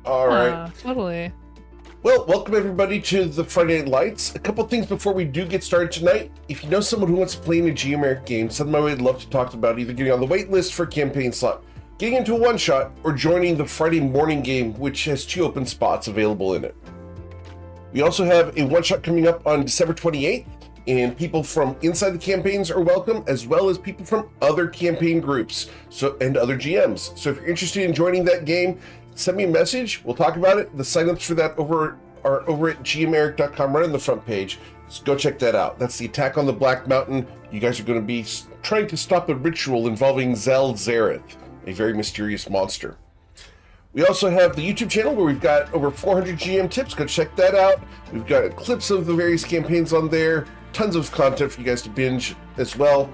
All right. Totally. Well, welcome everybody to the Friday Night Lights. A couple things before we do get started tonight. If you know someone who wants to play in a Geomeric game, send them my way. I'd love to talk about either getting on the wait list for a campaign slot, getting into a one-shot, or joining the Friday morning game, which has 2 open spots available in it. We also have a one-shot coming up on December 28th, and people from inside the campaigns are welcome, as well as people from other campaign groups and other GMs. So if you're interested in joining that game, send me a message. We'll talk about it. The signups for that are over at geomeric.com, right on the front page. So go check that out. That's the attack on the Black Mountain. You guys are going to be trying to stop a ritual involving Zal Zareth, a very mysterious monster. We also have the YouTube channel where we've got over 400 GM tips. Go check that out. We've got clips of the various campaigns on there. Tons of content for you guys to binge as well.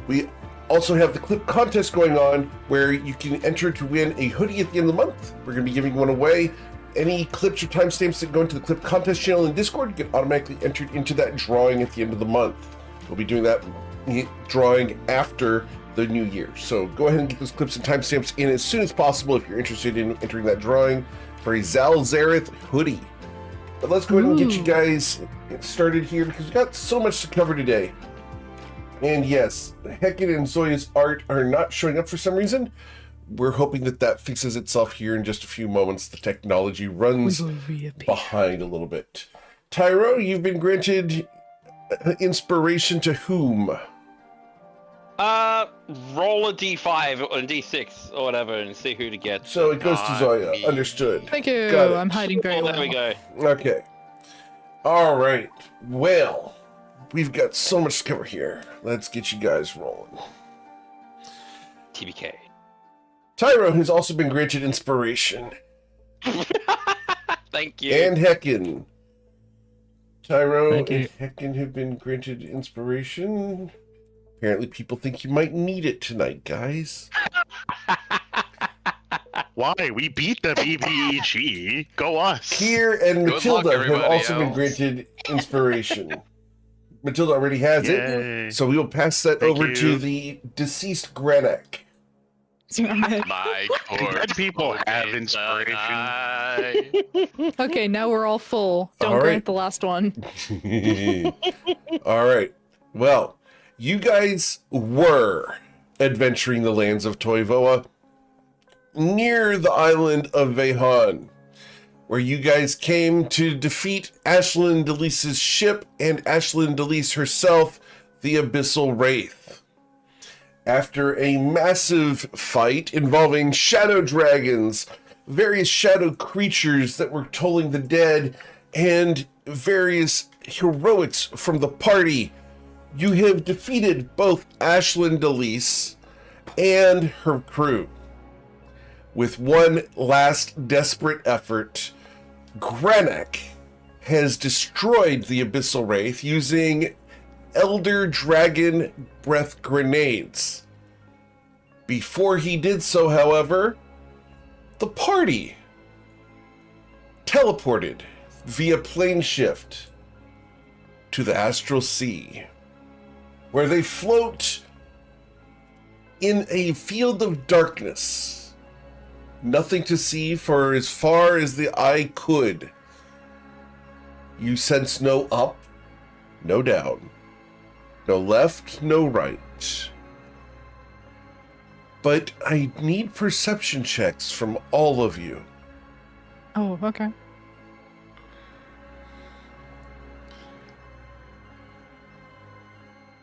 We also have the clip contest going on where you can enter to win a hoodie at the end of the month. We're going to be giving one away. Any clips or timestamps that go into the clip contest channel in Discord get automatically entered into that drawing at the end of the month. We'll be doing that drawing after the new year. So go ahead and get those clips and timestamps in as soon as possible if you're interested in entering that drawing for a Zal Zareth hoodie. But let's go ahead and get you guys started here because we've got so much to cover today. And yes, Heckin and Zoya's art are not showing up for some reason. We're hoping that that fixes itself here in just a few moments. The technology runs behind a little bit. Tyro, you've been granted inspiration to whom? Roll a d5 or a d6 or whatever and see who to get. So it goes to Zoya. Me. Understood. Thank you. Got it. I'm hiding very well. There we go. Okay. All right. Well, we've got so much to cover here. Let's get you guys rolling. TBK. Tyro has also been granted inspiration. Thank you. And Heckin. Tyro Thank and you. Heckin have been granted inspiration. Apparently people think you might need it tonight, guys. Why? We beat the BBEG. Go us. Kier and Good Matilda luck, have everybody also been else. granted inspiration. Matilda already has Yay. it, so we will pass that Thank over you. to the deceased Granek. My Dead people have inspiration. Okay, now we're all full. Don't All right. grant the last one. All right. Well, you guys were adventuring the lands of Toivoa near the island of Vehan, where you guys came to defeat Ashlyn Delice's ship and Ashlyn Delice herself, the Abyssal Wraith. After a massive fight involving shadow dragons, various shadow creatures that were tolling the dead, and various heroics from the party, you have defeated both Ashlyn Delice and her crew. With one last desperate effort, Granek has destroyed the Abyssal Wraith using Elder Dragon Breath Grenades. Before he did so, however, the party teleported via plane shift to the Astral Sea, where they float in a field of darkness. Nothing to see for as far as the eye could. You sense no up, no down, no left, no right. But I need perception checks from all of you. Oh, okay.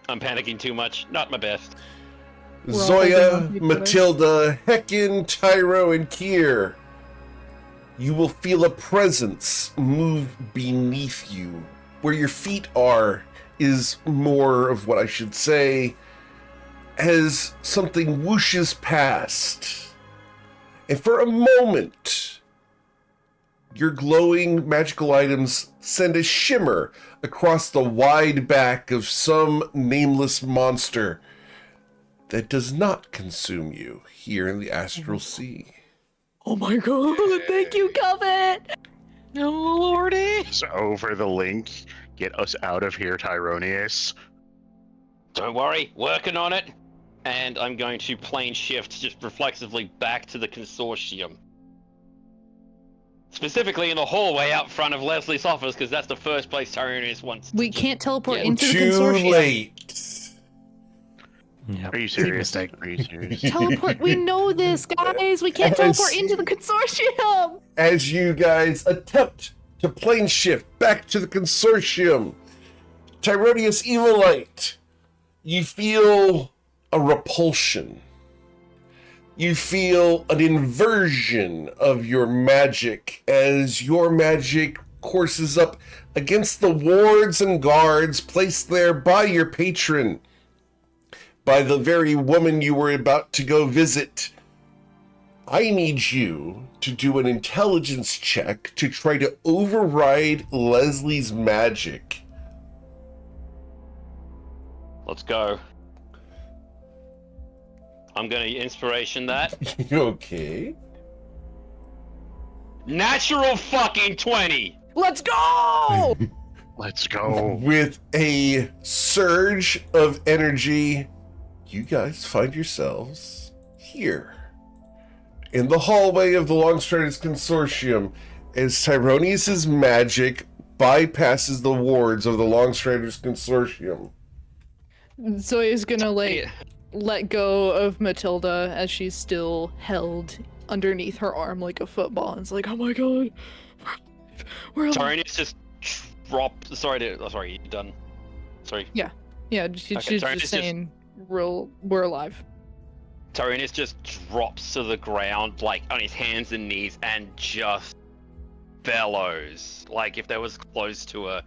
I'm panicking too much. Not my best. We're all Zoya, holding on to each other. Matilda, Heckin, Tyro, and Kier. You will feel a presence move beneath you. Where your feet are is more of what I should say, as something whooshes past. And for a moment, your glowing magical items send a shimmer across the wide back of some nameless monster that does not consume you here in the Astral Sea. Oh my god, thank you, Covet! No, lordy. So over the link. Get us out of here, Tyronius. Don't worry, working on it. And I'm going to plane shift just reflexively back to the consortium. Specifically in the hallway out front of Leslie's office, because that's the first place Tyronius wants to We just- can't teleport Yeah. into the Too consortium. late. Yep. Are you Big serious? mistake. Are you serious? Teleport. We know this, guys. We can't teleport into the consortium. As you guys attempt to plane shift back to the consortium, Tyronius Evilite, you feel a repulsion. You feel an inversion of your magic as your magic courses up against the wards and guards placed there by your patron, by the very woman you were about to go visit. I need you to do an intelligence check to try to override Leslie's magic. Let's go. I'm gonna inspiration that. Okay. Natural fucking 20! Let's go. Let's go. With a surge of energy, you guys find yourselves here in the hallway of the Longstriders Consortium as Tyronius's magic bypasses the wards of the Longstriders Consortium. Zoya's gonna Yeah. let go of Matilda as she's still held underneath her arm like a football. And it's like, oh my god, we're alive. Tyronius just dropped. Sorry, you done? Sorry. Yeah, she's Okay, Tyronius just saying, we're alive. Tyronius just drops to the ground, like on his hands and knees, and just bellows, like if there was close to a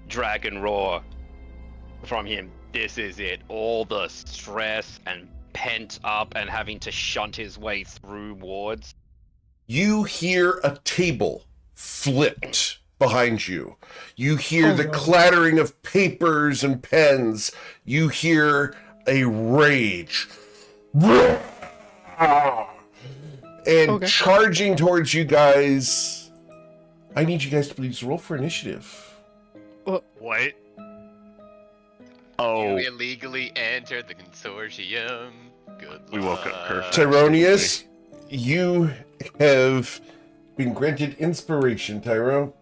dragon roar from him. This is it. All the stress and pent up and having to shunt his way through wards. You hear a table flipped behind you. You hear the clattering of papers and pens. You hear a rage. And charging towards you guys. I need you guys to please roll for initiative. What? Oh, You illegally entered the consortium. Good We woke up luck. cursed. Tyronius, you have been granted inspiration, Tyro.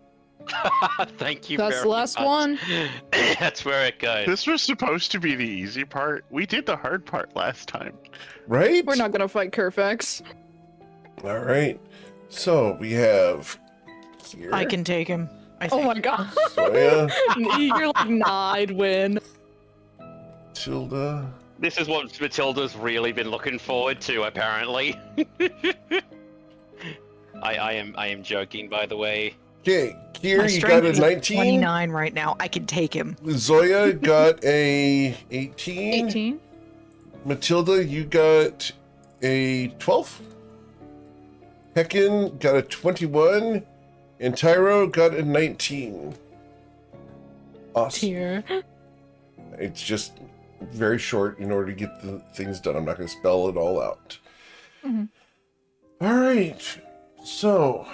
Thank you That's very the last much. one. That's where it goes. this was supposed to be the easy part. We did the hard part last time. Right? We're not gonna fight Kerfax. All right. So we have here. I can take him. I Oh think. my god. Zoya, You're like, nah, I'd win. Tilda. This is what Matilda's really been looking forward to, apparently. I am joking, by the way. Okay, Kier, My you strength got a is 19. 29 right now. I can take him. Zoya got a 18. 18. Matilda, you got a 12. Heckin got a 21. And Tyro got a 19. Awesome. Tier. It's just very short in order to get the things done. I'm not going to spell it all out. Mhm. All right. So,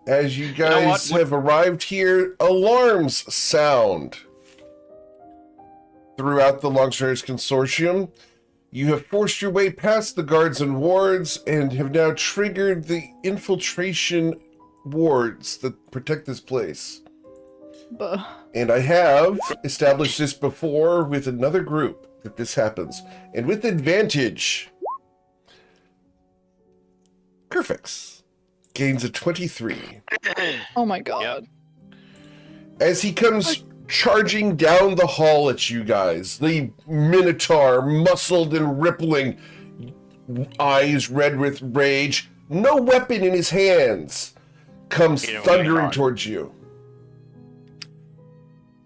as you know guys what? have arrived here, alarms sound throughout the Longstriders Consortium. You have forced your way past the guards and wards and have now triggered the infiltration wards that protect this place. But And I have established this before with another group that this happens. And with advantage, Kerfix gains a 23. oh my god. As he comes charging down the hall at you guys, the Minotaur, muscled and rippling, eyes red with rage, no weapon in his hands, comes You know, thundering Minotaur. towards you.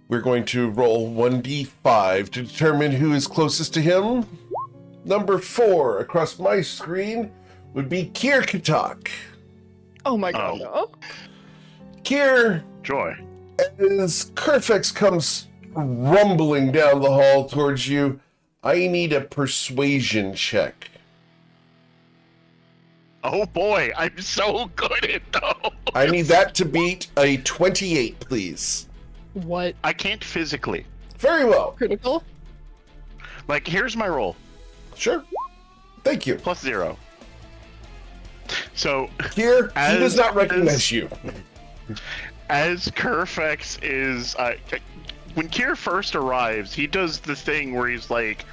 We're going to roll 1d5 to determine who is closest to him. Number 4 across my screen would be Kier Katak. Oh my god. Oh. No. Kier, Joy. as Kerfix comes rumbling down the hall towards you, I need a persuasion check. Oh boy, I'm so good at those. I need that to beat a 28, please. What? I can't physically. Very well. Critical? Like, here's my roll. Sure. Thank you. +0. So Here, he does not recognize you. as Kerfex is, when Kier first arrives, he does the thing where he's like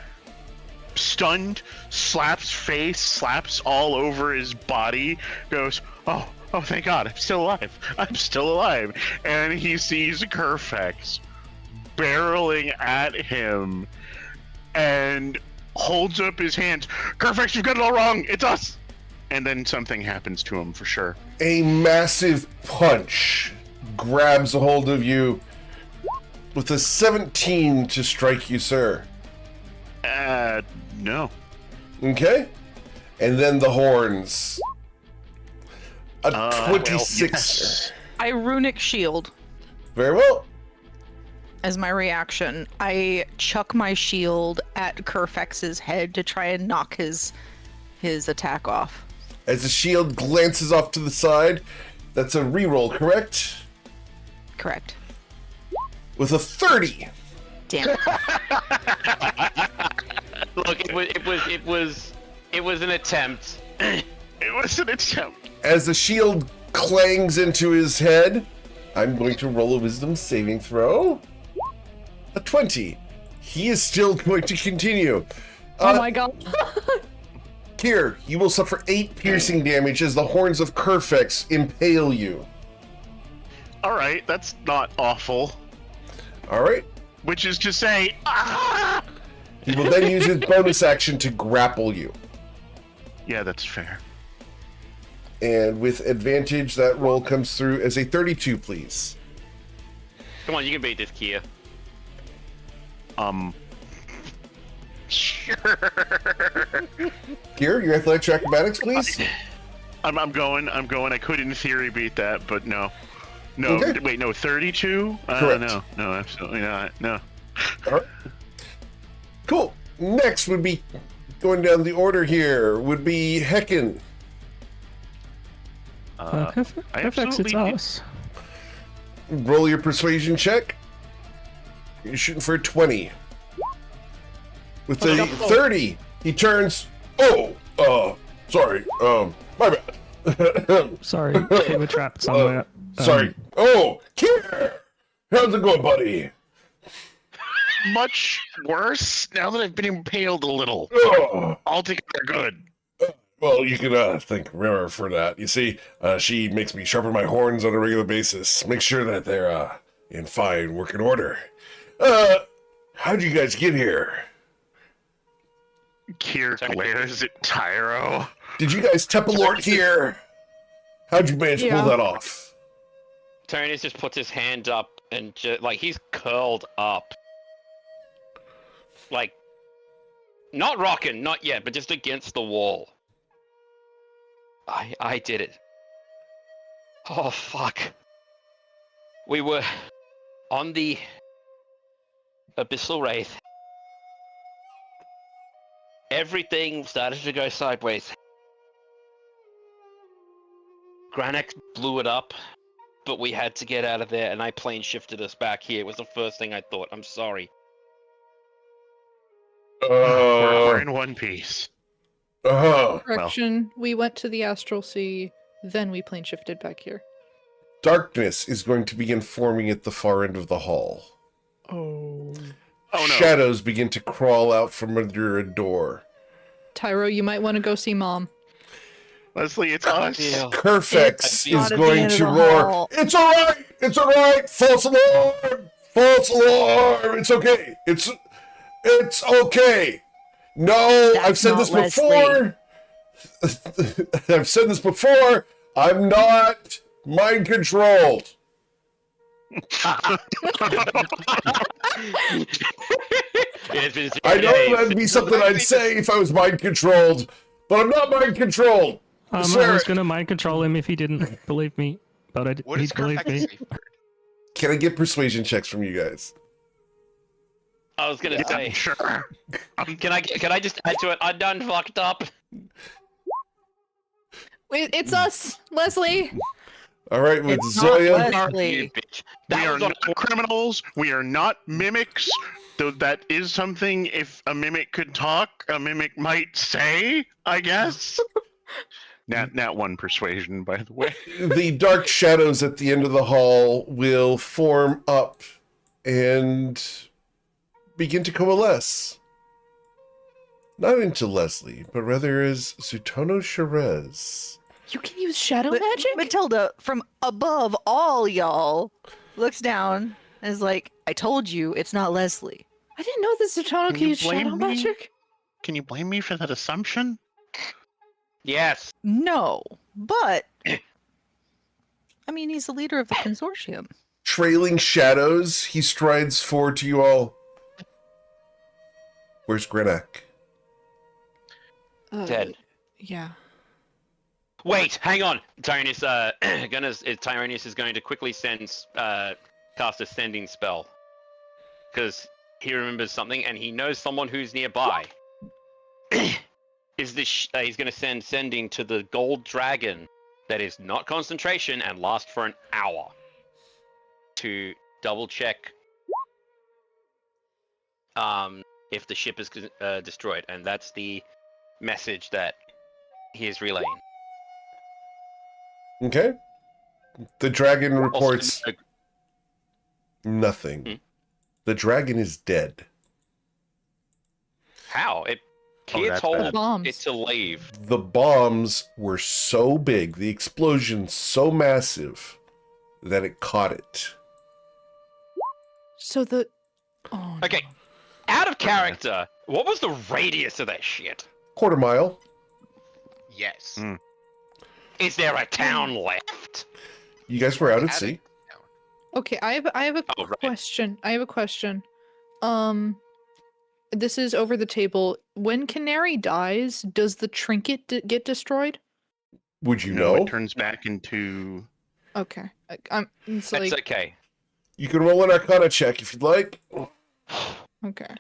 stunned, slaps all over his body, goes, oh, thank God, I'm still alive. And he sees Kerfex barreling at him and holds up his hands. Kerfex, you've got it all wrong. It's us. And then something happens to him for sure. A massive punch grabs a hold of you with a 17 to strike you, sir. No. Okay. And then the horns. A 26. Well, yes. I runic shield. Very well. As my reaction, I chuck my shield at Kerfex's head to try and knock his attack off. As the shield glances off to the side, that's a reroll, correct? Correct. With a 30. Damn it. Look, it was an attempt. It was an attempt. As the shield clangs into his head, I'm going to roll a wisdom saving throw. A 20. He is still going to continue. Oh my god. Here, you will suffer 8 piercing damage as the horns of Kerfex impale you. All right, that's not awful. All right. Which is to say, ah! He will then use his bonus action to grapple you. Yeah, that's fair. And with advantage, that roll comes through as a 32, please. Come on, you can beat this, Kia. Sure. Here, your athletics or acrobatics, please. I'm going. I could, in theory, beat that, but no. No, Okay. wait, no, 32? Correct. No, absolutely not. No. All right. Cool. Next would be, going down the order here, would be Hecken. Perfect, it's absolutely- us. Roll your persuasion check. You're shooting for a 20. With the 30, he turns. Oh, sorry. My bad. Sorry, we were trapped somewhere. Sorry. Kier! How's it going, buddy? Much worse now that I've been impaled a little. Oh, Altogether good. well, you can thank Rara for that. You see, she makes me sharpen my horns on a regular basis. Make sure that they're in fine working order. How'd you guys get here? Kier glares at Tyro. Did you guys tepalort here? How'd you manage to pull Yeah. that off? Tyrannus just puts his hand up and like he's curled up. Like, not rocking, not yet, but just against the wall. I did it. Oh, fuck. We were on the Abyssal Wraith. Everything started to go sideways. Granex blew it up, but we had to get out of there, and I plane shifted us back here. It was the first thing I thought. I'm sorry. We're in one piece. Correction, we went to the Astral Sea, then we plane shifted back here. Darkness is going to begin forming at the far end of the hall. Oh. Oh no. Shadows begin to crawl out from under a door. Tyro, you might want to go see Mom. Leslie, it's us. Deal. Kerfex It's is not at the going end of to the roar. hall. It's all right. It's all right. False alarm. False alarm. It's okay. It's okay. No, That's I've said not this Leslie. before. I've said this before. I'm not mind controlled. I know that'd be something I'd say if I was mind controlled, but I'm not mind controlled. I Swear was it. gonna mind control him if he didn't believe me, but What he is believed me. Can I get persuasion checks from you guys? I was gonna say, Sure. can I just add to it? I done fucked up. Wait, it's us, Leslie. All right, with It's not Zoya. Leslie. You bitch. We That are was on not criminals. We are not mimics. Though that is something, if a mimic could talk, a mimic might say, I guess. Nat one persuasion, by the way. The dark shadows at the end of the hall will form up and begin to coalesce. Not into Leslie, but rather as Zutono Sherez. You can use shadow But magic? Matilda, from above all y'all, looks down and is like, I told you it's not Leslie. I didn't know that Zutono Can could you use shadow blame me? magic. Can you blame me for that assumption? Yes. No, but I mean, he's the leader of the consortium. Trailing shadows, he strides forward to you all. Where's Grenak? Dead. Yeah. Wait, hang on. Tyrannus is going to quickly cast a sending spell. Because he remembers something and he knows someone who's nearby. He's going to send sending to the gold dragon that is not concentration and lasts for an hour. To double check if the ship is destroyed. And that's the message that he is relaying. Okay. The dragon reports Also, nothing. Hmm? The dragon is dead. how? Oh, Kier that's told bad. Bombs. it to leave. The bombs were so big, the explosion so massive, that it caught it. So the. Oh, Okay, out of character, what was the radius of that shit? Quarter mile. Yes. Mm. Is there a town left? You guys were out at Had sea. it. Okay, I have a Oh, right. question. I have a question. This is over the table. When Canary dies, does the trinket get destroyed? Would you No, know? it turns back into. Okay, it's That's like okay. You can roll an Arcana check if you'd like. okay.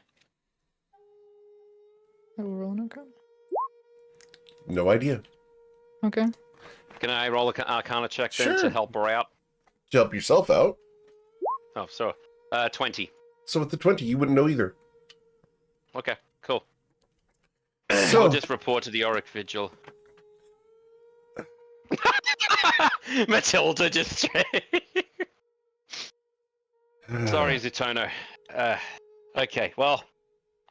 I will roll an Arcana. No idea. Okay. Can I roll a Arcana check then Sure. to help her out? To help yourself out. Oh, so 20. So with the 20, you wouldn't know either. Okay, cool. So- I'll just report to the Auric Vigil. Matilda just. Sorry, Zutono. Okay, well,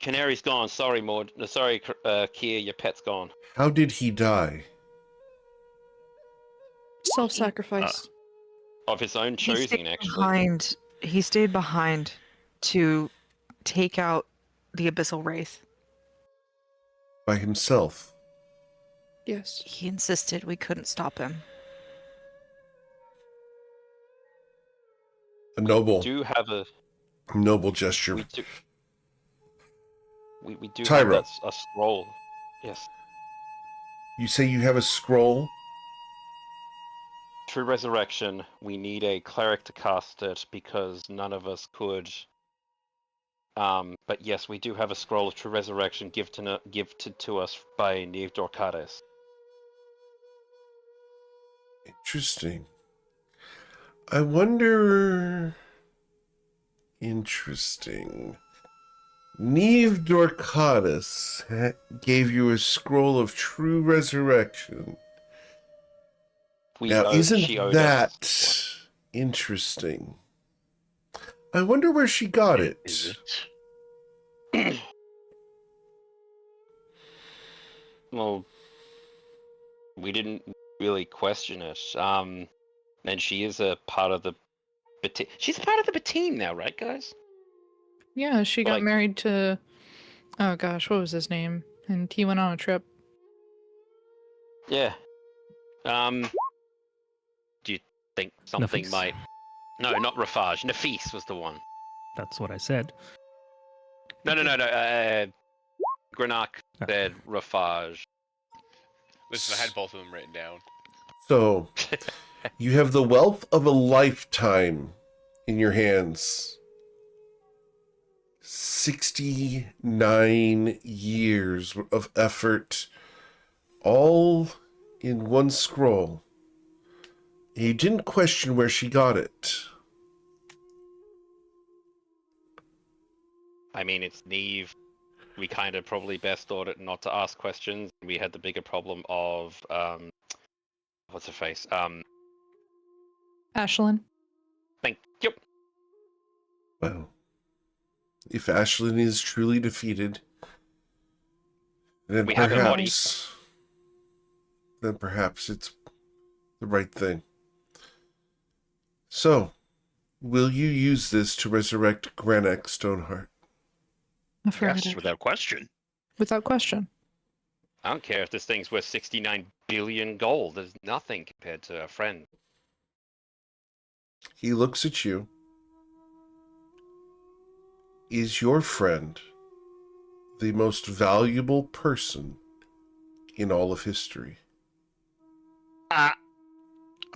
Canary's gone. Sorry, Maud. Sorry, Kier, your pet's gone. How did he die? Self-sacrifice. Of his own choosing, actually. He stayed behind to take out the Abyssal Wraith. By himself. Yes. He insisted we couldn't stop him. A noble gesture. We do. We do Tyra. have a scroll. Yes. You say you have a scroll? True Resurrection. We need a cleric to cast it because none of us could. But yes, we do have a scroll of True Resurrection gifted to us by Neve Dorcades. Interesting. I wonder... Interesting. Neve Dorcades gave you a scroll of true resurrection. Now, isn't She owed that us interesting? I wonder where she got it. Is one. Well, we didn't really question it. And she is a part of the. She's a part of the team now, right, guys? Yeah, she got Like- married to. Oh gosh, what was his name? And he went on a trip. Yeah. Do you think something Nafis. might? No, not Rafage. Nafis was the one. That's what I said. No. Grenak Ah. said Rafage. Listen, I had both of them written down. So, you have the wealth of a lifetime in your hands. 69 years of effort, all in one scroll. You didn't question where she got it. I mean, it's Neve. We kind of probably best thought it not to ask questions. We had the bigger problem of what's her face? Ashlyn. Thank you. Well, if Ashlyn is truly defeated, then We have her body. perhaps it's the right thing. So, will you use this to resurrect Granak Stoneheart? Affirmative. Yes, without question. Without question. I don't care if this thing's worth 69 billion gold. There's nothing compared to a friend. He looks at you. Is your friend the most valuable person in all of history?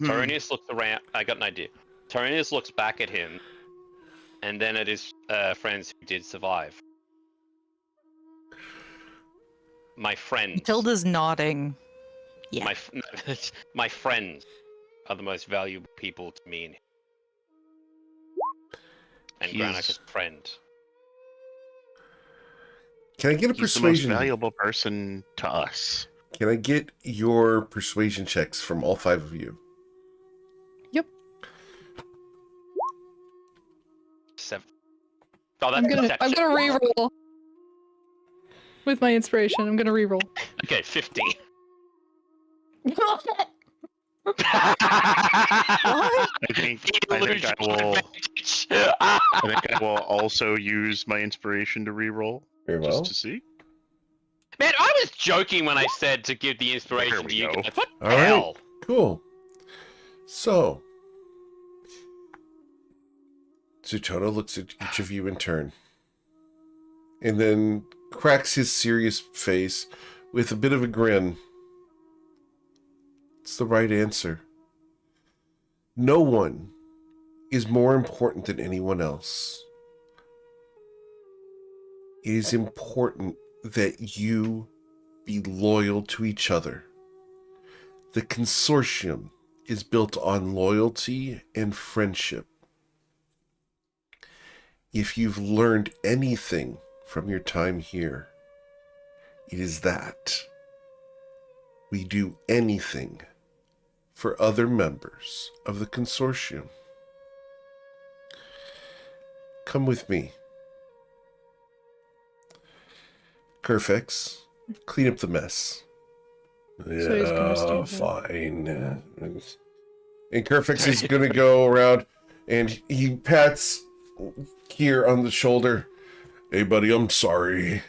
Tyronius looks around. I got an idea. Tyronius looks back at him, and then at his friends who did survive. My friends. Matilda's nodding. Yeah. My friends are the most valuable people to me. And Granak is a friend. Can I get a He's the most persuasion? valuable person to us. Can I get your persuasion checks from all 5 of you? Yep. 7. Oh, that's I'm gonna deception. reroll. With my inspiration, I'm gonna reroll. Okay, 50. I think I will also use my inspiration to reroll. Very well. Just to see. Man, I was joking when I said to give the inspiration There to we you go. guys. What the All right. hell? Cool. So, Zutono looks at each of you in turn, and then cracks his serious face with a bit of a grin. It's the right answer. No one is more important than anyone else. It is important that you be loyal to each other. The consortium is built on loyalty and friendship. If you've learned anything from your time here, it is that we do anything for other members of the consortium. Come with me. Kerfex, clean up the mess. So he's gonna stay there. Fine. And Kerfex is going to go around and he pats Kier on the shoulder. Hey, buddy, I'm sorry.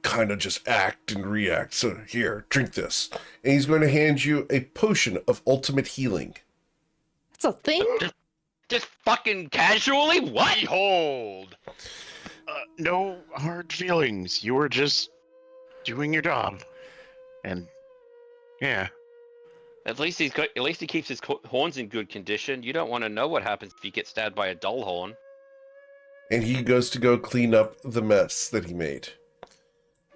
Kind of just act and react. So here, drink this. And he's going to hand you a potion of ultimate healing. That's a thing? Just fucking casually? What? Behold! No hard feelings. You were just doing your job. And yeah. At least he keeps his horns in good condition. You don't want to know what happens if you get stabbed by a dull horn. And he goes to go clean up the mess that he made.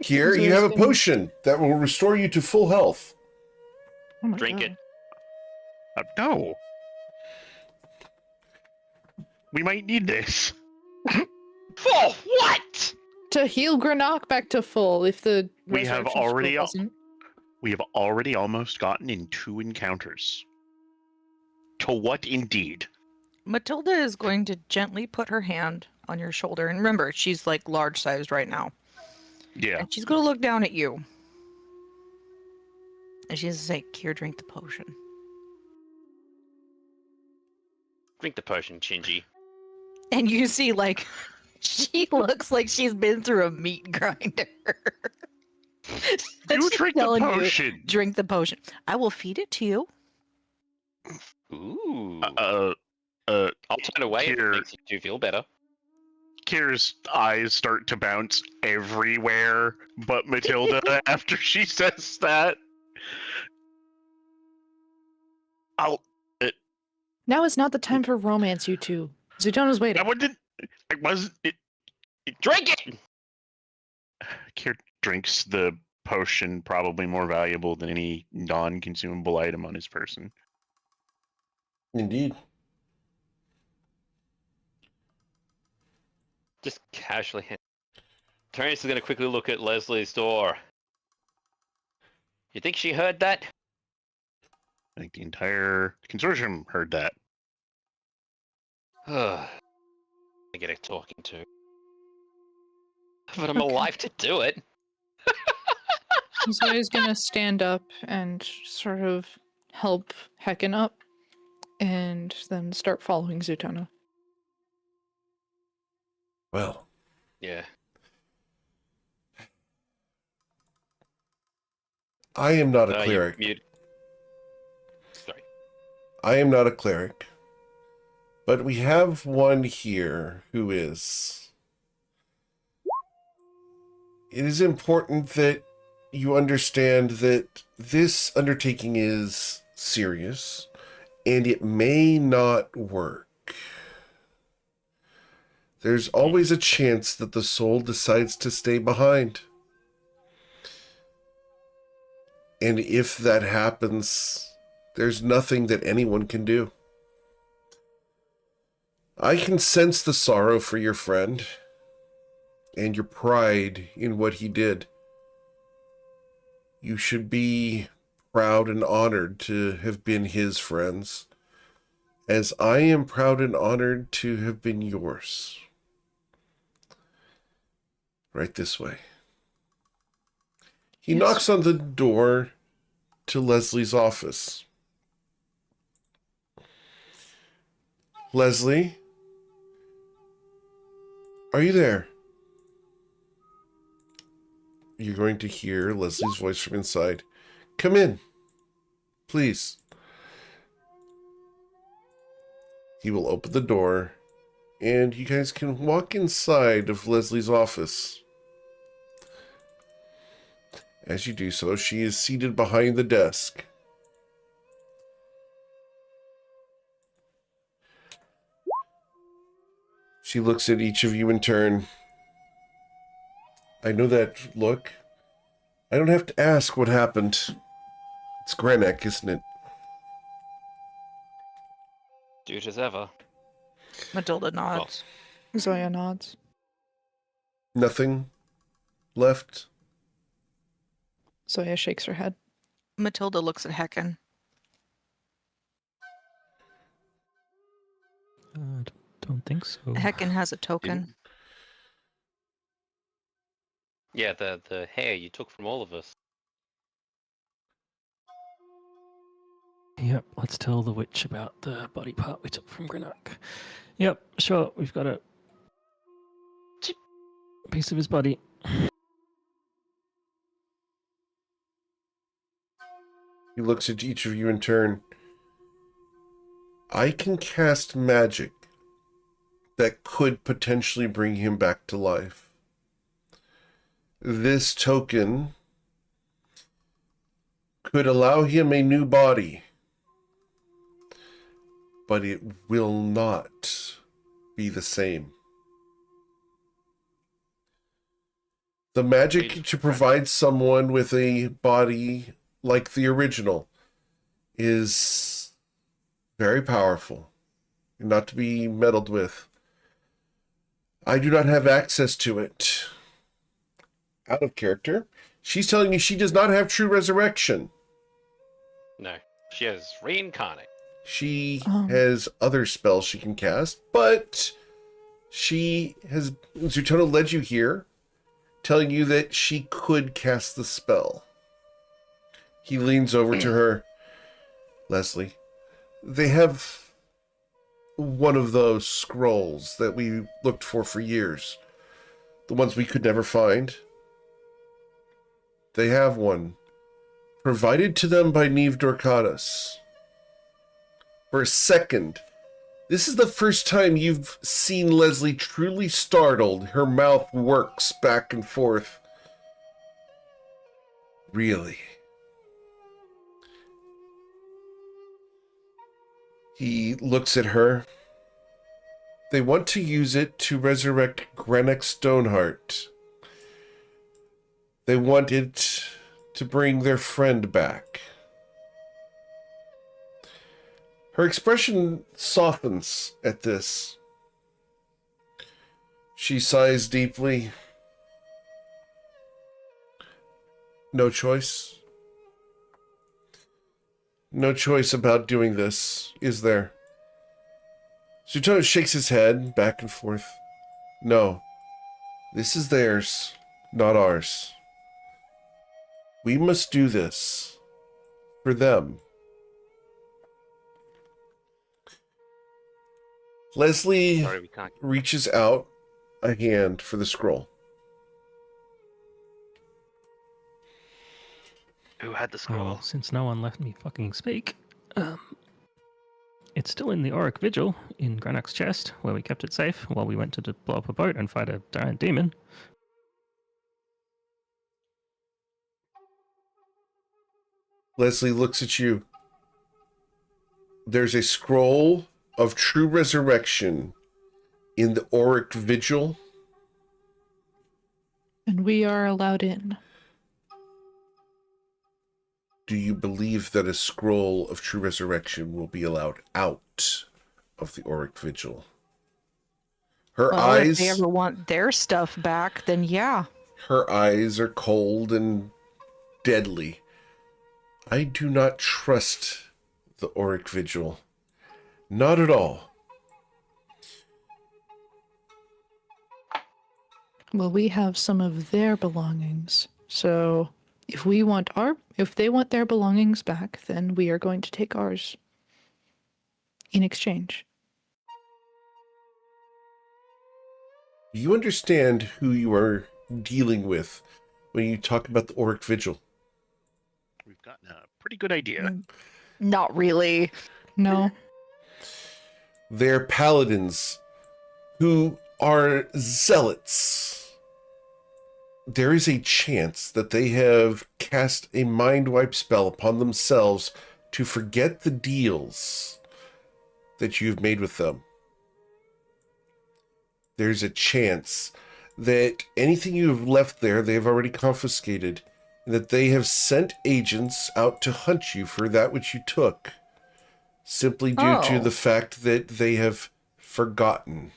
Here, So you have a he's gonna- potion that will restore you to full health. Oh my Drink God. it. No. We might need this. For what? To heal Granak back to full if the We have resurrection spell already- doesn't. We have already almost gotten in 2 encounters. To what indeed? Matilda is going to gently put her hand on your shoulder. And remember, she's like large sized right now. Yeah. And she's going to look down at you. And she's going to say, Kier, drink the potion. Drink the potion, Shinji. And you see, like, she looks like she's been through a meat grinder. You She's drink the telling you, potion. drink the potion. I will feed it to you. Ooh. I'll I'll turn away if it Here. makes you feel better. Kier's eyes start to bounce everywhere but Matilda after she says that. Now is not the time for romance, you two. Zutono's waiting. I wasn't. Drink it! Kier drinks the potion, probably more valuable than any non-consumable item on his person. Indeed. Just casually. Terrence is going to quickly look at Leslie's door. You think she heard that? I think the entire consortium heard that. I get a talking to. But I'm Okay. alive to do it. Zoya's gonna stand up and sort of help Hecken up, and then start following Zutona. Well, Yeah. I am not a You cleric. mute. Sorry. I am not a cleric. But we have one here who is. It is important that you understand that this undertaking is serious and it may not work. There's always a chance that the soul decides to stay behind. And if that happens, there's nothing that anyone can do. I can sense the sorrow for your friend and your pride in what he did. You should be proud and honored to have been his friends, as I am proud and honored to have been yours. Right this way. He Yes. knocks on the door to Leslie's office. Leslie? Are you there? You're going to hear Leslie's voice from inside. Come in, please. He will open the door, and you guys can walk inside of Leslie's office. As you do so, she is seated behind the desk. She looks at each of you in turn. I know that look. I don't have to ask what happened. It's Grenek, isn't it? Do it as ever. Matilda nods. Zoya nods. Nothing left? Zoya shakes her head. Matilda looks at Hecken. Don't think so. Hecken has a token. Yeah, the hair you took from all of us. Yep, let's tell the witch about the body part we took from Greenock. Yep, sure, we've got a piece of his body. He looks at each of you in turn. I can cast magic that could potentially bring him back to life. This token could allow him a new body, but it will not be the same. The magic to provide someone with a body like the original is very powerful, not to be meddled with. I do not have access to it. Out of character, she's telling you she does not have true resurrection. No, she has reincarnate. She has other spells she can cast, but Zutona led you here, telling you that she could cast the spell. He leans over to her. Leslie, they have one of those scrolls that we looked for years. The ones we could never find. They have one. Provided to them by Neve Dorcatus. For a second, this is the first time you've seen Leslie truly startled. Her mouth works back and forth. Really? He looks at her. They want to use it to resurrect Grenek Stoneheart. They want it to bring their friend back. Her expression softens at this. She sighs deeply. No choice. No choice about doing this, is there? Sutano shakes his head back and forth. No. This is theirs, not ours. We must do this for them. Leslie Sorry, we can't. reaches out a hand for the scroll. Who had the Oh, scroll? well, since no one let me fucking speak, it's still in the Auric Vigil in Granok's chest, where we kept it safe while we went to blow up a boat and fight a giant demon. Leslie looks at you. There's a scroll of true resurrection in the Auric Vigil. And we are allowed in. Do you believe that a scroll of true resurrection will be allowed out of the Auric Vigil? Her Well, eyes... if they ever want their stuff back, then yeah. Her eyes are cold and deadly. I do not trust the Auric Vigil. Not at all. Well, we have some of their belongings. So if they want their belongings back, then we are going to take ours in exchange. Do you understand who you are dealing with when you talk about the Auric Vigil? We've gotten a pretty good idea. Not really. No. They're paladins who are zealots. There is a chance that they have cast a mind wipe spell upon themselves to forget the deals that you've made with them. There's a chance that anything you have left there, they've already confiscated, and that they have sent agents out to hunt you for that which you took, simply due to the fact that they have forgotten.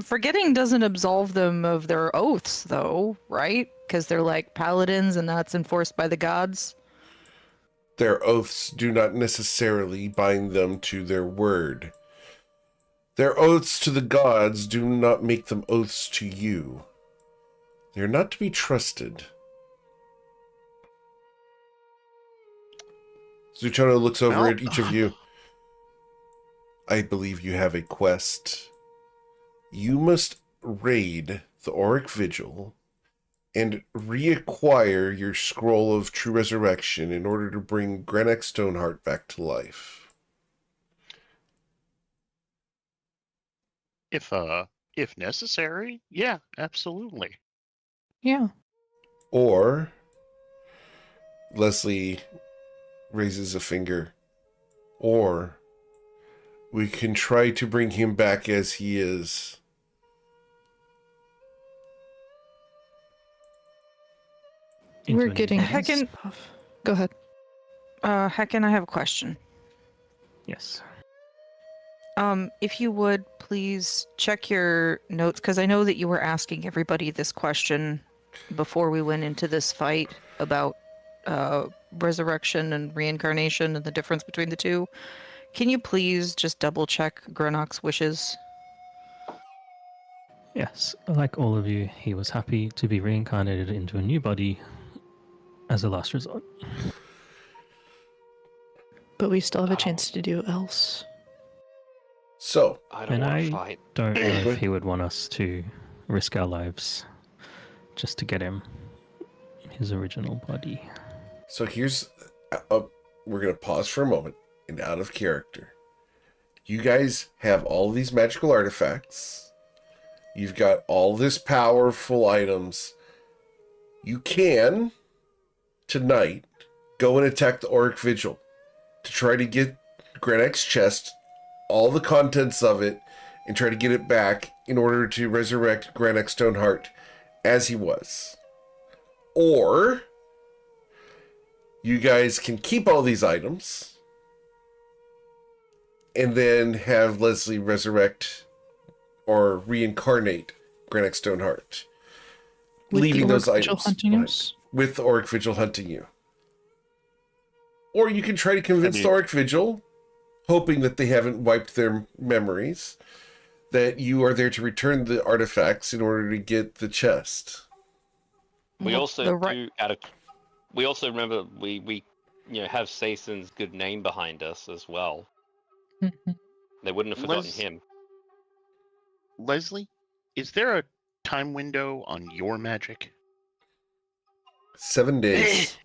Forgetting doesn't absolve them of their oaths, though, right? Because they're like paladins and that's enforced by the gods. Their oaths do not necessarily bind them to their word. Their oaths to the gods do not make them oaths to you. They're not to be trusted. Zuchano looks over at each of you. I believe you have a quest. You must raid the Auric Vigil and reacquire your scroll of true resurrection in order to bring Grenek Stoneheart back to life. If necessary, yeah, absolutely. Yeah. Or, Leslie raises a finger, or we can try to bring him back as he is. Into We're an getting inheritance. stuff. Go ahead. Heckin, I have a question. Yes. If you would please check your notes, because I know that you were asking everybody this question before we went into this fight about resurrection and reincarnation and the difference between the two. Can you please just double check Grenok's wishes? Yes, like all of you, he was happy to be reincarnated into a new body as a last resort. But we still have a chance to do else. So, I don't And want I to fight. don't know if he would want us to risk our lives just to get him his original body. so here's... we're going to pause for a moment and out of character. You guys have all these magical artifacts. You've got all this powerful items. You can, tonight, go and attack the Auric Vigil to try to get Grenek's chest, all the contents of it, and try to get it back in order to resurrect Grenek Stoneheart as he was. Or you guys can keep all these items and then have Leslie resurrect or reincarnate Grenek Stoneheart, With leaving the those Auric Vigil items hunting behind, us? with the Auric Vigil hunting you. Or you can try to convince the Auric Vigil, hoping that they haven't wiped their memories, that you are there to return the artifacts in order to get the chest. We Well, also the right- do we also remember we have Sason's good name behind us as well. They wouldn't have forgotten him. Leslie, is there a time window on your magic? 7 days.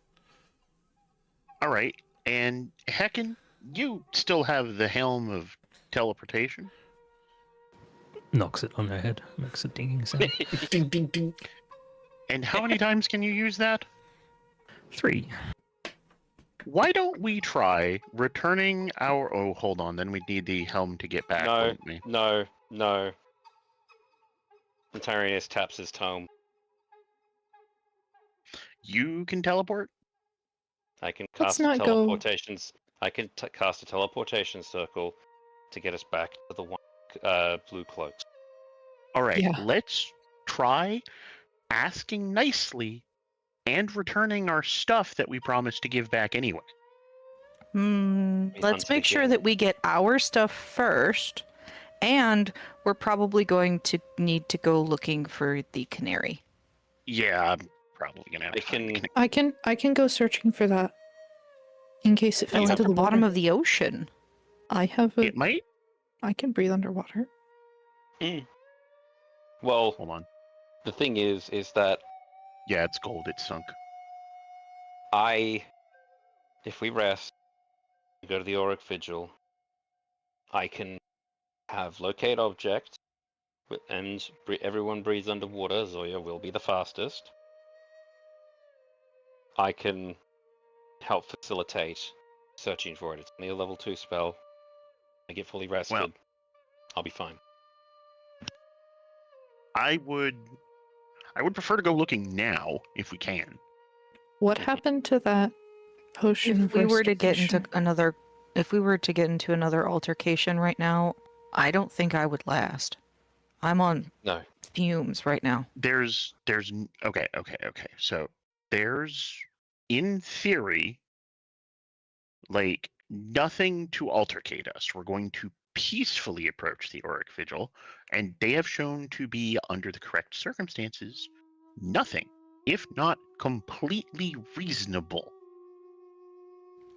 All right. And Hecken, you still have the helm of teleportation? Knocks it on her head, makes a dinging sound. Ding, ding, ding. And how many times can you use that? 3. Why don't we try returning our... Oh, hold on. Then we need the helm to get back, No, wouldn't we? no. The Tyrannus taps his tome. You can teleport? I can Let's cast not go- teleportations. I can cast a teleportation circle to get us back to the one blue cloaks. All right. Yeah. Let's try asking nicely and returning our stuff that we promised to give back anyway. let's hunted make sure again. that we get our stuff first, and we're probably going to need to go looking for the canary. Yeah, I'm probably gonna have I to find the can- I can go searching for that. In case it fell It's at into the the bottom water. of the ocean. I have a. It might. I can breathe underwater. Well, Hold on. the thing is that Yeah, it's gold. It's sunk. if we rest, go to the Auric Vigil, I can have locate object, and everyone breathes underwater. Zoya will be the fastest. I can help facilitate searching for it. It's only a level 2 spell. I get fully rested. Well- I'll be fine. I would prefer to go looking now if we can. What happened to that potion? If of we were to get into restoration? another altercation right now, I don't think I would last. I'm on No. fumes right now. Okay. So there's, in theory, like nothing to altercate us. We're going to peacefully approach the Auric Vigil, and they have shown to be, under the correct circumstances, nothing, if not completely reasonable.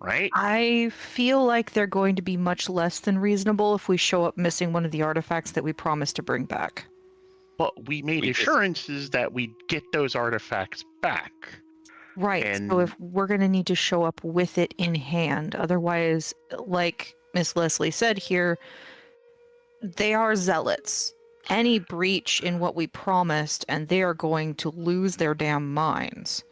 Right? I feel like they're going to be much less than reasonable if we show up missing one of the artifacts that we promised to bring back. But we made We just- assurances that we'd get those artifacts back. Right. And- So if we're going to need to show up with it in hand, otherwise, like Miss Leslie said here, they are zealots. Any breach in what we promised, and they are going to lose their damn minds.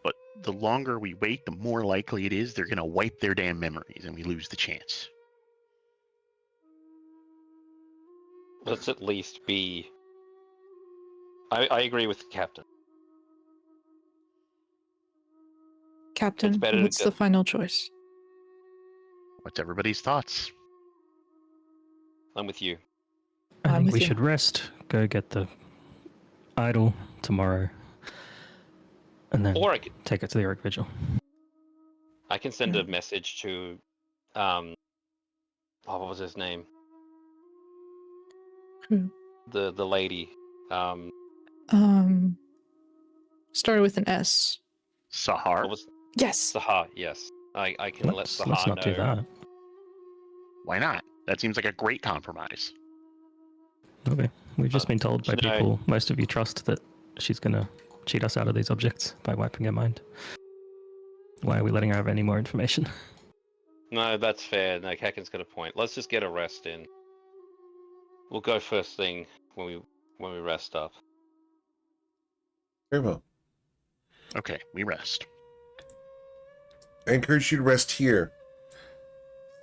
But the longer we wait, the more likely it is they're going to wipe their damn memories and we lose the chance. Let's at least be. I agree with the captain. Captain, better to what's go- the final choice? What's everybody's thoughts? I'm with you. I I'm think with we you. should rest, go get the idol tomorrow, and then Or take it to the Auric Vigil. I can send a message to, what was his name? Who? The lady. Started with an S. Sahar? What was Yes. Saha? Yes, I can let Let's Saha not know. do that. Why not? That seems like a great compromise. Okay. We've just been told by no. people, most of you trust that she's going to cheat us out of these objects by wiping her mind. Why are we letting her have any more information? No, that's fair. No, Hacken's got a point. Let's just get a rest in. We'll go first thing when we rest up. Very well. Okay, we rest. I encourage you to rest here.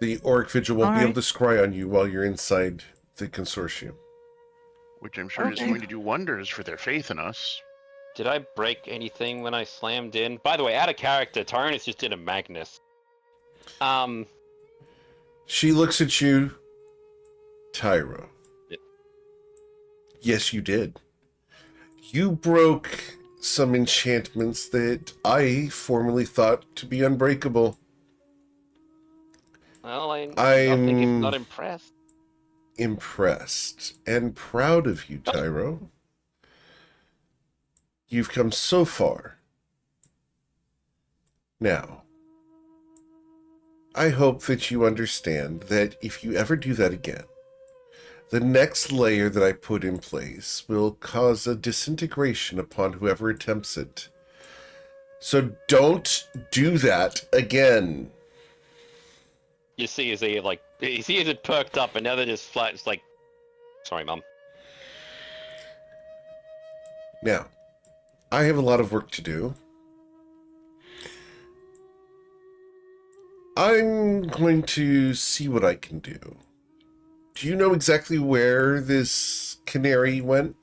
The Auric Vigil won't be able Alright. to scry on you while you're inside the consortium. Which I'm sure is Okay. going to do wonders for their faith in us. Did I break anything when I slammed in? By the way, out of character, Tyrannus just did a Magnus. She looks at you, Tyro. Yep. Yes, you did. You broke some enchantments that I formerly thought to be unbreakable. Well, I'm I'm- if not impressed. Impressed and proud of you, Tyro. You've come so far. Now, I hope that you understand that if you ever do that again, the next layer that I put in place will cause a disintegration upon whoever attempts it. So don't do that again. You see, his ear had perked up, and now they're just flat. It's like, sorry, Mum. Now, I have a lot of work to do. I'm going to see what I can do. Do you know exactly where this canary went?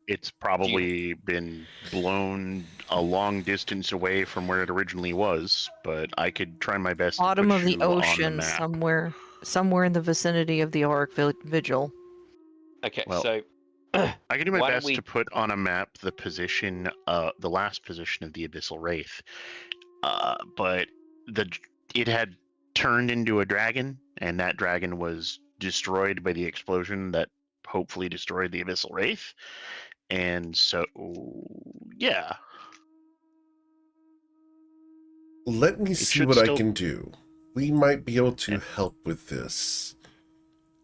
It's probably been blown a long distance away from where it originally was, but I could try my best Bottom to put of the you on ocean, map. somewhere in the vicinity of the Auric Vigil. Okay, Well, so I can do my why don't best we- to put on a map the position, the last position of the Abyssal Wraith. But it had turned into a dragon, and that dragon was destroyed by the explosion that hopefully destroyed the Abyssal Wraith. And so, yeah. Let me see should what I still- can do. We might be able to help with this.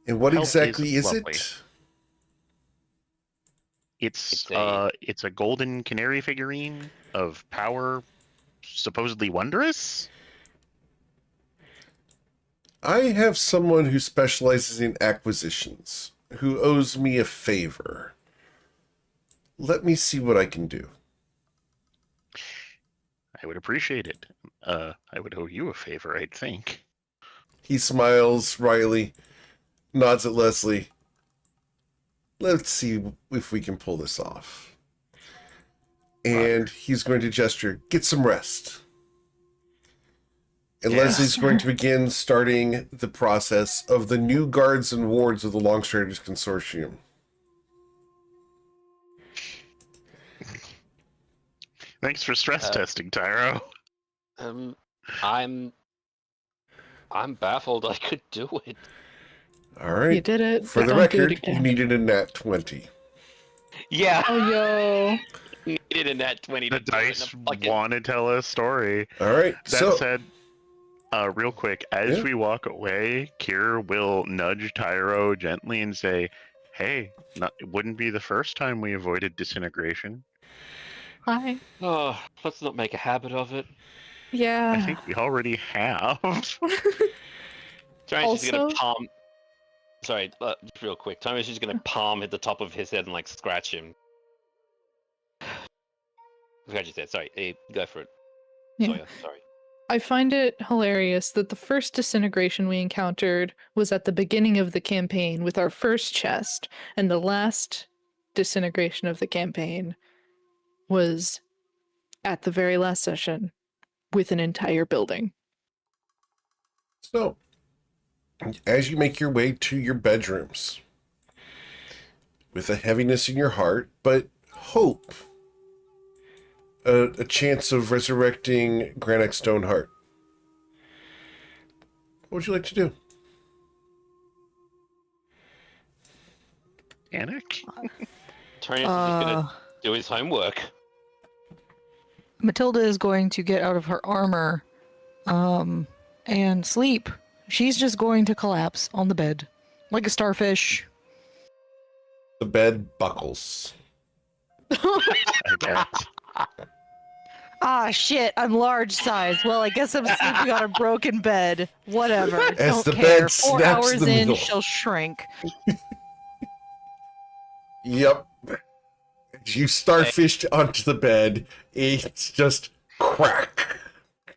And what Help exactly is lovely. it? It's a golden canary figurine of power, supposedly wondrous. I have someone who specializes in acquisitions, who owes me a favor. Let me see what I can do. I would appreciate it. I would owe you a favor, I think. He smiles wryly, nods at Leslie. Let's see if we can pull this off. And he's going to gesture, get some rest. And Yeah. Leslie's going to begin starting the process of the new guards and wards of the Longstriders Consortium. Thanks for stress testing, Tyro. I'm baffled I could do it. All right. You did it. For but the don't do it record, you again. needed a nat 20. Yeah, Oh, yo. needed a nat 20 The to do it in a dice fucking- want to tell a story. All right. That So, said, real quick, as Yeah. we walk away, Kier will nudge Tyro gently and say, "Hey, it wouldn't be the first time we avoided disintegration. Hi. Oh, let's not make a habit of it. Yeah. I think we already have." Tony's just gonna Also- palm. Sorry, just real quick. Tony's just gonna palm at the top of his head and like scratch him. Scratch his head. Sorry, go for it. Yeah. Sawyer, sorry. I find it hilarious that the first disintegration we encountered was at the beginning of the campaign with our first chest, and the last disintegration of the campaign was at the very last session with an entire building. So, as you make your way to your bedrooms, with a heaviness in your heart, but hope, a chance of resurrecting Granite Stoneheart, what would you like to do? Anik? Tony's just gonna do his homework. Matilda is going to get out of her armor and sleep. She's just going to collapse on the bed like a starfish. The bed buckles. I bet. Ah, shit, I'm large size. Well, I guess I'm sleeping on a broken bed. Whatever. As Don't the care. bed 4 snaps hours in the in, middle. she'll shrink. Yep. As you starfished onto the bed, it's just crack.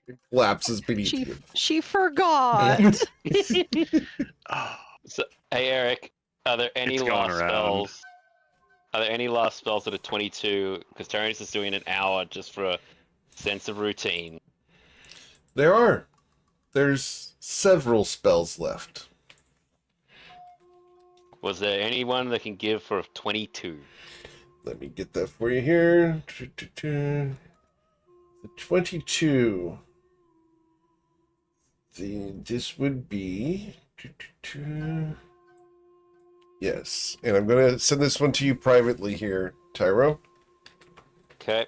It collapses beneath you. She forgot. Oh, So, hey Eric, are there any It's going last around. spells? Are there any last spells that are 22? Because Tyrannus is doing an hour just for a sense of routine. There are. There's several spells left. Was there anyone that can give for 22? Let me get that for you here. The 22. This would be... Yes, and I'm going to send this one to you privately here, Tyro. Okay.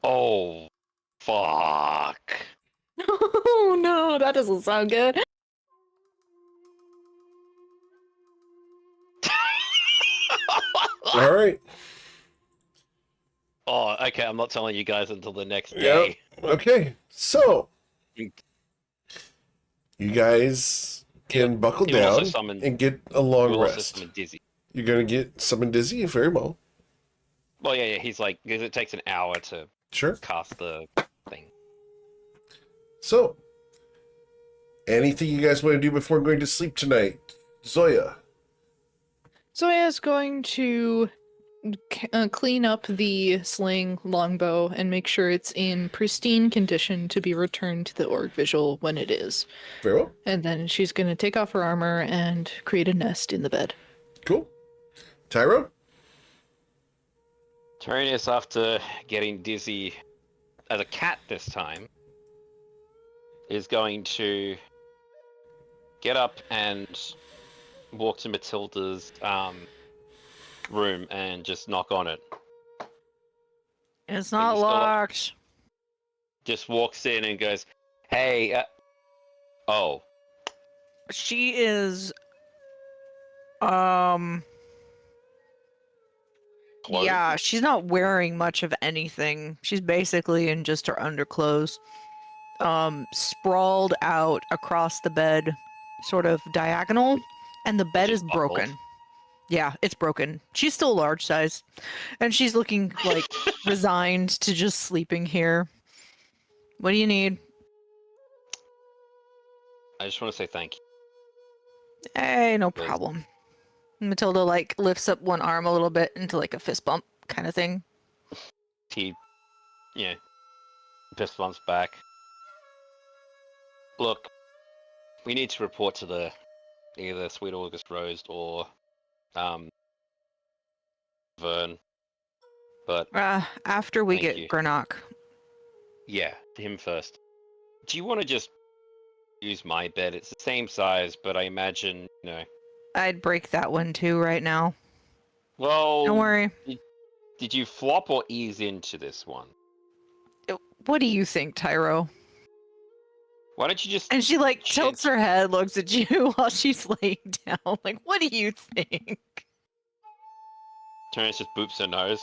Oh, fuck. Oh no, that doesn't sound good. All right. Oh, okay. I'm not telling you guys until the next Yep. day. Okay, so you guys can buckle You can also down summon- and get a long We'll also rest. summon Dizzy. You're going to get summoned Dizzy? Very well. Well, yeah. He's like, because it takes an hour to Sure. cast the thing. So, anything you guys want to do before going to sleep tonight? Zoya. Zoya's going to clean up the sling longbow and make sure it's in pristine condition to be returned to the org visual when it is. Very well. And then she's going to take off her armor and create a nest in the bed. Cool. Tyro? Tyranius, after getting Dizzy as a cat this time, is going to get up and walk to Matilda's room and just knock on it. It's Are you not still up? locked. Just walks in and goes, "Hey, oh, She is. Yeah, clothed?" she's not wearing much of anything. She's basically in just her underclothes. Sprawled out across the bed, sort of diagonal, and the bed Just is buckled. broken. Yeah, it's broken. She's still large size, and she's looking like resigned to just sleeping here. What do you need? I just want to say thank you. Hey, no Yes. problem. Matilda like lifts up one arm a little bit into like a fist bump kind of thing. He, yeah, fist bumps back. Look, we need to report to either Sweet August Rose or Vern. But After we Thank get you. Granok. yeah, him first. Do you want to just use my bed? It's the same size, but I imagine, I'd break that one too right now. Well, Don't worry. Did you flop or ease into this one? What do you think, Tyro? Why don't you just And she like tilts Chance. her head, looks at you while she's laying down. Like, what do you think? Terrence just boops her nose?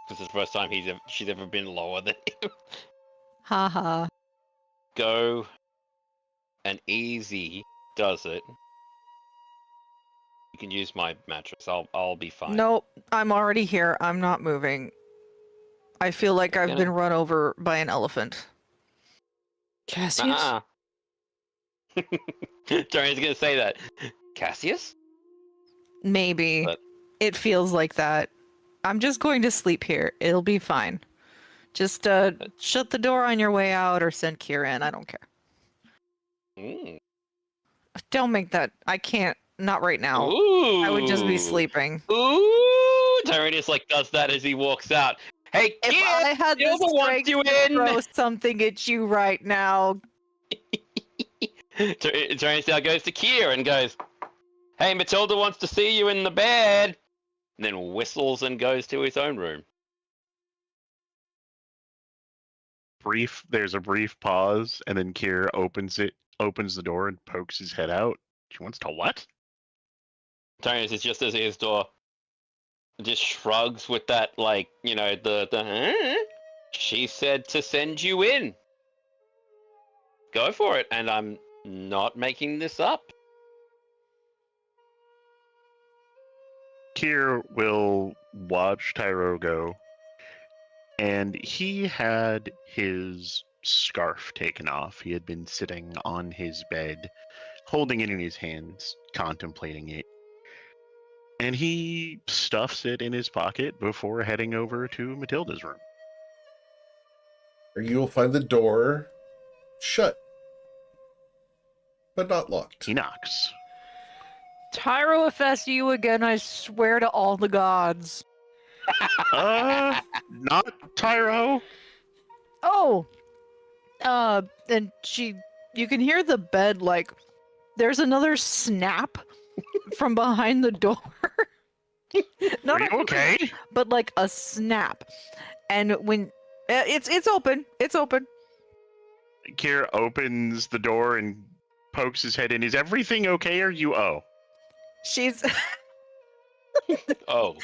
Because it's the first time she's ever been lower than him. Haha. Go and easy does it. You can use my mattress. I'll be fine. Nope, I'm already here. I'm not moving. I feel like I've Gonna- been run over by an elephant. Cassius? Terrence gonna say that. Cassius? Maybe. But- It feels like that. I'm just going to sleep here. It'll be fine. Just shut the door on your way out or send Kira in. I don't care. Mm. Don't make that. I can't. Not right now. Ooh. I would just be sleeping. Ooh. Tyranius like does that as he walks out. Hey, If kid! I had the Silver wants strength you to in! throw something at you right now, Tyranius now goes to Kier and goes, "Hey, Matilda wants to see you in the bed." And then whistles and goes to his own room. There's a brief pause, and then Kier opens the door and pokes his head out. She wants to what? Tyranius is just as his door. Just shrugs with that, like, the She said to send you in. Go for it, and I'm not making this up. Kier will watch Tyro go, and he had his scarf taken off. He had been sitting on his bed, holding it in his hands, contemplating it. And he stuffs it in his pocket before heading over to Matilda's room. Or you'll find the door shut, but not locked. He knocks. Tyro, if that's you again, I swear to all the gods. Not Tyro. Oh, and you can hear the bed, like, there's another snap from behind the door. Not Are you okay? but like a snap. And when it's open, it's open. Kier opens the door and pokes his head in. Is everything okay? Or you? Oh, She's Oh,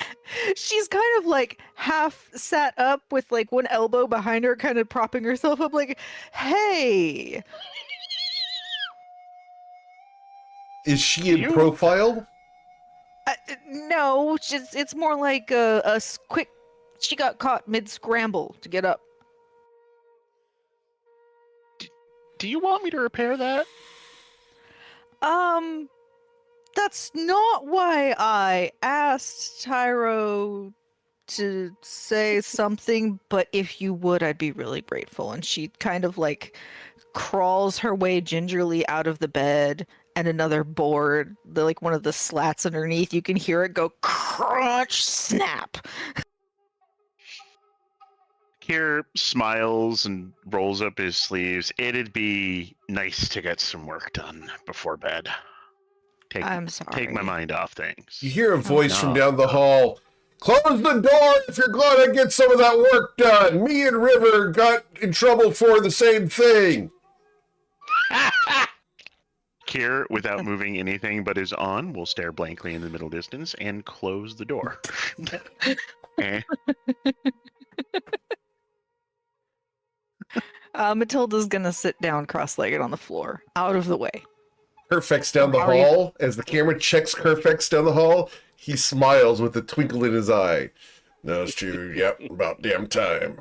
she's kind of like half sat up with like one elbow behind her, kind of propping herself up, like, "Hey." Is she in You- profile? No, it's more like quick. She got caught mid scramble to get up. do you want me to repair that? That's not why I asked Tyro to say something, but if you would, I'd be really grateful. And she kind of like crawls her way gingerly out of the bed and another board, like one of the slats underneath, you can hear it go crunch, snap. Kier smiles and rolls up his sleeves. It'd be nice to get some work done before bed. I'm sorry. Take my mind off things. You hear a voice from no. down the hall. Close the door if you're going to get some of that work done. Me and River got in trouble for the same thing. Kier, without moving anything but his on, will stare blankly in the middle distance and close the door. Eh. Matilda's gonna sit down cross-legged on the floor, out of the way. Kerfex down the How are you- hall. As the camera checks Kerfex down the hall, he smiles with a twinkle in his eye. No, it's true. Yep, about damn time.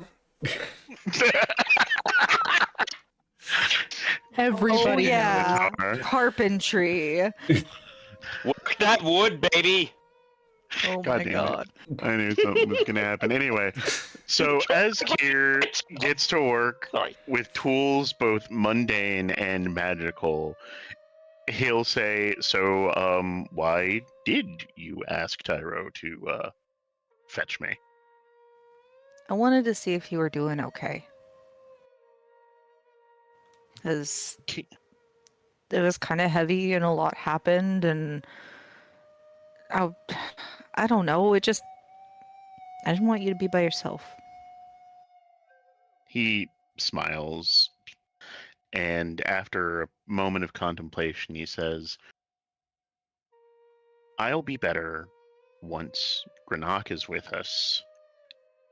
Everybody Oh, yeah. Alright. Carpentry. work that wood, baby. Oh God my damn it. god. I knew something was gonna happen. Anyway, so as Kier gets to work Sorry. with tools both mundane and magical, he'll say, "So, why did you ask Tyro to fetch me?" I wanted to see if you were doing okay. Because Ki- it was kind of heavy and a lot happened, and I don't know. I didn't want you to be by yourself. He smiles, and after a moment of contemplation, he says, "I'll be better once Greenock is with us,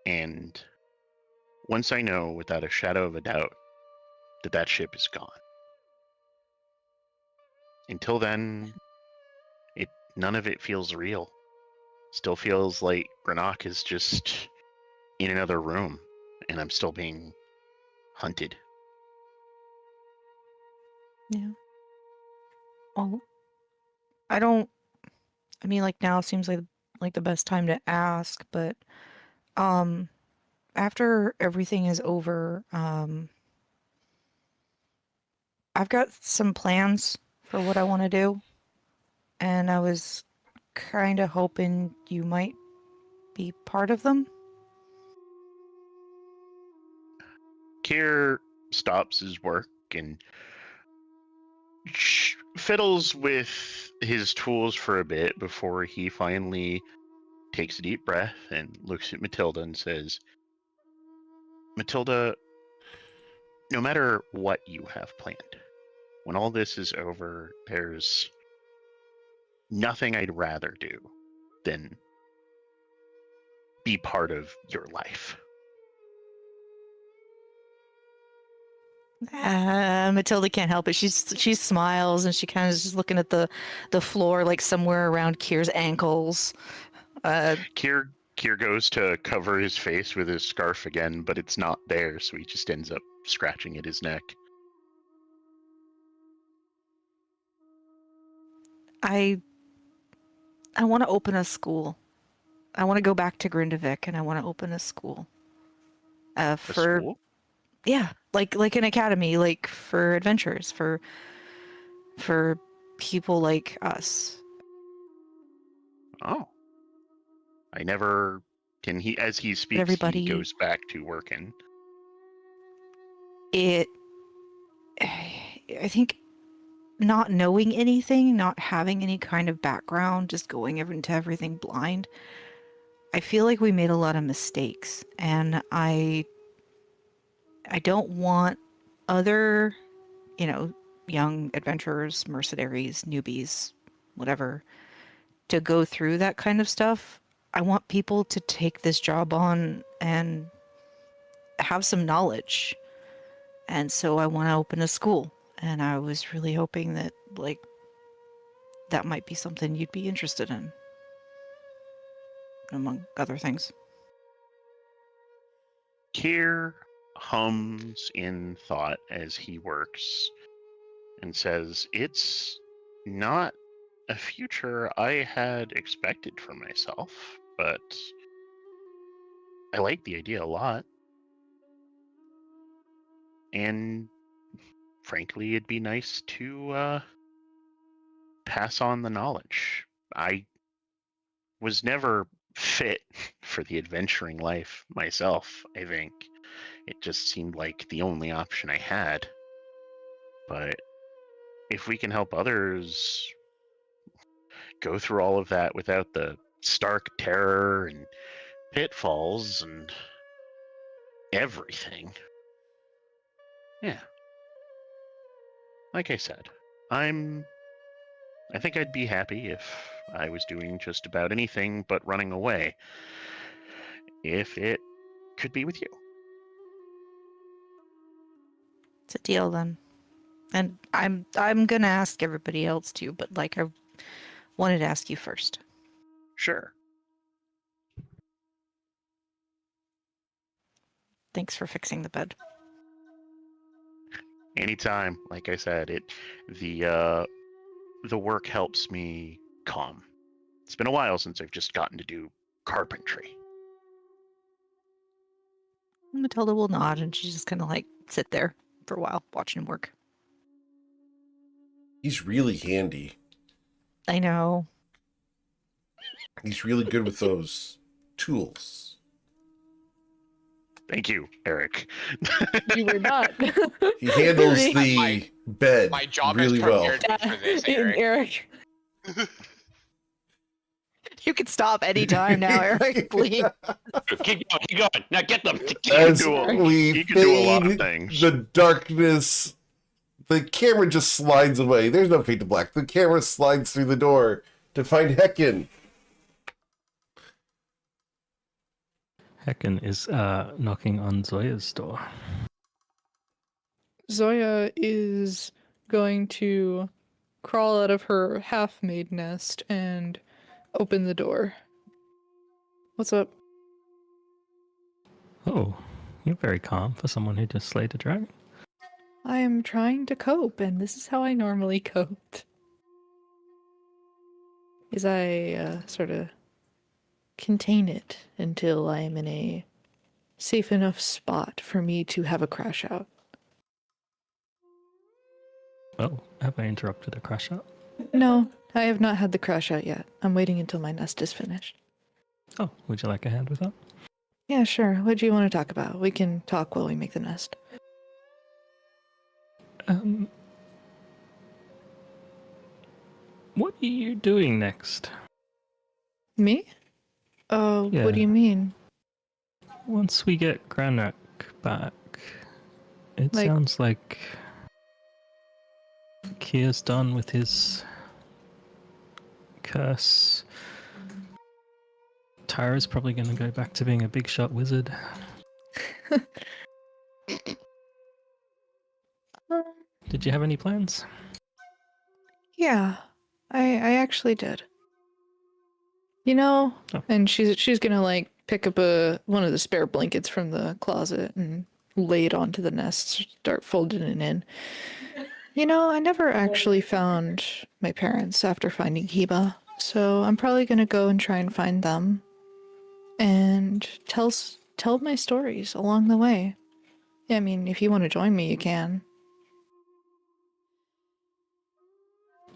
and once I know without a shadow of a doubt that ship is gone. Until then, none of it feels real. Still feels like Greenock is just in another room, and I'm still being hunted." Yeah. Well, I mean, like now seems like the best time to ask, but after everything is over, I've got some plans for what I want to do, and I was kind of hoping you might be part of them. Kier stops his work and fiddles with his tools for a bit before he finally takes a deep breath and looks at Matilda and says, "Matilda, no matter what you have planned, when all this is over, there's nothing I'd rather do than be part of your life." Matilda can't help it. She smiles and she kind of is just looking at the floor, like somewhere around Kier's ankles. Kier goes to cover his face with his scarf again, but it's not there, so he just ends up scratching at his neck. I want to open a school. I want to go back to Grindavik and I want to open a school. A For school? yeah, like an academy, like for adventures, for people like us. Oh. I never can he as he speaks Everybody- he goes back to working. it, I think not knowing anything, not having any kind of background, just going into everything blind, I feel like we made a lot of mistakes, and I don't want other, young adventurers, mercenaries, newbies, whatever, to go through that kind of stuff. I want people to take this job on and have some knowledge. And so I want to open a school. And I was really hoping that, that might be something you'd be interested in, among other things. Kier hums in thought as he works and says, "It's not a future I had expected for myself, but I like the idea a lot. And frankly, it'd be nice to pass on the knowledge. I was never fit for the adventuring life myself, I think. It just seemed like the only option I had. But if we can help others go through all of that without the stark terror and pitfalls and everything, yeah. Like I said, I think I'd be happy if I was doing just about anything but running away. If it could be with you." It's a deal then. And I'm gonna ask everybody else too, but I wanted to ask you first. Sure. Thanks for fixing the bed. Anytime. Like I said, the work helps me calm. It's been a while since I've just gotten to do carpentry. Matilda will nod, and she's just kind of sit there for a while, watching him work. He's really handy. I know. He's really good with those tools. Thank you, Eric. You were not. He handles Really? the bed My job really has well. prepared me for this, Eric. Eric. You can stop anytime now, Eric, please. Keep going. Now get them. As Sorry. we He can do a lot of fade things. the darkness, the camera just slides away. There's no fade to black. The camera slides through the door to find Hecken. Hecken is knocking on Zoya's door. Zoya is going to crawl out of her half-made nest and open the door. What's up? Oh, you're very calm for someone who just slayed a dragon. I am trying to cope, and this is how I normally coped. Is I sort of contain it until I am in a safe enough spot for me to have a crash out. Oh, have I interrupted a crash out? No, I have not had the crash out yet. I'm waiting until my nest is finished. Oh, would you like a hand with that? Yeah, sure. What do you want to talk about? We can talk while we make the nest. What are you doing next? Me? Oh, Yeah. what do you mean? Once we get Granok back, it Like- sounds like Kier's done with his curse. Tyra's probably going to go back to being a big shot wizard. Did you have any plans? Yeah, I actually did. You know, Oh. and she's gonna pick up one of the spare blankets from the closet and lay it onto the nest, start folding it in. You know, I never actually found my parents after finding Heba, so I'm probably gonna go and try and find them and tell my stories along the way. Yeah, I mean, if you want to join me, you can.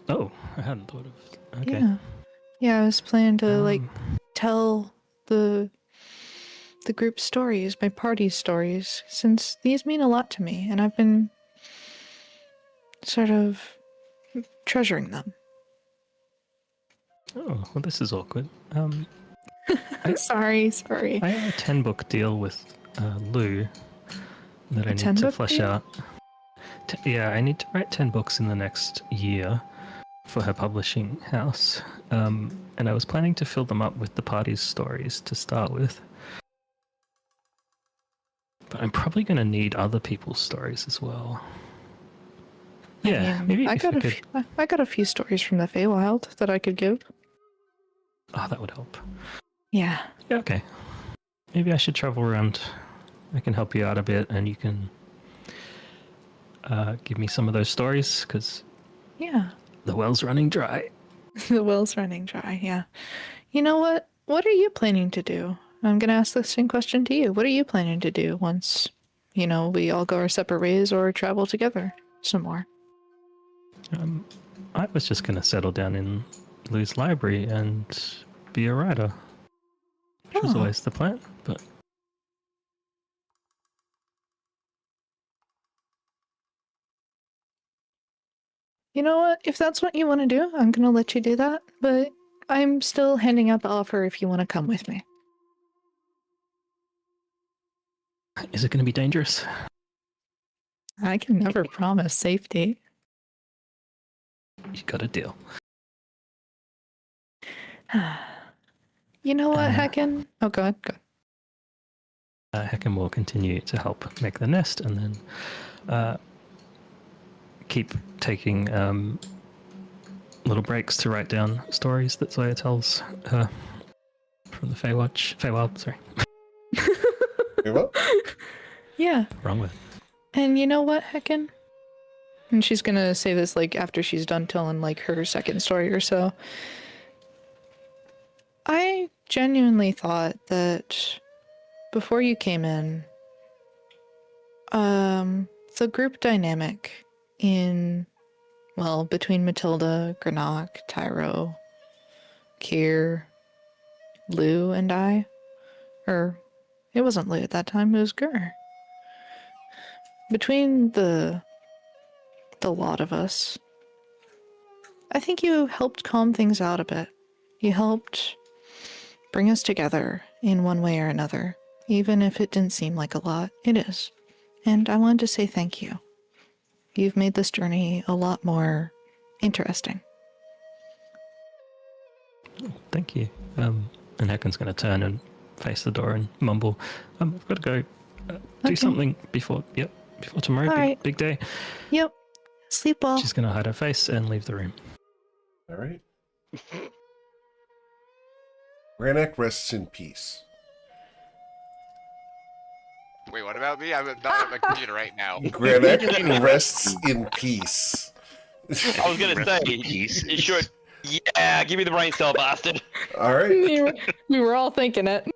Oh, I hadn't thought of. Okay. Yeah. Yeah, I was planning to Um, tell the the group stories, my party stories, since these mean a lot to me, and I've been sort of treasuring them. Oh, well, this is awkward. I- Sorry. I have a 10-book deal with Lou that I A need to 10-book flesh deal? out. Yeah, I need to write 10 books in the next year for her publishing house. And I was planning to fill them up with the party's stories to start with. But I'm probably going to need other people's stories as well. Yeah, I mean, maybe I if got I a could... few, I got a few stories from the Feywild that I could give. Oh, that would help. Yeah. Yeah, okay. Maybe I should travel around. I can help you out a bit, and you can give me some of those stories, because Yeah. the well's running dry. The well's running dry, yeah. You know what? What are you planning to do? I'm going to ask the same question to you. What are you planning to do once, we all go our separate ways or travel together some more? I was just going to settle down in Lou's library and be a writer, which was Oh. always the plan, but... You know what? If that's what you want to do, I'm going to let you do that, but I'm still handing out the offer if you want to come with me. Is it going to be dangerous? I can never promise safety. You got a deal. You know what, Hecken? Oh, go ahead. Hecken will continue to help make the nest, and then keep taking little breaks to write down stories that Zoya tells her from the Feywild, sorry. Very well. Yeah. Wrong word. And you know what, Hecken? And she's gonna say this after she's done telling her second story or so. I genuinely thought that before you came in, the group dynamic between Matilda, Granach, Tyro, Kier, Lou, and I, or it wasn't Lou at that time, it was Gur. Between the lot of us, I think you helped calm things out a bit. You helped bring us together in one way or another, even if it didn't seem like a lot. It is. And I wanted to say thank you. You've made this journey a lot more interesting. Thank you. And Hecken's going to turn and face the door and mumble, I've got to go do Okay. something before tomorrow. All right. Big day. Yep. Sleep well. She's going to hide her face and leave the room. All right. Granek rests in peace. Wait, what about me? I'm not at my computer right now. Granek rests in peace. I was gonna say, Peace. you should. Yeah, give me the brain cell, bastard. All right. We were all thinking it.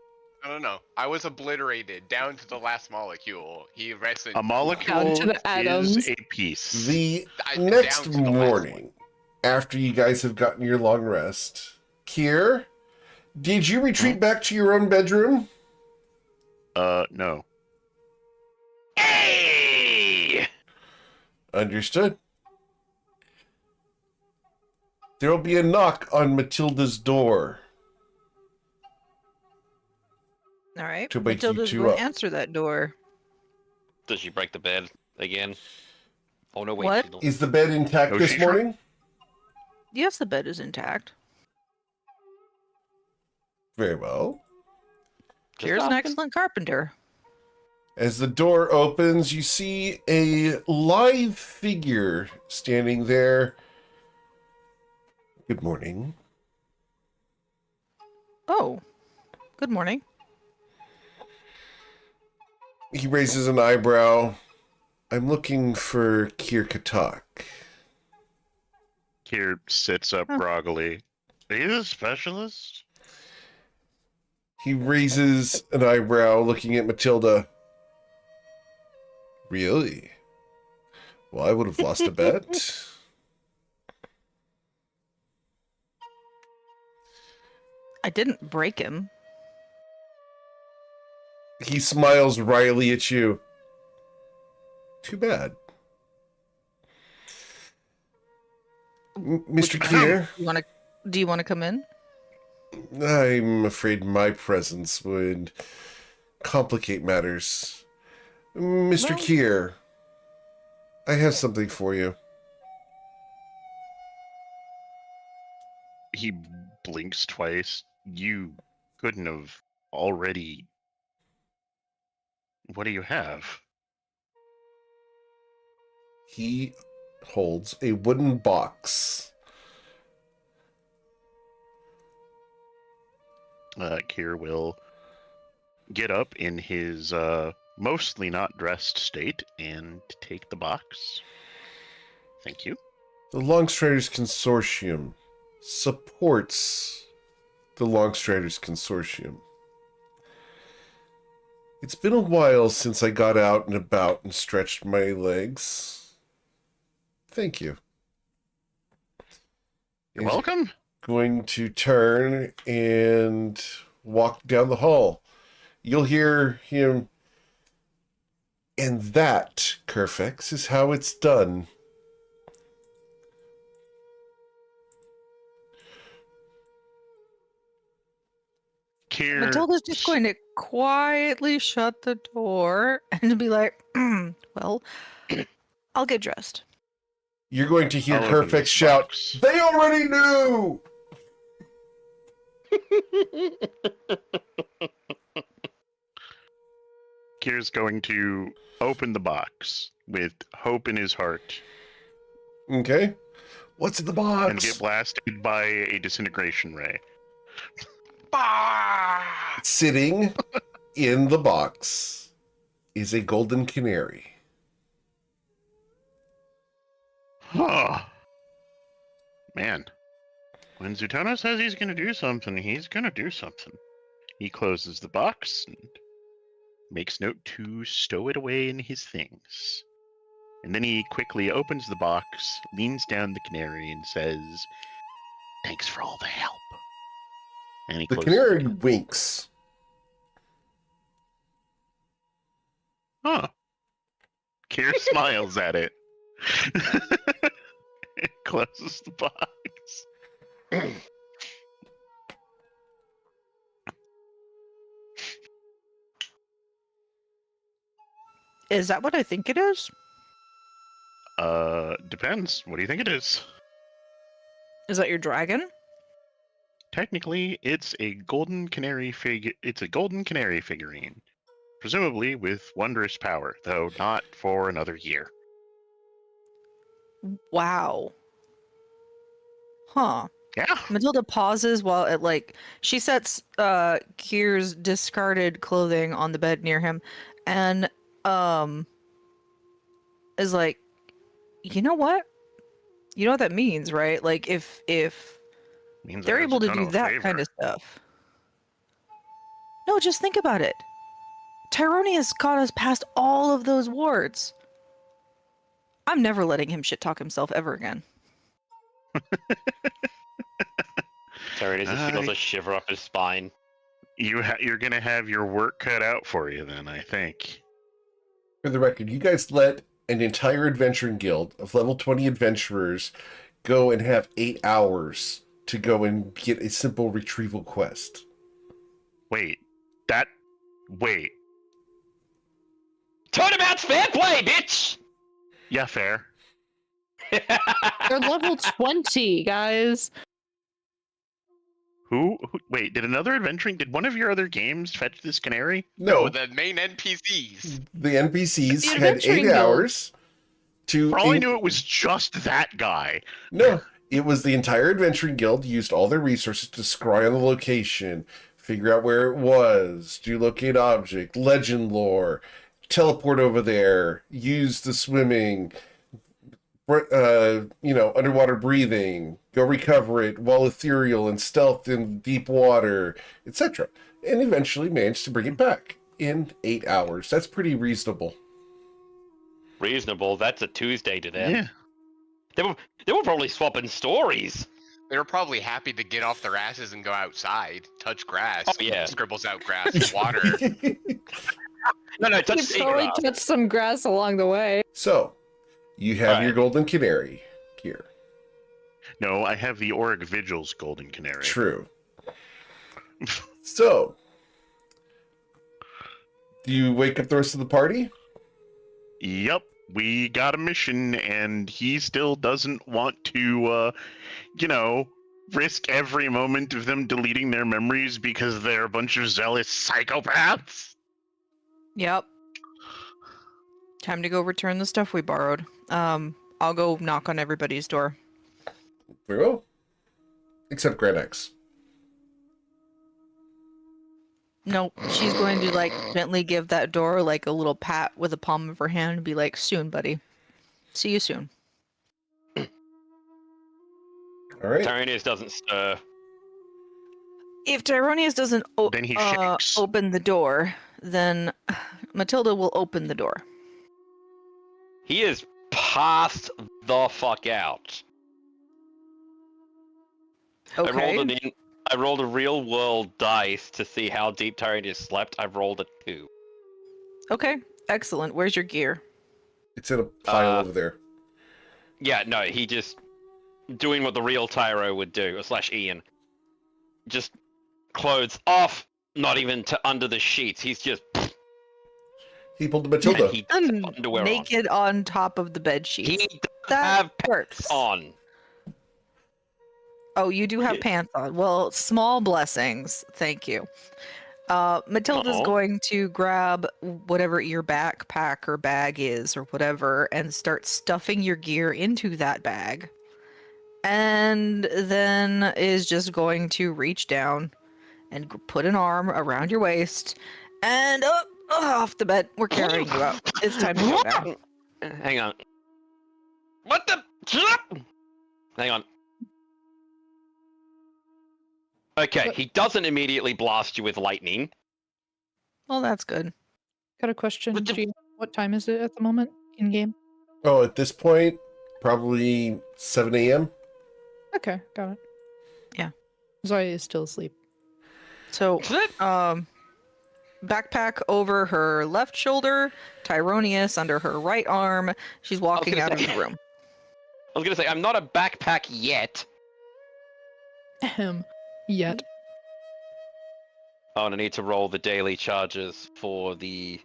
No. I was obliterated down to the last molecule. He rests in A molecule Down to the atoms. is a piece. The down next to the last morning, after you guys have gotten your long rest, Kier, did you retreat back to your own bedroom? No. Hey! Understood. There will be a knock on Matilda's door. All right. To wake you Matilda's two going up. to answer that door. Does she break the bed again? Oh no, wait. What? She don't. Is the bed intact Oh, this she morning? Yes, the bed is intact. Very well. Just Here's an asking. excellent carpenter. As the door opens, you see a lithe figure standing there. Good morning. Oh, good morning. He raises an eyebrow. I'm looking for Kier Katak. Kier sits up groggily. Are you a specialist? He raises an eyebrow, looking at Matilda. Really? Well, I would have lost a bet. I didn't break him. He smiles wryly at you. Too bad. Mr. Keir, Do you want to come in? I'm afraid my presence would complicate matters. Mr. Well- Keir, I have something for you. He blinks twice. You couldn't have already. What do you have? He holds a wooden box. Kier will get up in his mostly not dressed state and take the box. Thank you. The Longstriders Consortium supports the Longstriders Consortium. It's been a while since I got out and about and stretched my legs. Thank you. You're welcome. Going to turn and walk down the hall. You'll hear him. And that, Kerfex, is how it's done. Kier, Matilda's just going to quietly shut the door and be like, well, I'll get dressed. You're going to hear I'll open Kerfex this shout, box. "They already knew!" Kier's going to open the box with hope in his heart Okay. What's in the box? and get blasted by a disintegration ray. Bah! Sitting in the box is a golden canary. Oh. Man. When Zutona says he's going to do something, he's going to do something. He closes the box and makes note to stow it away in his things. And then he quickly opens the box, leans down the canary, and says, "Thanks for all the help." And he The closes canary it. winks. Huh. Kier smiles at it. It closes the box. Is that what I think it is? Depends. What do you think it is? Is that your dragon? Technically, it's a golden canary figure. It's a golden canary figurine, presumably with wondrous power, though not for another year. Wow. Huh. Yeah. Matilda pauses while she sets Kier's discarded clothing on the bed near him and is like, you know what? You know what that means, right? Like if Means they're I able to did do Zutona a that favor. kind of stuff. No, just think about it. Tyronius got us past all of those wards. I'm never letting him shit talk himself ever again. Sorry, it just feels a shiver up his spine. You're gonna have your work cut out for you then, I think. For the record, you guys let an entire adventuring guild of level 20 adventurers go and have 8 hours to go and get a simple retrieval quest. Wait. Turnabout's fair play, bitch! Yeah, fair. They're level 20, guys. Wait, did one of your other games fetch this canary? No, The main NPCs. the NPCs The had adventuring 8 guild. hours to... For all I knew, it was just that guy. No, it was the entire adventuring guild used all their resources to scry on the location, figure out where it was, do locate object, legend lore, teleport over there, use the swimming, underwater breathing, go recover it while ethereal and stealth in deep water, etc. And eventually managed to bring it back in 8 hours. That's pretty reasonable. Reasonable, that's a Tuesday to them. Yeah. They were probably swapping stories. They were probably happy to get off their asses and go outside, touch grass. Oh, yeah. Scribbles out grass, water. No, touch You probably seagrass. touched some grass along the way. So, you have your Right. golden canary here. No, I have the Auric Vigil's Golden Canary. True. So, do you wake up the rest of the party? Yep, we got a mission, and he still doesn't want to, risk every moment of them deleting their memories because they're a bunch of zealous psychopaths. Yep. Time to go return the stuff we borrowed. I'll go knock on everybody's door. Very well. Except Grand X. No, she's going to like gently give that door like a little pat with the palm of her hand and be like, "Soon, buddy. See you soon." All right. Tyranius doesn't stir. If Tyronius doesn't Then he shakes. open the door, then Matilda will open the door. He is passed the fuck out. Okay. I rolled a real world dice to see how deep Tyranius slept. I've rolled a 2. Okay. Excellent. Where's your gear? It's in a pile over there. Yeah, no, he just doing what the real Tyro would do, / Ian. Just clothes off, not even to under the sheets. He's just He pulled the Matilda. and he doesn't have underwear Naked on top of the bed on. sheets. He doesn't That have works. pants on. Oh, you do have Yeah. pants on. Well, small blessings. Thank you. Matilda's Uh-oh. going to grab whatever your backpack or bag is or whatever and start stuffing your gear into that bag. And then is just going to reach down and put an arm around your waist and up off the bed. We're carrying you out. It's time to go now. Hang on. What the? Hang on. Okay, he doesn't immediately blast you with lightning. Well, that's good. Got a question. What the- G. What time is it at the moment in game? Oh, at this point, probably 7 a.m. Okay, got it. Yeah. Zoya is still asleep. So, backpack over her left shoulder, Tyronius under her right arm. She's walking gonna out of say- the room. I was gonna say, I'm not a backpack yet. Ahem. Yet. Oh, and I need to roll the daily charges for the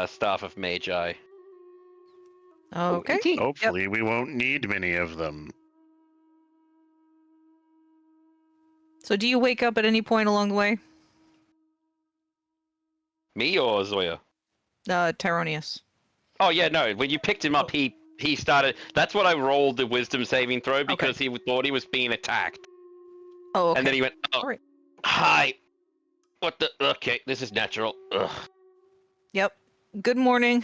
Staff of Magi. Okay. 18. Hopefully, we won't need many of them. So, do you wake up at any point along the way? Me or Zoya? Tyronius. Oh yeah, no. When you picked him up, he started. That's what I rolled the wisdom saving throw because he thought he was being attacked, Oh, okay. and then he went, "Oh, Alright. hi." What the? Okay, this is natural. Ugh. Yep. Good morning.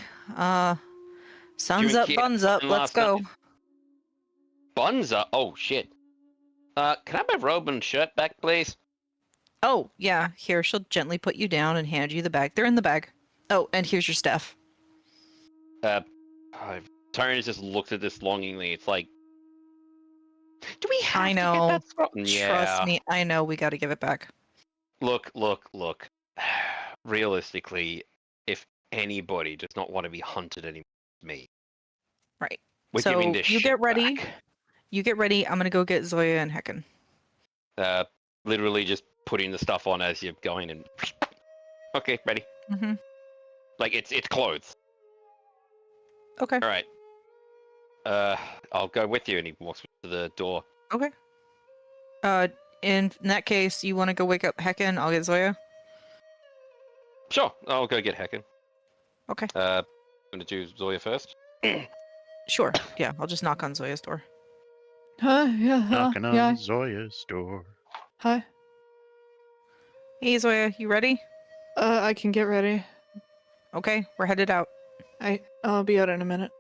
Sun's up, Keep buns up. on Let's last go. night. Bunza? Oh shit. Can I have my robe and shirt back, please? Oh, yeah. Here, she'll gently put you down and hand you the bag. They're in the bag. Oh, and here's your staff. Tyranius just looked at this longingly. It's like, do we have I to know. get that scroll? Yeah. Trust me, I know we got to give it back. Look. Realistically, if anybody does not want to be hunted anymore, it's me. Right. We're So, giving this you shit get ready. back. You get ready. I'm gonna go get Zoya and Hecken. Literally just putting the stuff on as you're going and. Okay, ready. Mm-hmm. Like it's clothes. Okay. All right. I'll go with you, and he walks to the door. Okay. In that case, you want to go wake up Hecken? I'll get Zoya. Sure, I'll go get Hecken. Okay. Gonna do Zoya first. Sure. Yeah, I'll just knock on Zoya's door. Yeah. Knocking on yeah. Zoya's door. Hi. Hey, Zoya, you ready? I can get ready. Okay, we're headed out. I'll be out in a minute.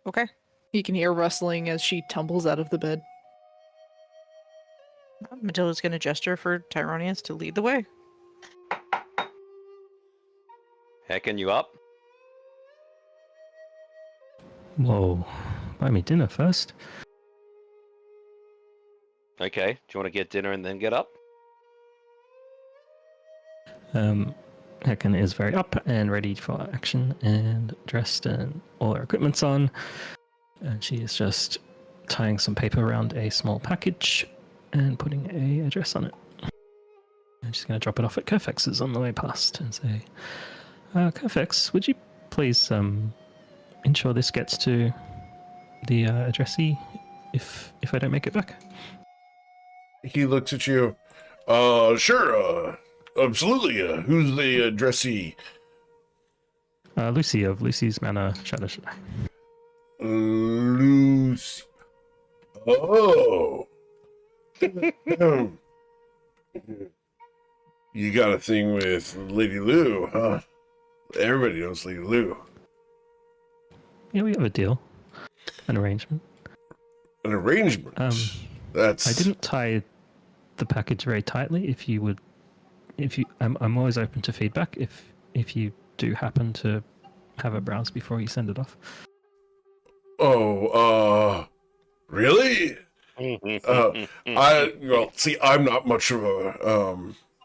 Okay. You can hear rustling as she tumbles out of the bed. Matilda's gonna gesture for Tyronius to lead the way. Hecken, you up? Whoa. Buy me dinner first. Okay. Do you want to get dinner and then get up? Hecken is very up and ready for action and dressed and all her equipment's on. And she is just tying some paper around a small package and putting a address on it. And she's going to drop it off at Kerfex's on the way past and say, Kerfex, would you please ensure this gets to the addressee if I don't make it back? He looks at you. Sure, absolutely. Who's the addressee? Lucy of Lucy's Manor, Shadowshy. Lucy. Oh. You got a thing with Lady Lou, huh? Everybody knows Lady Lou. Yeah, we have a deal. An arrangement. An arrangement? That's... I didn't tie the package very tightly. I'm always open to feedback if you do happen to have a browse before you send it off. Oh, really? I'm not much of a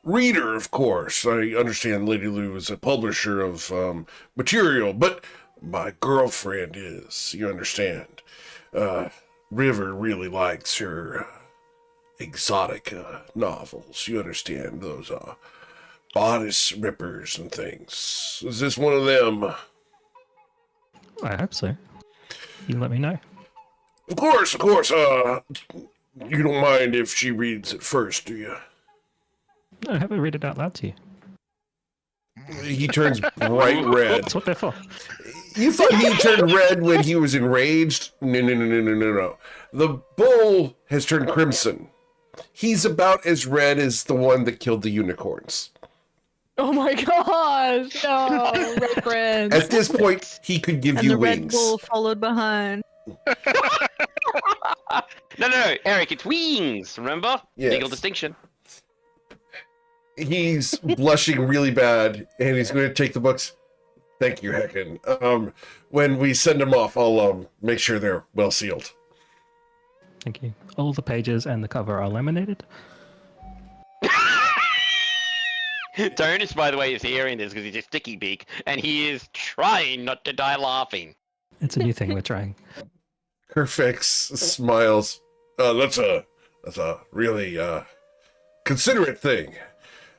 reader, of course. I understand Lady Lou is a publisher of material, but my girlfriend is, you understand. River really likes her exotic novels, you understand, those bodice rippers and things. Is this one of them? I hope so. You let me know. Of course. You don't mind if she reads it first, do you? No, have her read it out loud to you. He turns bright red. That's what they're for. You thought he turned red when he was enraged? No. The bull has turned crimson. He's about as red as the one that killed the unicorns. Oh my gosh! No, reference. At this point, he could give you the wings. Red Bull followed behind. No, Eric, it's wings. Remember? Yes. Legal distinction. He's blushing really bad, and he's going to take the books. Thank you, Hecken. When we send them off, I'll make sure they're well sealed. Thank you. All the pages and the cover are laminated. Turnus, by the way, is hearing this because he's a sticky beak, and he is trying not to die laughing. It's a new thing we're trying. Kerfex smiles. That's a really considerate thing.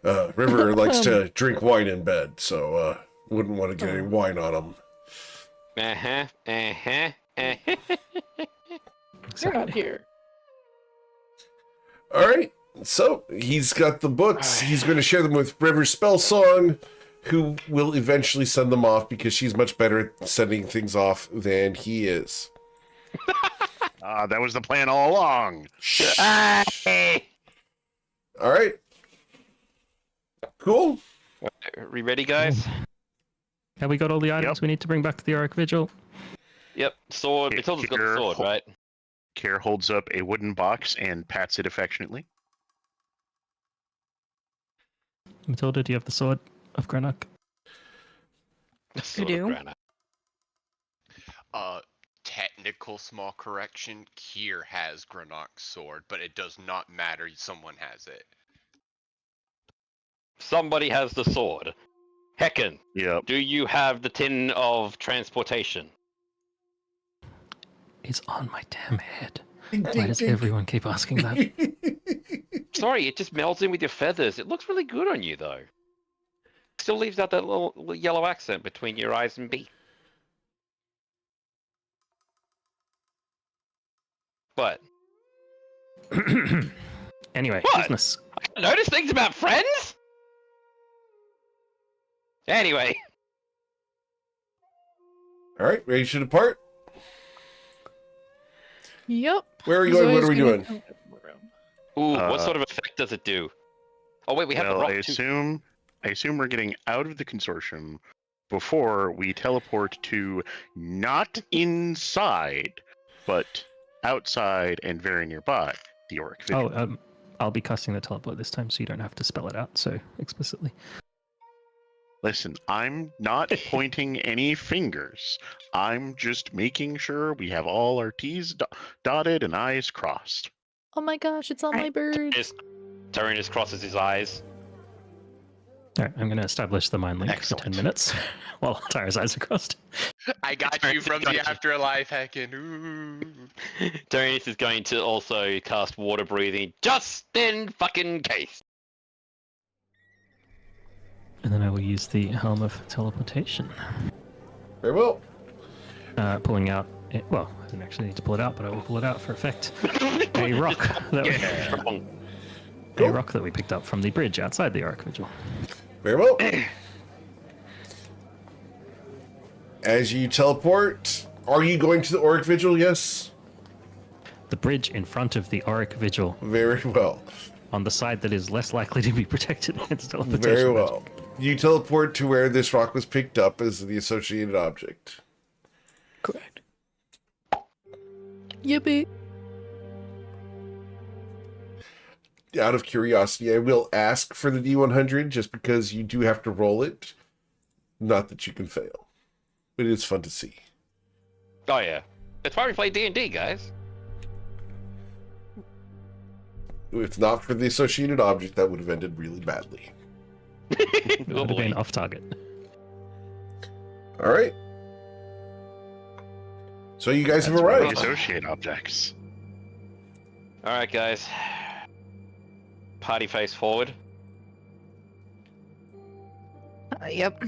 River likes to drink wine in bed, so wouldn't want to get any wine on him. You're not here. All right, so he's got the books. He's going to share them with River Spellsong, who will eventually send them off because she's much better at sending things off than he is. That was the plan all along. All right. Cool. Are we ready, guys? Have we got all the items we need to bring back to the Auric Vigil? Yep. Sword. Matilda's got the sword, right? Kier holds up a wooden box and pats it affectionately. Matilda, do you have the sword of Granok? Sword do. of Granite. Technical small correction. Kier has Granok's sword, but it does not matter. Someone has it. Somebody has the sword. Hecken, Yep. do you have the tin of transportation? It's on my damn head. Why does everyone keep asking that? Sorry, it just melds in with your feathers. It looks really good on you, though. Still leaves out that little yellow accent between your eyes and beak. But Anyway, What? business. notice things about friends? Anyway, All right, ready to depart? Yep. Where are you going? What are we doing? ooh, what sort of effect does it do? Oh wait, we have the Well, rock I too. assume we're getting out of the consortium before we teleport to not inside, but outside and very nearby the Auric Vigil. Oh, I'll be casting the teleport this time, so you don't have to spell it out so explicitly. Listen, I'm not pointing any fingers. I'm just making sure we have all our T's dotted and I's crossed. Oh my gosh, it's on my bird. Tyrannus crosses his eyes. All right, I'm going to establish the mind link for 10 minutes while Tyra's eyes are crossed. I got you from the afterlife, heckin'. Ooh. Tyrannus is going to also cast water breathing, just in fucking case. And then I will use the Helm of Teleportation. Very well. Pulling out, well, I didn't actually need to pull it out, but I will pull it out for effect. A rock that we, Cool. a rock that we picked up from the bridge outside the Arc Vigil. Very well. As you teleport, are you going to the Auric Vigil? Yes. The bridge in front of the Auric Vigil, Very well. on the side that is less likely to be protected against teleportation. Very well. You teleport to where this rock was picked up as the associated object. Correct. Yippee. Out of curiosity, I will ask for the D100 just because you do have to roll it. Not that you can fail. But it is fun to see. Oh yeah, it's why we play D&D, guys. If not for the associated object, that would have ended really badly. It would have been off target. All right. So you guys have The arrived. associate objects. All right, guys. Party face forward. Yep.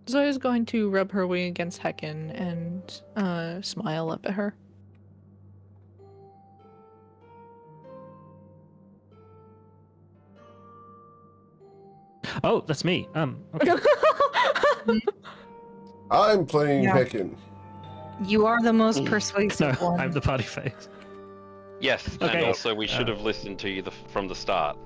Zoya's going to rub her wing against Hecken and smile up at her. Oh, that's me. Okay. I'm playing Yeah. Hecken. You are the most persuasive No, one. I'm the party face. Yes, and Okay. also we should have listened to you from the start.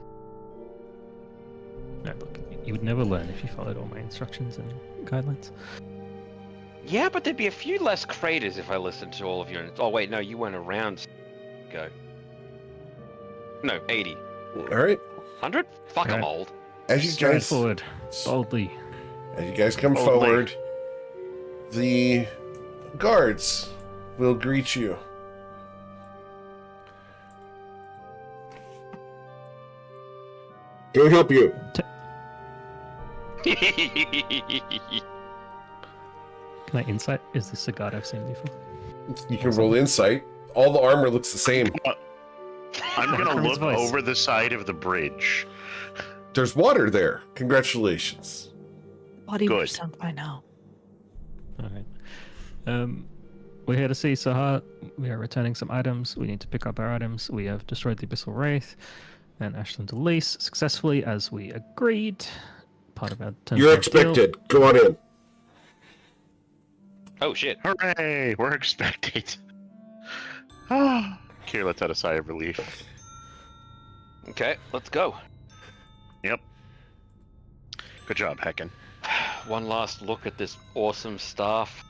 No, look, you would never learn if you followed all my instructions and guidelines. Yeah, but there'd be a few less craters if I listened to all of your. Oh wait, no, you weren't around. Go. No, 80. All right. 100? Fuck, I'm Alright. old. As you Stride guys forward, boldly. As you guys come Boldly. forward, the guards will greet you. Can I help you? Can I insight? Is this a god I've seen before? You can roll insight. All the armor looks the same. I'm gonna From his look voice. over the side of the bridge. There's water there. Congratulations. Body Good. was sunk by now. All right. We're here to see Sahar. We are returning some items. We need to pick up our items. We have destroyed the Abyssal Wraith and Ashland Elise successfully, as we agreed. Part of our terms You're of deal. expected. Go on in. Oh shit. Hooray! We're expected. Ah. Kier lets out a sigh of relief. Okay, let's go. Yep. Good job, Hecken. One last look at this awesome staff.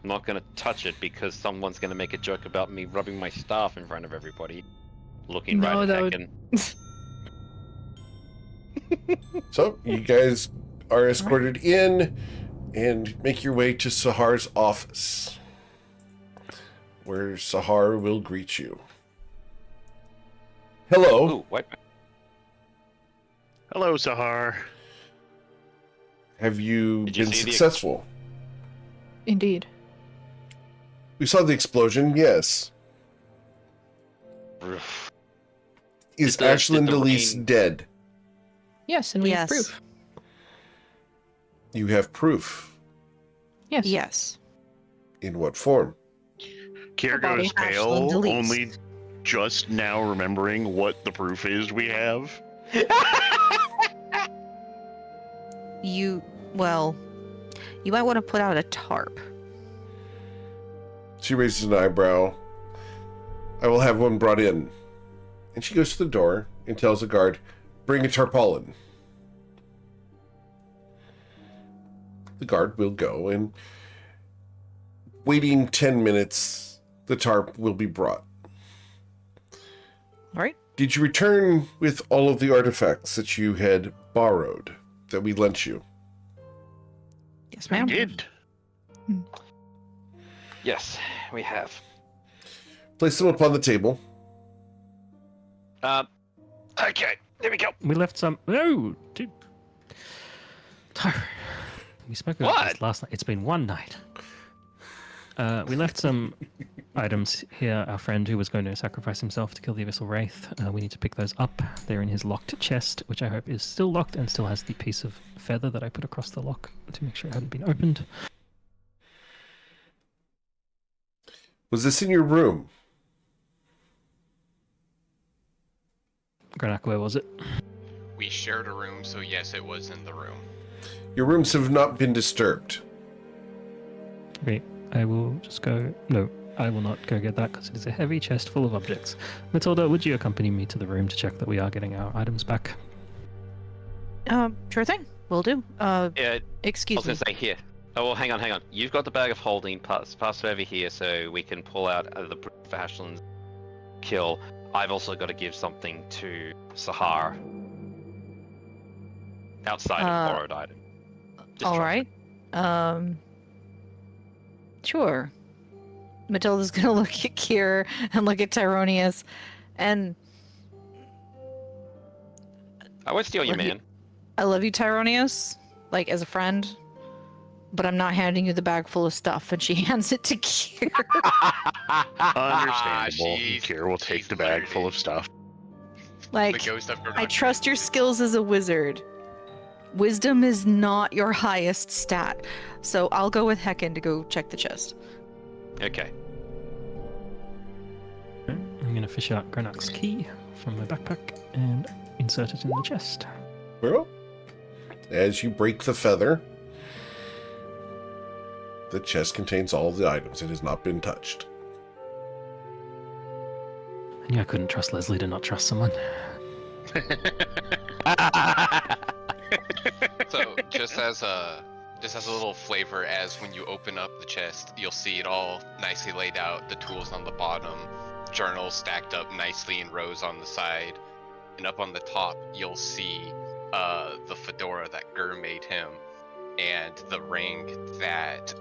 I'm not gonna touch it because someone's gonna make a joke about me rubbing my staff in front of everybody. Looking No, right that at would- Hecken. So you guys are escorted in and make your way to Sahar's office, where Sahar will greet you. Hello. Ooh, wait. Hello, Sahar. Have you Did you been see the- successful? Indeed. We saw the explosion, yes. Oof. Is Did the Ashland Elise rain- dead? Yes, and we have Yes. proof. You have proof. Yes. Yes. In what form? Kier body goes hash pale, and deletes. only just now remembering what the proof is we have. You might want to put out a tarp. She raises an eyebrow. I will have one brought in. And she goes to the door and tells the guard, bring a tarpaulin. The guard will go, and waiting 10 minutes, the tarp will be brought. All right. Did you return with all of the artifacts that you had borrowed, that we lent you? Yes, I ma'am. did. Yes, we have. Place them upon the table. Okay, there we go. We left some. No, dude. We spoke about this last night. It's been one night. We left some items here. Our friend who was going to sacrifice himself to kill the Abyssal Wraith. We need to pick those up. They're in his locked chest, which I hope is still locked and still has the piece of feather that I put across the lock to make sure it hadn't been opened. Was this in your room? Granak, where was it? We shared a room, so yes, it was in the room. Your rooms have not been disturbed. Great. I will just go... No, I will not go get that because it is a heavy chest full of objects. Matilda, would you accompany me to the room to check that we are getting our items back? Sure thing. Will do. Yeah, I Excuse was me. gonna say here. Oh, well, hang on. You've got the bag of holding. Pass it over here so we can pull out the brute for Ashland's kill. I've also got to give something to Sahar. Outside of borrowed item. Just All try. right. Sure. Matilda's gonna look at Kier and look at Tyronius, and I won't steal you, Love you. man. I love you, Tyronius, like as a friend, but I'm not handing you the bag full of stuff. And she hands it to Kier. Understandable. she's- Kier will take she's the bag learning. full of stuff. Like, The ghost of I trust your skills as a wizard. Wisdom is not your highest stat, so I'll go with Hecken to go check the chest. Okay. I'm going to fish out Granak's key from my backpack and insert it in the chest. Well, as you break the feather, the chest contains all the items. It has not been touched. I knew I couldn't trust Leslie to not trust someone. So just as a little flavor, as when you open up the chest, you'll see it all nicely laid out. The tools on the bottom, journals stacked up nicely in rows on the side, and up on the top you'll see the fedora that Gur made him, and the ring that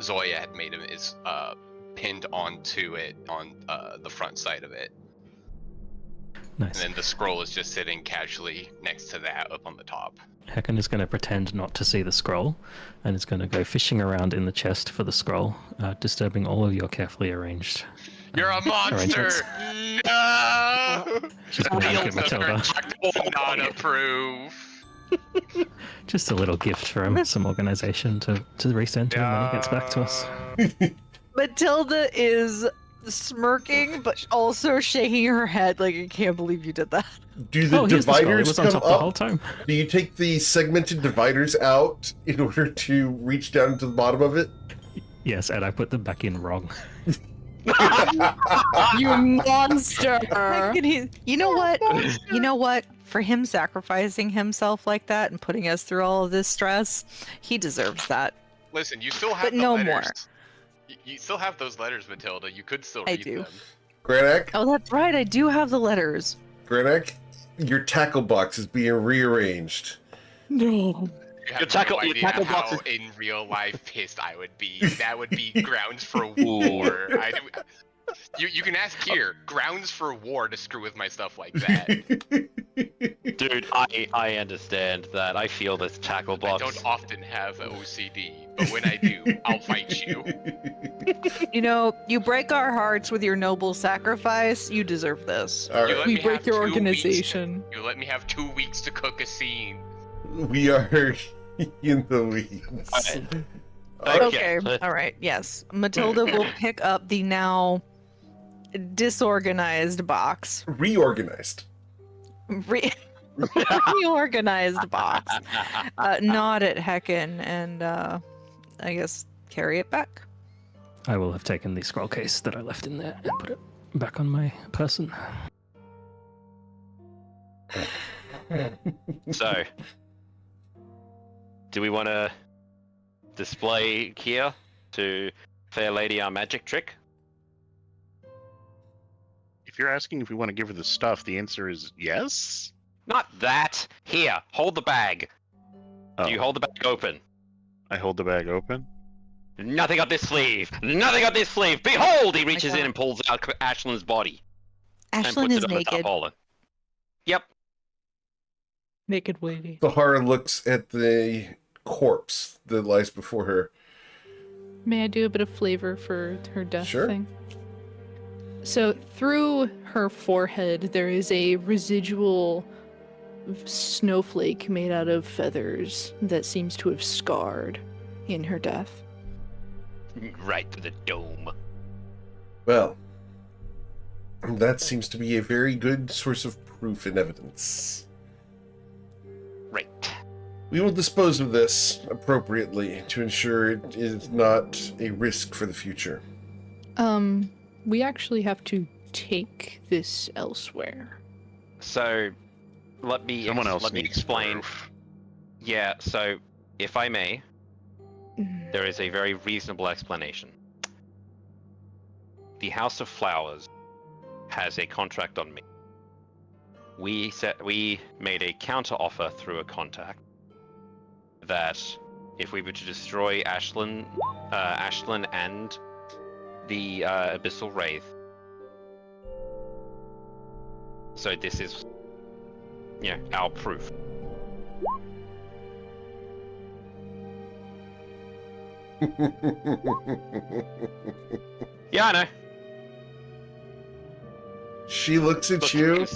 Zoya had made him is pinned onto it on the front side of it. Nice. And then the scroll is just sitting casually next to that up on the top. Hecken is going to pretend not to see the scroll and is going to go fishing around in the chest for the scroll, disturbing all of your carefully arranged. You're a monster! arrangements. No! She's going to look at Matilda. Not approve. Just a little gift for him, some organization to resend to him when he gets back to us. Matilda is smirking, but also shaking her head like, I can't believe you did that. Do the Here's the scroll. It dividers was on come top the whole up? time. Do you take the segmented dividers out in order to reach down to the bottom of it? Yes, and I put them back in wrong. You monster! You know what? You know what? For him sacrificing himself like that and putting us through all of this stress, he deserves that. Listen, you still have But the no letters. more. You still have those letters, Matilda. You could still I read do. them. Granak, Oh, that's right. I do have the letters. Granak, your tackle box is being rearranged. No. You have Your tackle- no your idea tackle how box is- in real life pissed I would be. That would be grounds for war. You can ask here. Grounds for war to screw with my stuff like that. Dude, I understand that. I feel this tackle I box. don't often have OCD, but when I do, I'll fight you. You know, you break our hearts with your noble sacrifice. You deserve this. All You right. let We me break have your 2 weeks organization. You let me have 2 weeks to cook a scene. We are in the weeds. Okay. Okay. All right. Yes. Matilda will pick up the now disorganized box. Reorganized. Reorganized box. Nod at Hecken and I guess carry it back. I will have taken the scroll case that I left in there and put it back on my person. So, do we want to display here to Fair Lady our magic trick? If you're asking if we want to give her the stuff, the answer is yes. Not that. Here, hold the bag. Oh, Do you hold the bag open? I hold the bag open. Nothing up this sleeve. Nothing up this sleeve. Behold! He reaches God. in and pulls out Ashland's body. and Ashlyn puts is it on the top naked. holder. Yep. Naked lady. Sahara looks at the corpse that lies before her. May I do a bit of flavor for her death Sure. thing? So through her forehead, there is a residual snowflake made out of feathers that seems to have scarred in her death. Right to the dome. Well, that seems to be a very good source of proof and evidence. Right. We will dispose of this appropriately to ensure it is not a risk for the future. We actually have to take this elsewhere. So, let me Someone else let me needs explain. proof. Yeah. So, if I may, there is a very reasonable explanation. The House of Flowers has a contract on me. We made a counter offer through a contact that if we were to destroy Ashlyn and the Abyssal Wraith. So this is, our proof. Yeah, I know. She looks at Look, you.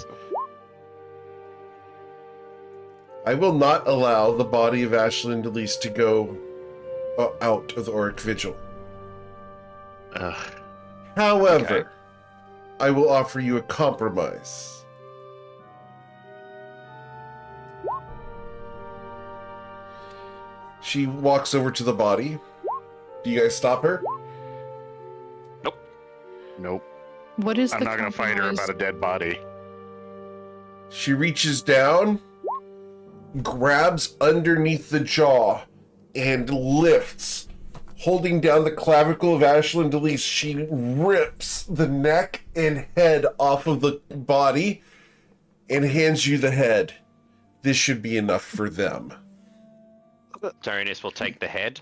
I will not allow the body of Ashlyn Delise to go out of the Auric Vigil. Ugh. However, Okay. I will offer you a compromise. She walks over to the body. Do you guys stop her? Nope. What is I'm the not gonna fight her compromise? about a dead body. She reaches down, grabs underneath the jaw, and lifts. Holding down the clavicle of Ashlyn Delise, she rips the neck and head off of the body and hands you the head. This should be enough for them. Tyrannus will take the head.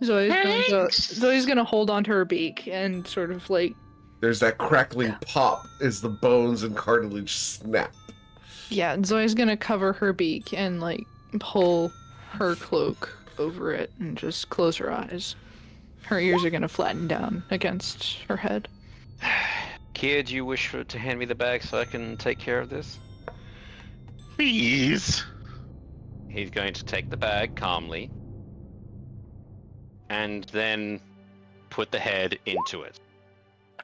Zoe's gonna hold onto her beak and sort of like, There's that crackling pop as the bones and cartilage snap. yeah, Zoe's gonna cover her beak and like pull her cloak over it and just close her eyes. Her ears are gonna flatten down against her head. Kier, do you wish to hand me the bag so I can take care of this? Please. He's going to take the bag calmly and then put the head into it.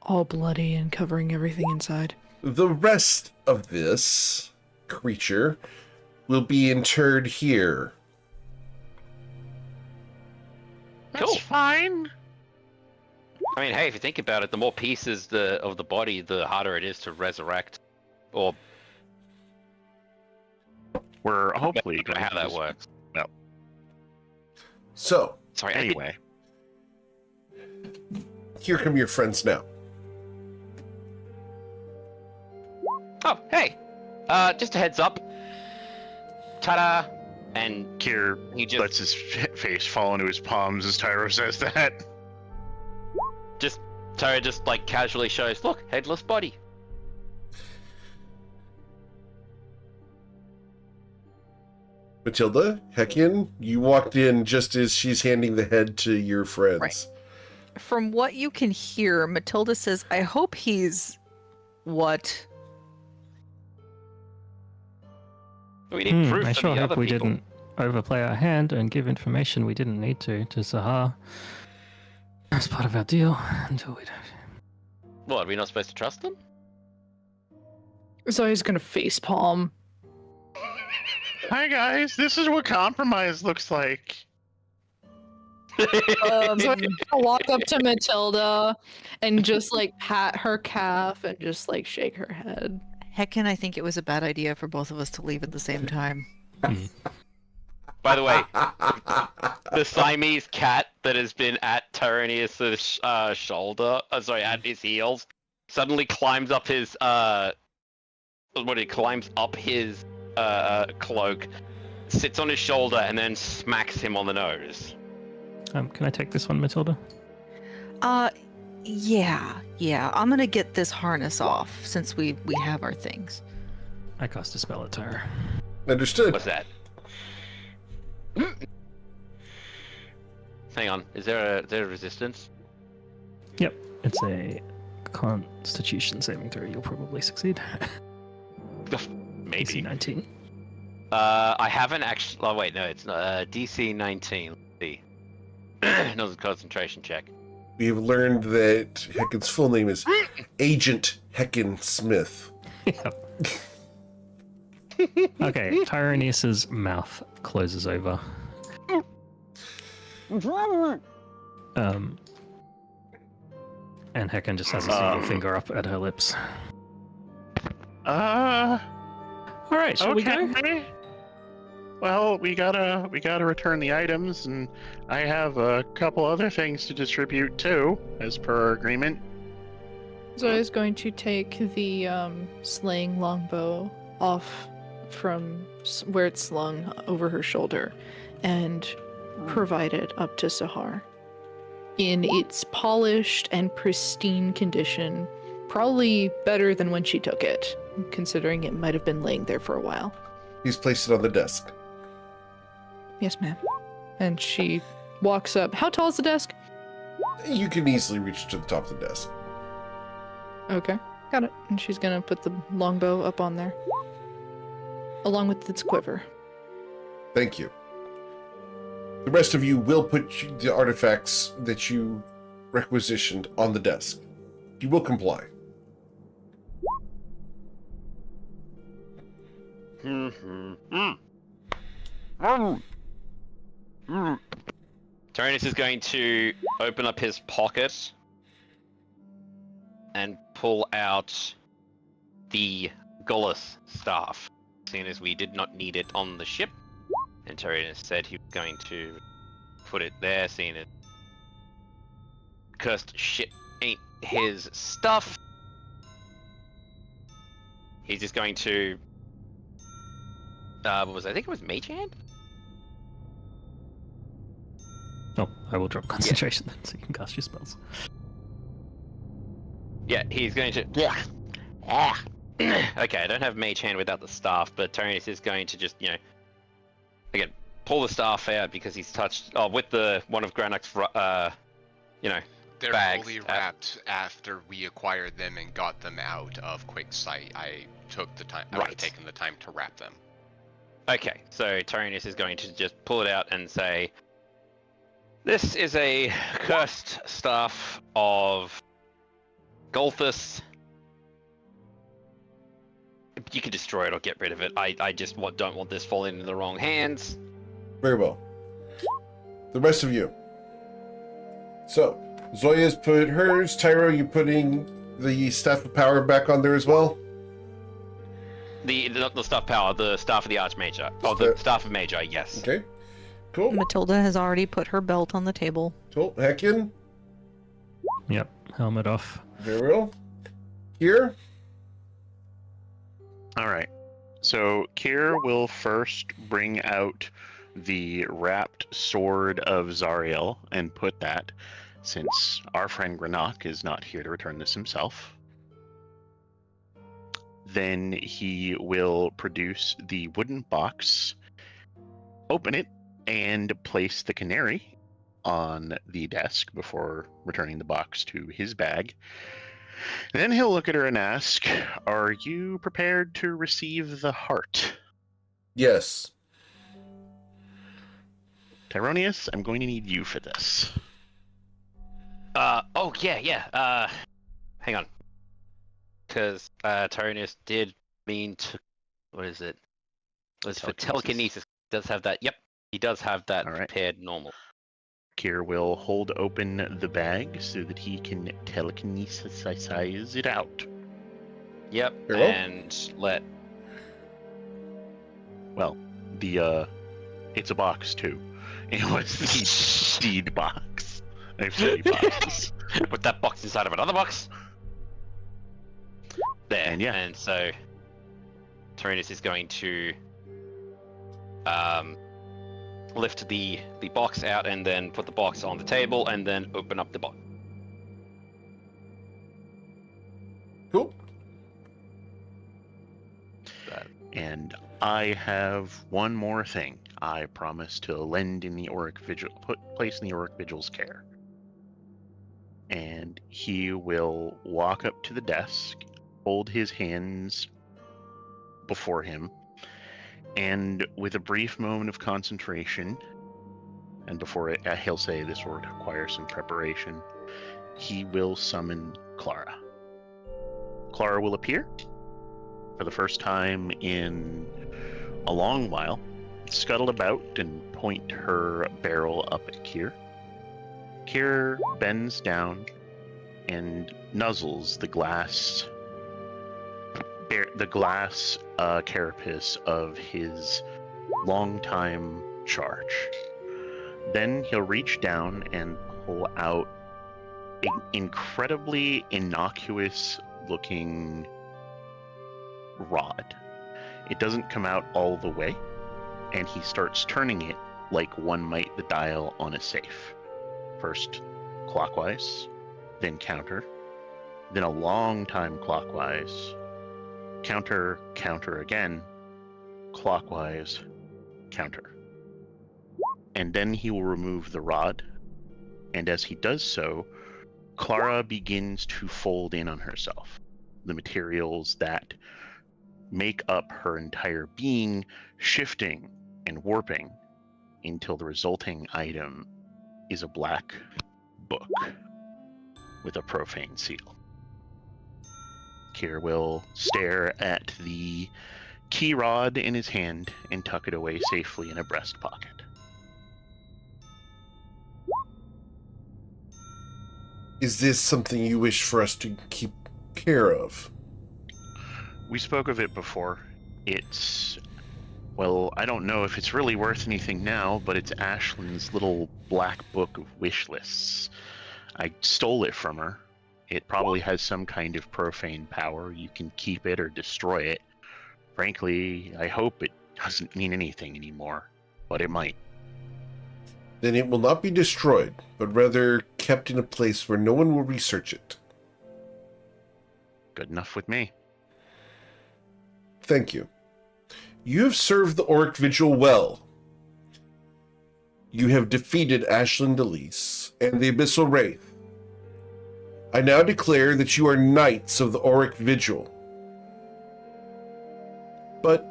All bloody and covering everything inside. The rest of this creature will be interred here. That's Cool. fine. I mean, hey, if you think about it, the more pieces of the body, the harder it is to resurrect. Or We're hopefully I don't know going how to that just- works. So, Sorry, Anyway, here come your friends now. Oh, hey! Just a heads up. Ta-da! And Kier he just lets his face fall into his palms as Tyro says that. Tyra just like casually shows, look, headless body. Matilda, Hekian, you walked in just as she's handing the head to your friends. Right. From what you can hear, Matilda says, I hope he's what? We need proof I for sure the hope other we people. didn't overplay our hand and give information we didn't need to Zahar. That's part of our deal until we don't. What, are we not supposed to trust them? Zoe's gonna facepalm. Hi guys, this is what compromise looks like. Zoe's gonna walk up to Matilda and just like pat her calf and just like shake her head. Heckin, I think it was a bad idea for both of us to leave at the same time. By the way, the Siamese cat that has been at Tyrannius' shoulder, at his heels, suddenly climbs up his, cloak, sits on his shoulder, and then smacks him on the nose. Can I take this one, Matilda? Yeah. I'm gonna get this harness off since we have our things. I cast a spell at Tyra. Understood. What's that? Hang on. Is there a resistance? Yep, it's a Constitution saving throw. You'll probably succeed. Maybe. DC 19. I haven't actually. Oh wait, no, it's not. DC 19. Let's see. Another concentration check. We have learned that Heckin's full name is Agent Heckin Smith. Yep. Okay, Tyranice's mouth closes over. And Heckin just has a single finger up at her lips. All right, shall we go? Well, we gotta return the items, and I have a couple other things to distribute too, as per our agreement. Zoya's going to take the slaying longbow off from where it's slung over her shoulder and provide it up to Sahar. In its polished and pristine condition, probably better than when she took it, considering it might have been laying there for a while. He's placed it on the desk. Yes, ma'am. And she walks up. How tall is the desk? You can easily reach to the top of the desk. Okay, got it. And she's gonna put the longbow up on there, along with its quiver. Thank you. The rest of you will put the artifacts that you requisitioned on the desk. You will comply. Tyrannus is going to open up his pocket and pull out the Gullus staff, seeing as we did not need it on the ship. And Tyrannus said he was going to put it there, seeing it cursed shit ain't his stuff. He's just going to what was it? I think it was Mage Hand? Oh, I will drop concentration then, so you can cast your spells. Yeah, he's going to. Okay, I don't have Mage Hand without the staff, but Tyrannus is going to just, again, pull the staff out because he's touched. Oh, with the one of Granok's, They're bags. fully wrapped after we acquired them and got them out of quick sight. I took the time. I would have taken the time to wrap them. Okay, so Tyrannus is going to just pull it out and say, "This is a cursed staff of Golthus. You can destroy it or get rid of it. I just don't want this falling into the wrong hands." Very well. The rest of you. So, Zoya's put hers. Tyro, you putting the Staff of Power back on there as well? The staff power, the staff of the Archmage. Oh, the staff of Magi, yes. Okay. Cool. Matilda has already put her belt on the table. Cool. Heckin. Yep, helmet off. Very well. Here. All right. So Kier will first bring out the wrapped sword of Zariel and put that, since our friend Granok is not here to return this himself. Then he will produce the wooden box, open it, and place the canary on the desk before returning the box to his bag. Then he'll look at her and ask, "Are you prepared to receive the heart?" Yes. Tyronius, I'm going to need you for this. Oh, yeah. Hang on. Because Tyrannus did mean to. What is it? It's for telekinesis. Does have that. Yep, he does have that prepared normal. Kier will hold open the bag so that he can telekinesisize it out. Yep, Very well. and let. Well, it's a box too. It was the seed box. I have 30 boxes. Put that box inside of another box. There, And yeah. And so Tyrannus is going to lift the box out and then put the box on the table and then open up the box. Cool. And I have one more thing. I promise to lend in the Auric Vigil, place in the Auric Vigil's care. And he will walk up to the desk, hold his hands before him, and with a brief moment of concentration, and before it, he'll say this will require some preparation, he will summon Clara. Clara will appear for the first time in a long while, scuttle about and point her barrel up at Kier. Kier bends down and nuzzles the glass carapace of his longtime charge. Then he'll reach down and pull out an incredibly innocuous looking rod. It doesn't come out all the way, and he starts turning it like one might the dial on a safe. First clockwise, then counter, then a long time clockwise, counter, counter again, clockwise, counter. And then he will remove the rod, and as he does so, Clara begins to fold in on herself. The materials that make up her entire being shifting and warping until the resulting item is a black book with a profane seal. Kier will stare at the key rod in his hand and tuck it away safely in a breast pocket. Is this something you wish for us to keep care of? We spoke of it before. It's, well, I don't know if it's really worth anything now, but it's Ashland's little black book of wish lists. I stole it from her. It probably has some kind of profane power. You can keep it or destroy it. Frankly, I hope it doesn't mean anything anymore, but it might. Then it will not be destroyed, but rather kept in a place where no one will research it. Good enough with me. Thank you. You have served the Auric Vigil well. You have defeated Ashland Elise and the Abyssal Wraith. I now declare that you are knights of the Auric Vigil. But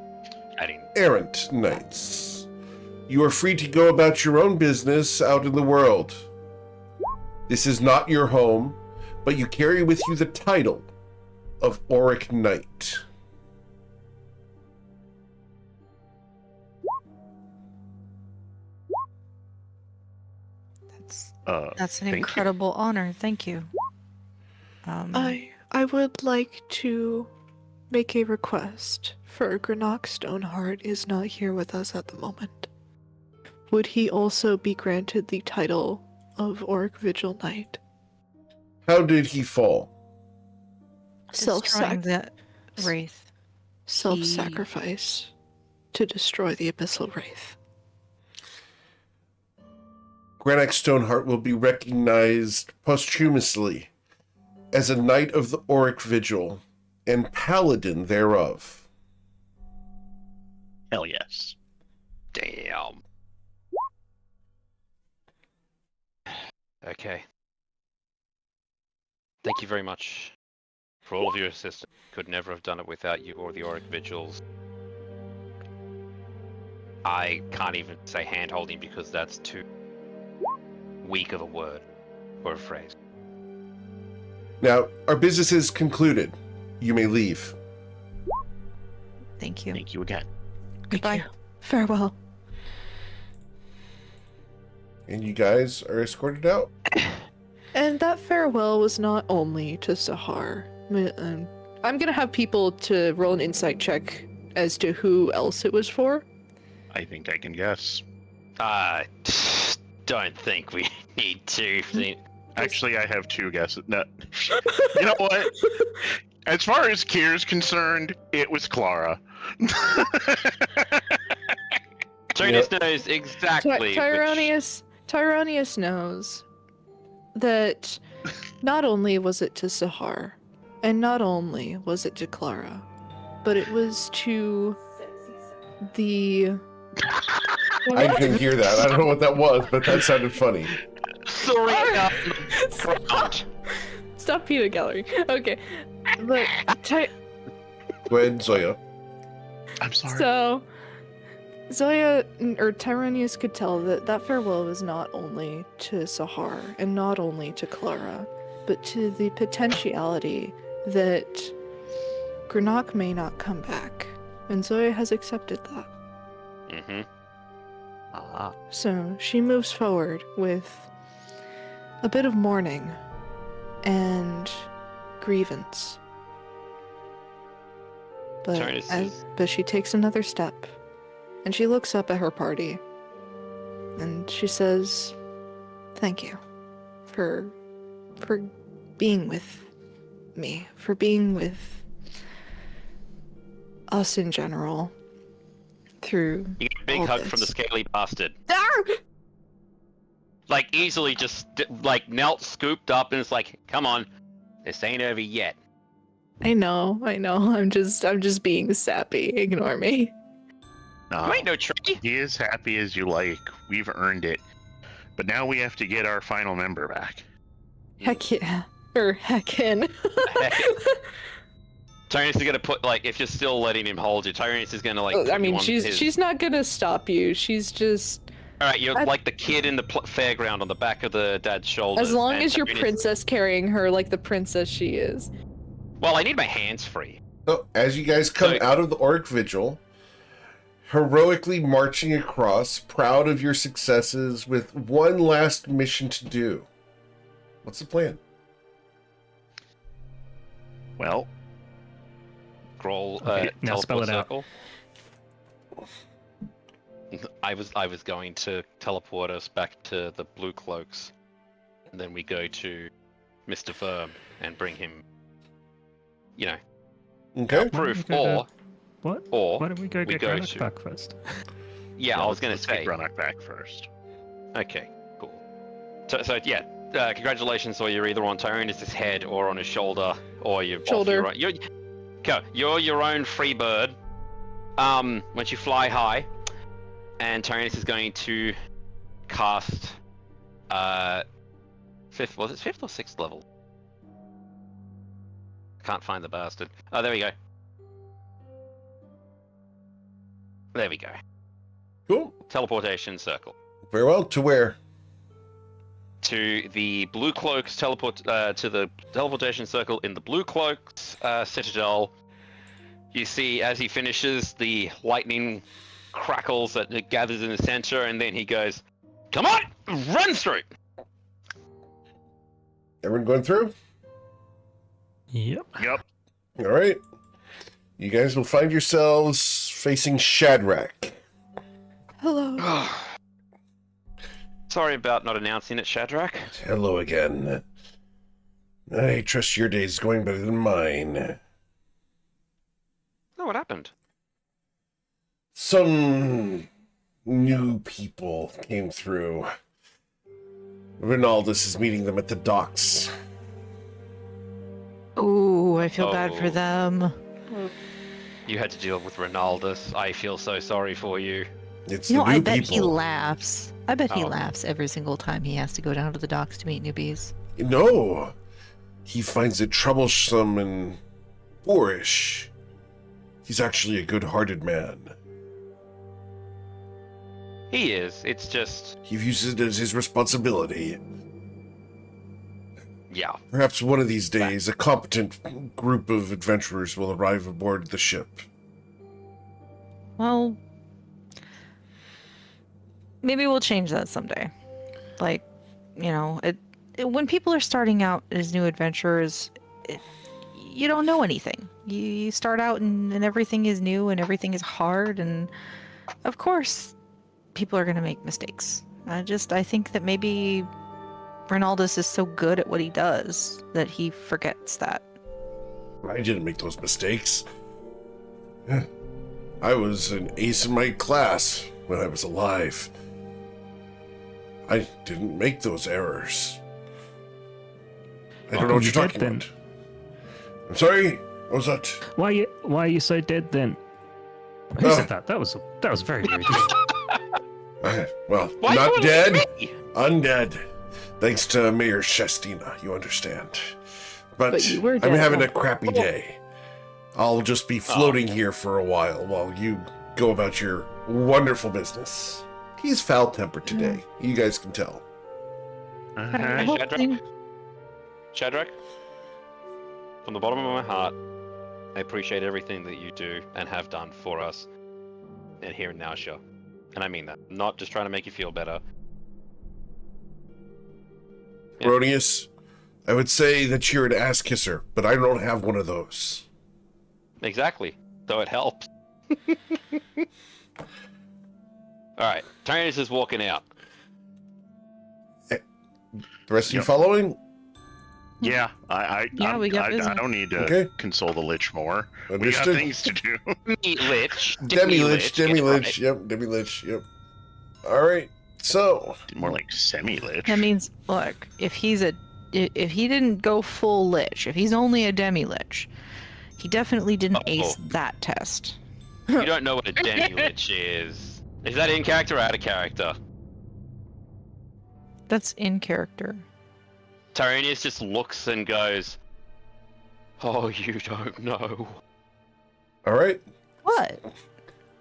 errant knights. You are free to go about your own business out in the world. This is not your home, but you carry with you the title of Auric Knight. That's an incredible honor. Thank you. I would like to make a request, for Granach Stoneheart is not here with us at the moment. Would he also be granted the title of Auric Vigil Knight? How did he fall? Destroying the wraith. Self-sacrifice to destroy the Abyssal Wraith. Granach Stoneheart will be recognized posthumously as a knight of the Auric Vigil and paladin thereof. Hell yes. Damn. Okay. Thank you very much for all of your assistance. Could never have done it without you or the Auric Vigils. I can't even say hand-holding because that's too weak of a word or a phrase. Now, our business is concluded. You may leave. Thank you. Thank you again. Goodbye. Farewell. And you guys are escorted out? And that farewell was not only to Sahar. I'm gonna have people to roll an insight check as to who else it was for. I think I can guess. I don't think we need to. Actually, I have two guesses. No. You know what? As far as Kier's concerned, it was Clara. Tyronius knows exactly. Tyronius knows that not only was it to Sahar, And not only was it to Clara, but it was to the... I didn't hear that. I don't know what that was, but that sounded funny. Sorry, ground. Stop peanut gallery. Okay. But Go ahead, Zoya. I'm sorry. so Zoya or Tyranius could tell that that farewell was not only to Sahar and not only to Clara, but to the potentiality that Granok may not come back. And Zoya has accepted that. Mm-hmm. So she moves forward with a bit of mourning and grievance. But she takes another step and she looks up at her party and she says, "Thank you for being with me, for being with us in general through You get a big all hug this." from the scaly bastard. Ah! Like, easily just, like, knelt, scooped up, and it's like, come on, this ain't over yet. I know. I'm just being sappy. Ignore me. No, You ain't no tree. be as happy as you like. We've earned it. But now we have to get our final member back. Heck yeah. Or heckin. Tyrannus is gonna put, like, if you're still letting him hold you, Tyrannus is gonna, like, I put you mean, on his... she's not gonna stop you. She's just, Alright, you're I- like the kid in the fairground on the back of the dad's shoulders. as long and as you're Tyrannus- princess carrying her like the princess she is. Well, I need my hands free. So, as you guys come So- out of the Orc Vigil, heroically marching across, proud of your successes, with one last mission to do. What's the plan? Well, Scroll, Okay, now spell teleport it out. circle. I was going to teleport us back to the Blue Cloaks, and then we go to Mr. Firm and bring him, you know, Okay. proof, Why don't we go or to- What? or Why don't we go get go Granite to- back first? yeah, I was gonna let's say. get Granok back first. Okay, cool. So yeah, congratulations, or you're either on Tyrannus' head or on his shoulder, or you're Shoulder. Off you're your own free bird. Once you fly high, and Tyrannus is going to cast fifth or sixth level? Can't find the bastard. Oh, there we go. There we go. Cool. Teleportation circle. Very well. To where? To the Blue Cloaks to the teleportation circle in the Blue Cloaks citadel. You see, as he finishes, the lightning crackles that it gathers in the center, and then he goes, "Come on, run through!" Everyone going through? Yep. Yep. All right. You guys will find yourselves facing Shadrach. Hello. Sorry about not announcing it, Shadrach. Hello again. I trust your day's going better than mine. Oh, what happened? Some new people came through. Ronaldus is meeting them at the docks. Ooh, I feel bad for Oh. them. You had to deal with Ronaldus. I feel so sorry for you. It's You know, the new I bet people. he laughs. I bet he Oh. laughs every single time he has to go down to the docks to meet newbies. No, he finds it troublesome and boorish. He's actually a good-hearted man. He is. It's just, He views it as his responsibility. yeah. Perhaps one of these days, a competent group of adventurers will arrive aboard the ship. Well, maybe we'll change that someday. Like, you know, when people are starting out as new adventurers, you don't know anything. You start out and everything is new and everything is hard, and of course, people are going to make mistakes. I think that maybe Ronaldus is so good at what he does that he forgets that. I didn't make those mistakes. I was an ace in my class when I was alive. I didn't make those errors. I don't know what you're talking about. I'm sorry. What was that? Why are you so dead then? Who Oh. said that? That was very rude. Well, Why not you dead, me? undead. Thanks to Mayor Shestina, you understand. But you were I'm dead having a before. crappy day. I'll just be floating here for a while you go about your wonderful business. He's foul-tempered today. You guys can tell. I Uh-huh. hope Shadrach? thing- Shadrach, from the bottom of my heart, I appreciate everything that you do and have done for us and here in Nausea. And I mean that. I'm not just trying to make you feel better. Yeah. Bronius, I would say that you're an ass kisser, but I don't have one of those. Exactly. Though it helps. Alright, Tyrannus is walking out. The rest of you Yep. following? Yeah, we got I busy. don't need to Okay. console the Lich more. We got Understood. things to do. Meat Lich. Demi-Lich, get it Demi-Lich, right. yep, Demi-Lich, yep. Alright, so, More like semi-Lich. That means, look, if he didn't go full lich, if he's only a demi-lich, he definitely didn't ace that test. You don't know what a Demi-Lich is. Is that in character or out of character? That's in character. Tyrannus just looks and goes, "Oh, you don't know." alright. What?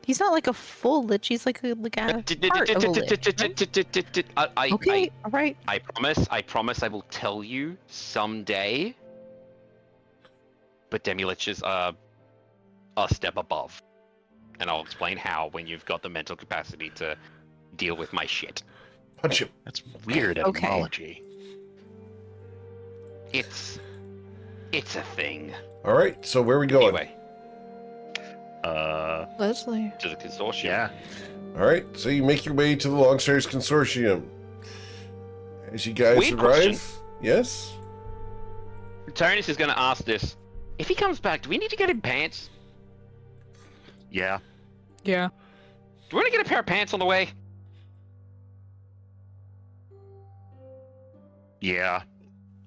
He's not like a full lich. He's like a part of a lich. Right? Okay, all right. I promise I will tell you someday. But Demi-Liches are a step above. And I'll explain how when you've got the mental capacity to deal with my shit. Punch him. That's weird Okay. etymology. It's a thing. Alright, so where are we going? Anyway, Leslie. to the consortium. Yeah. Alright, so you make your way to the Longstairs Consortium. As you guys Weird arrive... question. Yes? Tyrannus is going to ask this. If he comes back, do we need to get him pants? Yeah. Yeah. Do we want to get a pair of pants on the way? Yeah.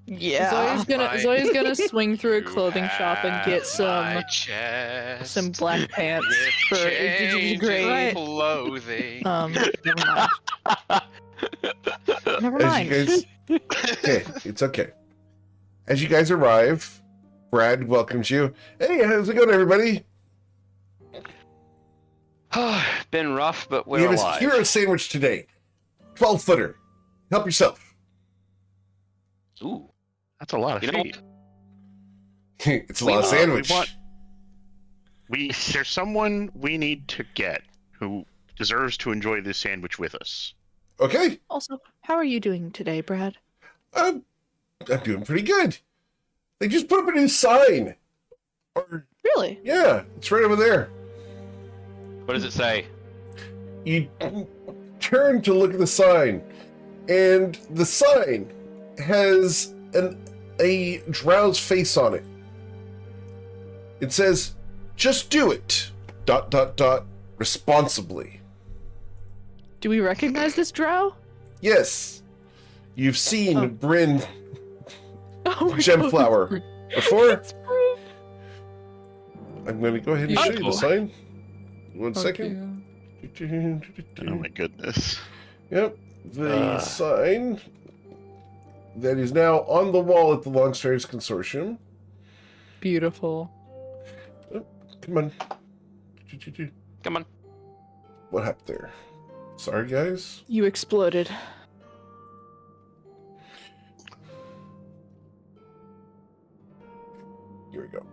Zoe's gonna swing through a You clothing shop and get have my chest some black pants with for change great. in clothing. Never mind. Never As you mind. guys... Okay, it's okay. As you guys arrive, Brad welcomes you. Hey, how's it going, everybody? Been rough, but We we're have a alive. hero sandwich today. 12-footer. Help yourself. Ooh. That's a lot of You know feet. It's a lot of sandwich. There's someone we need to get who deserves to enjoy this sandwich with us. Okay, Also, how are you doing today, Brad? I'm doing pretty good. They just put up a new sign. Or, Really? yeah, it's right over there. What does it say? You turn to look at the sign, and the sign has a drow's face on it. It says, "Just do it. ... responsibly." Do we recognize this drow? Yes, you've seen Oh. Bryn Oh my Gemflower God. before. It's Bryn. I'm going to go ahead and show you the Oh. sign. One Fuck second. Oh my goodness. Yep, the sign that is now on the wall at the Longstairs Consortium. Beautiful. Come on. Come on. What happened there? Sorry, guys. You exploded. Here we go.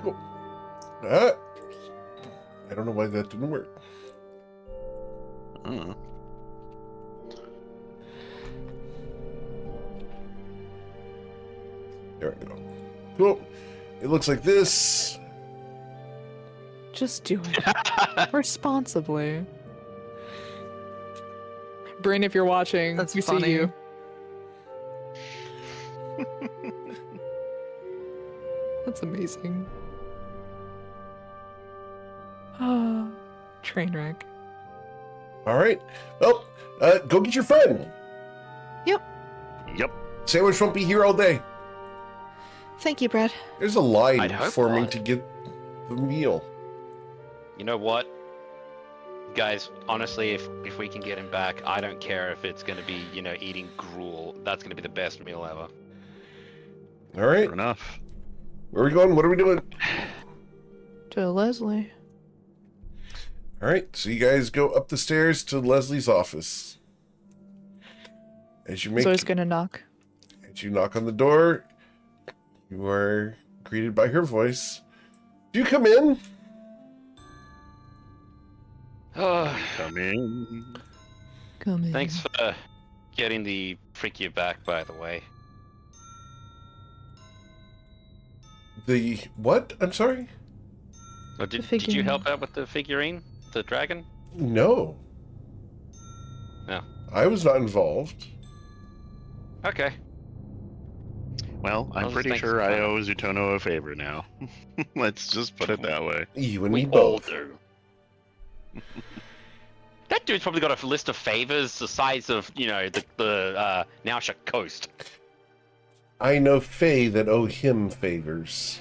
Cool. I don't know why that didn't work. Uh, There we go. Cool. It looks like this. Just do it. Responsibly. Bryn, if you're watching, That's we funny. see you. That's amazing. Ah, train wreck. All right. Well, go get your friend. yep. Sandwich won't be here all day. Thank you, Brad. There's a line I'd hope forming not. to get the meal. You know what? Guys, honestly, if we can get him back, I don't care if it's going to be, eating gruel. That's going to be the best meal ever. All right. Fair enough. Where are we going? What are we doing? To Leslie. All right. So you guys go up the stairs to Leslie's office. As you Zoe's gonna knock. as you knock on the door, you are greeted by her voice. Do you come in? Oh, Come in. Come in. thanks for getting the figure back, by the way. The what? I'm sorry? Or did you figurine. help out with the figurine? The dragon? No. No. I was not involved. Okay. Well, I'm I'll just pretty thank sure some I time. owe Zutono a favor now. Let's just put it that way. You and We me all both. do. That dude's probably got a list of favors the size of, the Nausha coast. I know Fae that owe him favors.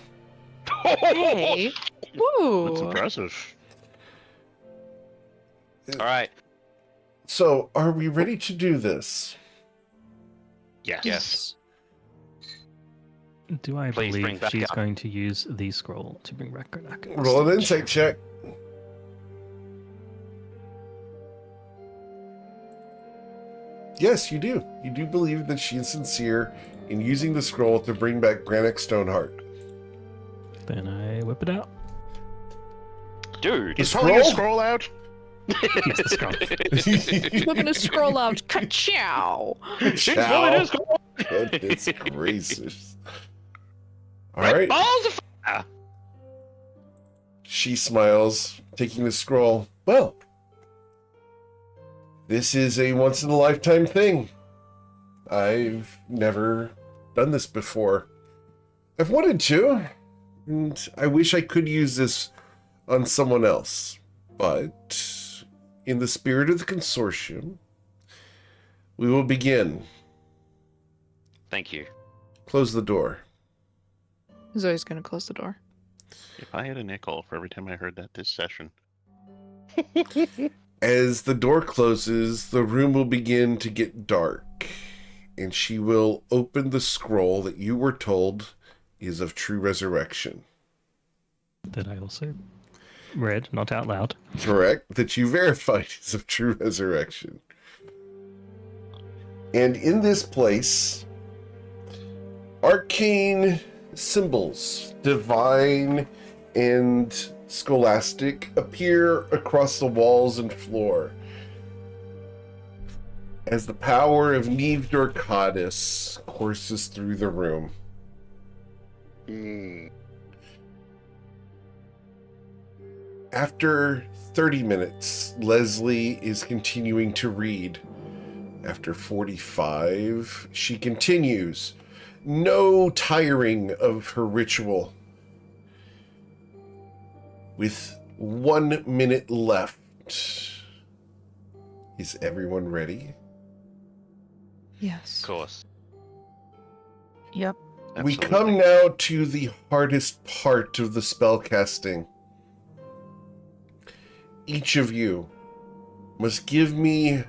Hey. Woo. That's impressive. All right. So, are we ready to do this? Yes. Do I Please bring believe back she's up. going to use the scroll to bring back Grenak? Roll an insight check. Yes, you do. You do believe that she is sincere in using the scroll to bring back Granik Stoneheart. Then I whip it out. Dude. The Is pulling a scroll? scroll out? Yes, the scroll. Flipping a scroll out. Ka-chow. Chow. Goodness gracious. All right. Balls of fire. She smiles, taking the scroll. Well, this is a once-in-a-lifetime thing. I've never done this before. I've wanted to, and I wish I could use this on someone else. But in the spirit of the consortium, we will begin. Thank you. Close the door. Zoe's gonna close the door. If I had a nickel for every time I heard that this session. As the door closes, the room will begin to get dark, and she will open the scroll that you were told is of true resurrection. That I also read, not out loud. Correct? That you verified is of true resurrection. And in this place, arcane symbols, divine and scholastic, appear across the walls and floor. As the power of Neve Dorcadis courses through the room. After 30 minutes, Leslie is continuing to read. After 45, she continues. No tiring of her ritual. With 1 minute left. Is everyone ready? Yes. Of course. Yep. We Absolutely. come now to the hardest part of the spellcasting. Each of you must give me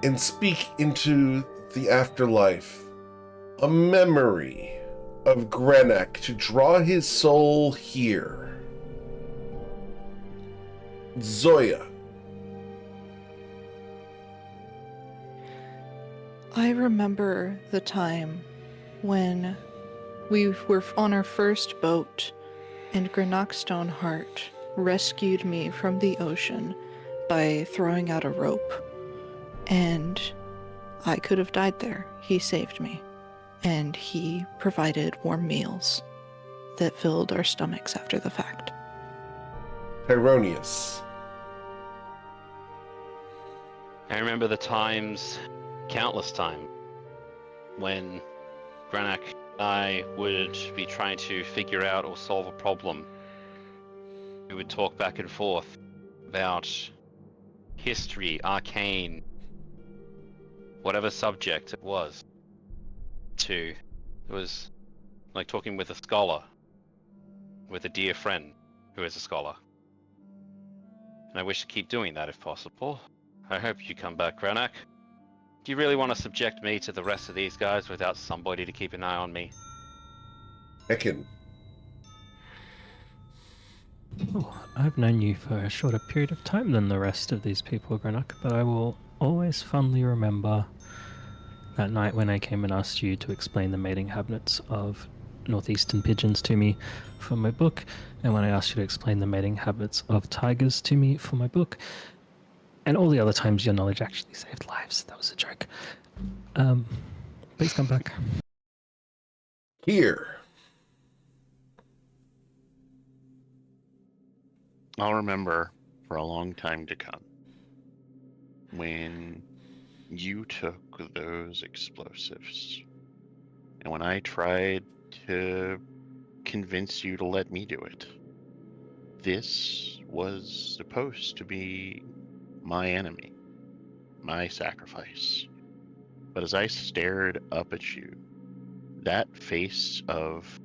and speak into the afterlife a memory of Grenak to draw his soul here. Zoya. I remember the time when we were on our first boat and Grenak Stoneheart rescued me from the ocean by throwing out a rope. And I could have died there. He saved me. And he provided warm meals that filled our stomachs after the fact. Tyronius. I remember the times, countless times, when Granak and I would be trying to figure out or solve a problem. We would talk back and forth about history, arcane, whatever subject it was. It was Like talking with a scholar. With a dear friend who is a scholar. And I wish to keep doing that if possible. I hope you come back, Granak. Do you really want to subject me to the rest of these guys without somebody to keep an eye on me? Ekin. Oh, I've known you for a shorter period of time than the rest of these people, Greenock, but I will always fondly remember that night when I came and asked you to explain the mating habits of northeastern pigeons to me for my book, and when I asked you to explain the mating habits of tigers to me for my book, and all the other times your knowledge actually saved lives. That was a joke. Please come back. Here. I'll remember for a long time to come when you took those explosives and when I tried to convince you to let me do it. This was supposed to be my enemy, my sacrifice. But as I stared up at you, that face of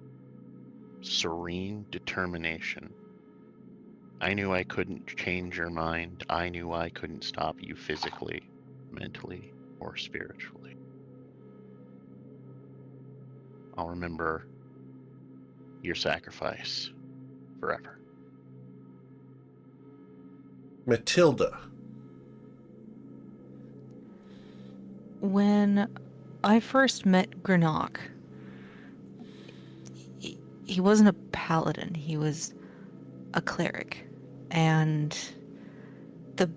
serene determination, I knew I couldn't change your mind. I knew I couldn't stop you physically, mentally, or spiritually. I'll remember your sacrifice forever. Matilda. When I first met Greenock, he wasn't a paladin, he was a cleric. And the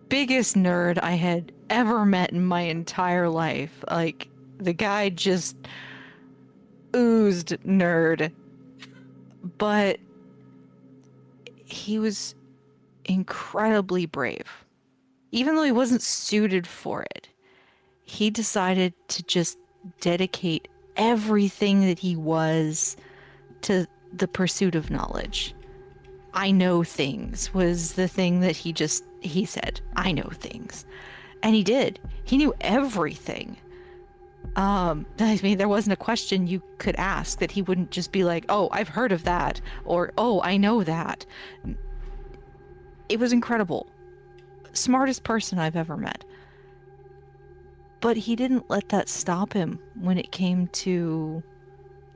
biggest nerd I had ever met in my entire life. Like, the guy just oozed nerd. But he was incredibly brave. Even though he wasn't suited for it, he decided to just dedicate everything that he was to the pursuit of knowledge. I know things was the thing that he said. I know things. And he did. He knew everything. I mean, there wasn't a question you could ask that he wouldn't just be like, oh, I've heard of that, or, oh, I know that. It was incredible. Smartest person I've ever met. But he didn't let that stop him when it came to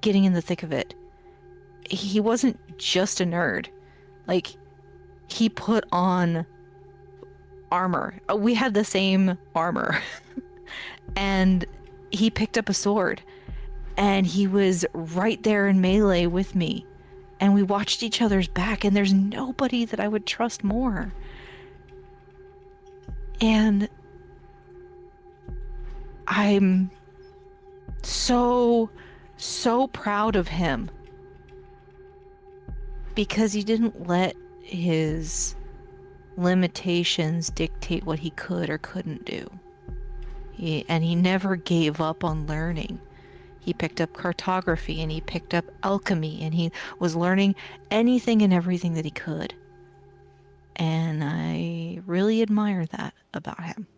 getting in the thick of it. He wasn't just a nerd. Like, he put on armor. We had the same armor. And he picked up a sword. And he was right there in melee with me. And we watched each other's back, and there's nobody that I would trust more. And I'm so proud of him. Because he didn't let his limitations dictate what he could or couldn't do. And he never gave up on learning. He picked up cartography, and he picked up alchemy, and he was learning anything and everything that he could. And I really admire that about him.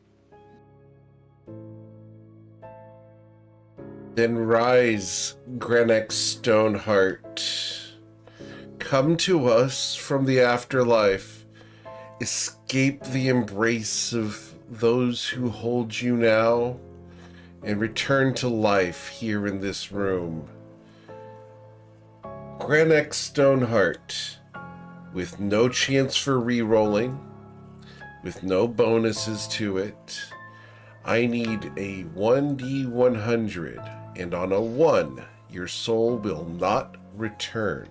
Then rise, Grenek Stoneheart. Come to us from the afterlife. Escape the embrace of those who hold you now, and return to life here in this room. Grenek Stoneheart, with no chance for re-rolling, with no bonuses to it, I need a 1d100, and on a 1, your soul will not return.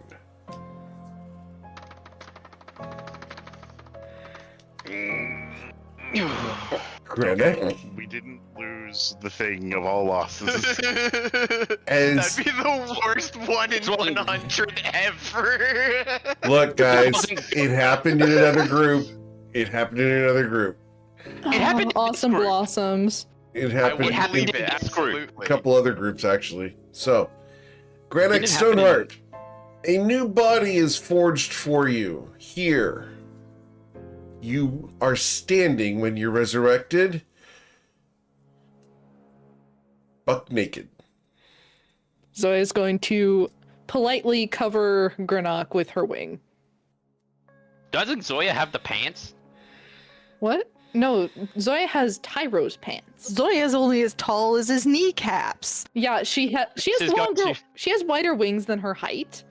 Grenek? We didn't lose the thing of all losses. As That'd be the worst 1 in 100 ever. look, guys, it happened in another group. It happened in another group. It happened in Awesome Discord. blossoms. It I happened would in believe it, a absolutely. couple other groups, actually. So, Grenek Didn't happen in- Stoneheart, a new body is forged for you here. You are standing when you're resurrected, buck naked. Zoya is going to politely cover Granok with her wing. Doesn't Zoya have the pants? What? No, Zoya has Tyro's pants. Zoya's only as tall as his kneecaps. Yeah, she has She's got longer. to- She has wider wings than her height.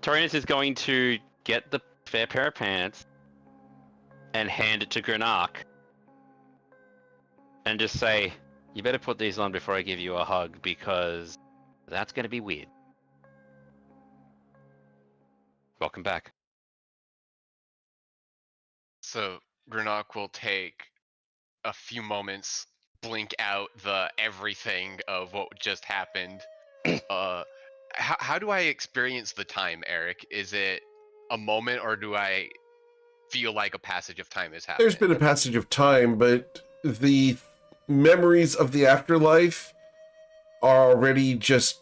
Taurinus is going to get the fair pair of pants and hand it to Granok and just say, you better put these on before I give you a hug because that's going to be weird. Welcome back. So Granok will take a few moments, blink out the everything of what just happened. How do I experience the time, Eric? Is it a moment, or do I feel like a passage of time is happening? There's been a passage of time, but the memories of the afterlife are already just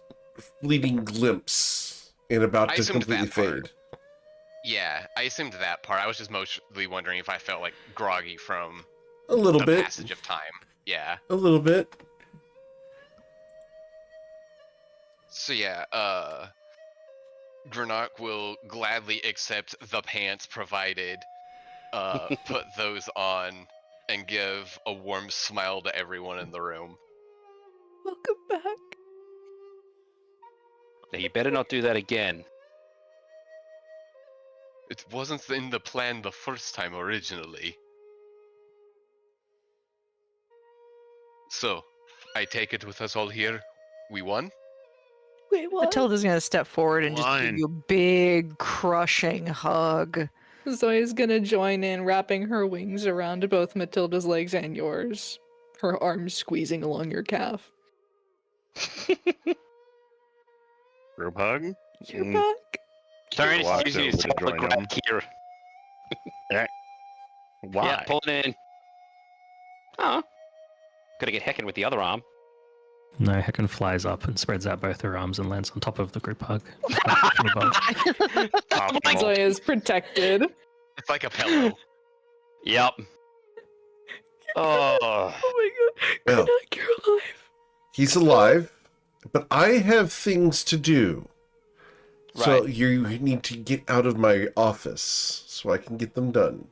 fleeting glimpse and about I to assumed completely that part. fade. Yeah, I assumed that part. I was just mostly wondering if I felt like groggy from A little the bit. passage of time. Yeah. A little bit. So yeah, Granok will gladly accept the pants provided, put those on, and give a warm smile to everyone in the room. Welcome back. Now you better not do that again. It wasn't in the plan the first time originally. So, I take it with us all here, we won? Wait, what? Matilda's gonna step forward and just give Fine. you a big, crushing hug. Zoya's gonna join in, wrapping her wings around both Matilda's legs and yours. Her arms squeezing along your calf. Group hug. You're Mm. back. Taurinus walked usually over is to the join grab him. here. Why? Yeah, pull it in. Oh. Gotta get heckin' with the other arm. No, Hecken flies up and spreads out both her arms and lands on top of the group hug. From above. Optimal. Zoya is protected. It's like a pillow. Yep. Oh. Oh my god. Well. Granok, you're alive. He's alive, but I have things to do. So Right. you need to get out of my office so I can get them done.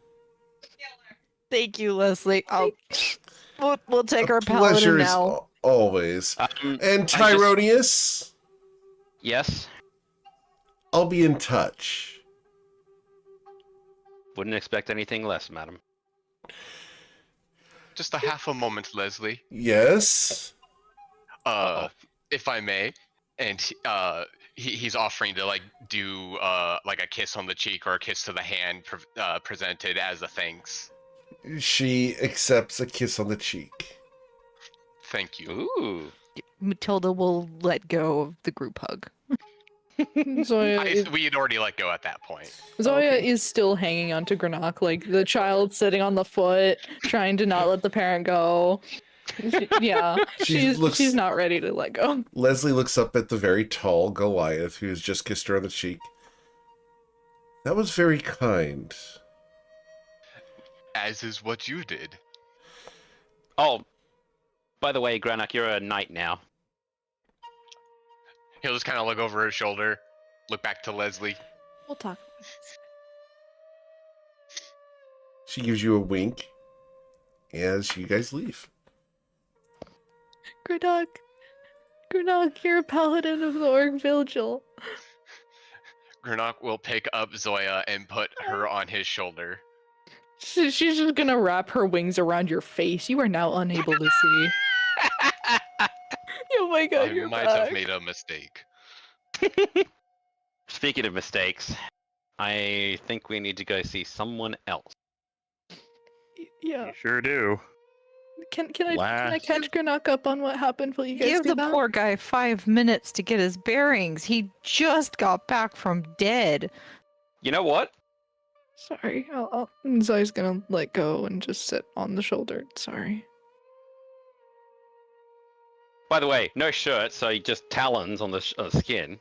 Thank you, Leslie. We'll take A our pleasure paladin is now. always. And just- Tyronius, Yes. I'll be in touch. Wouldn't expect anything less, madam. Just a half a moment, Leslie. Yes. If I may. And he's offering to like do like a kiss on the cheek or a kiss to the hand presented as a thanks. She accepts a kiss on the cheek. Thank you. Ooh. Matilda will let go of the group hug. Zoya, We had already let go at that point. Zoya Okay. is still hanging onto Granok, like the child sitting on the foot, trying to not let the parent go. Yeah, she's not ready to let go. Leslie looks up at the very tall Goliath who has just kissed her on the cheek. That was very kind. As is what you did. Oh. By the way, Granok, you're a knight now. He'll just kind of look over his shoulder, look back to Leslie. We'll talk. She gives you a wink as you guys leave. Granok, you're a paladin of the Orc Vigil. Granok will pick up Zoya and put her on his shoulder. She's just gonna wrap her wings around your face. You are now unable to see. Oh my god, I you're might back. have made a mistake. Speaking of mistakes, I think we need to go see someone else. Yeah. You sure do. Can I Last- catch Granok up on what happened? Will you guys Give do the that? poor guy 5 minutes to get his bearings. He just got back from dead. You know what? Sorry, Zoe's gonna let go and just sit on the shoulder. Sorry. By the way, no shirt, so just talons on the skin.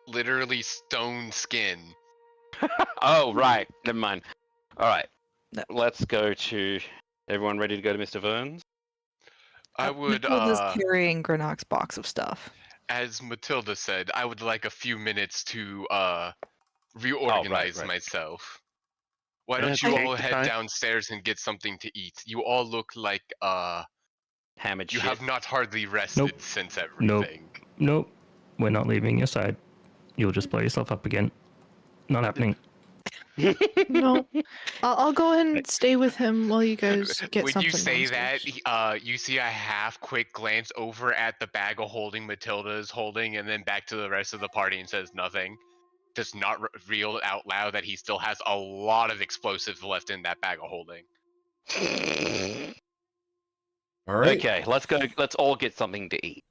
Literally stone skin. Oh, right. Never mind. All right. No. Let's go to... Everyone ready to go to Mr. Verne's? I would, Matilda's carrying Granok's box of stuff. as Matilda said, I would like a few minutes to reorganize right. myself. Why Yeah, don't you take all the head time. downstairs and get something to eat? You all look like Hammered you shit. have not hardly rested Nope. since Nope. everything. Nope. We're not leaving your side. You'll just blow yourself up again. Not happening. No, I'll go ahead and stay with him while you guys get When something. you say downstairs. that, you see a half quick glance over at the bag of holding Matilda is holding, and then back to the rest of the party and says nothing. Does not reveal out loud that he still has a lot of explosives left in that bag of holding. All right. Okay, let's go. Let's all get something to eat.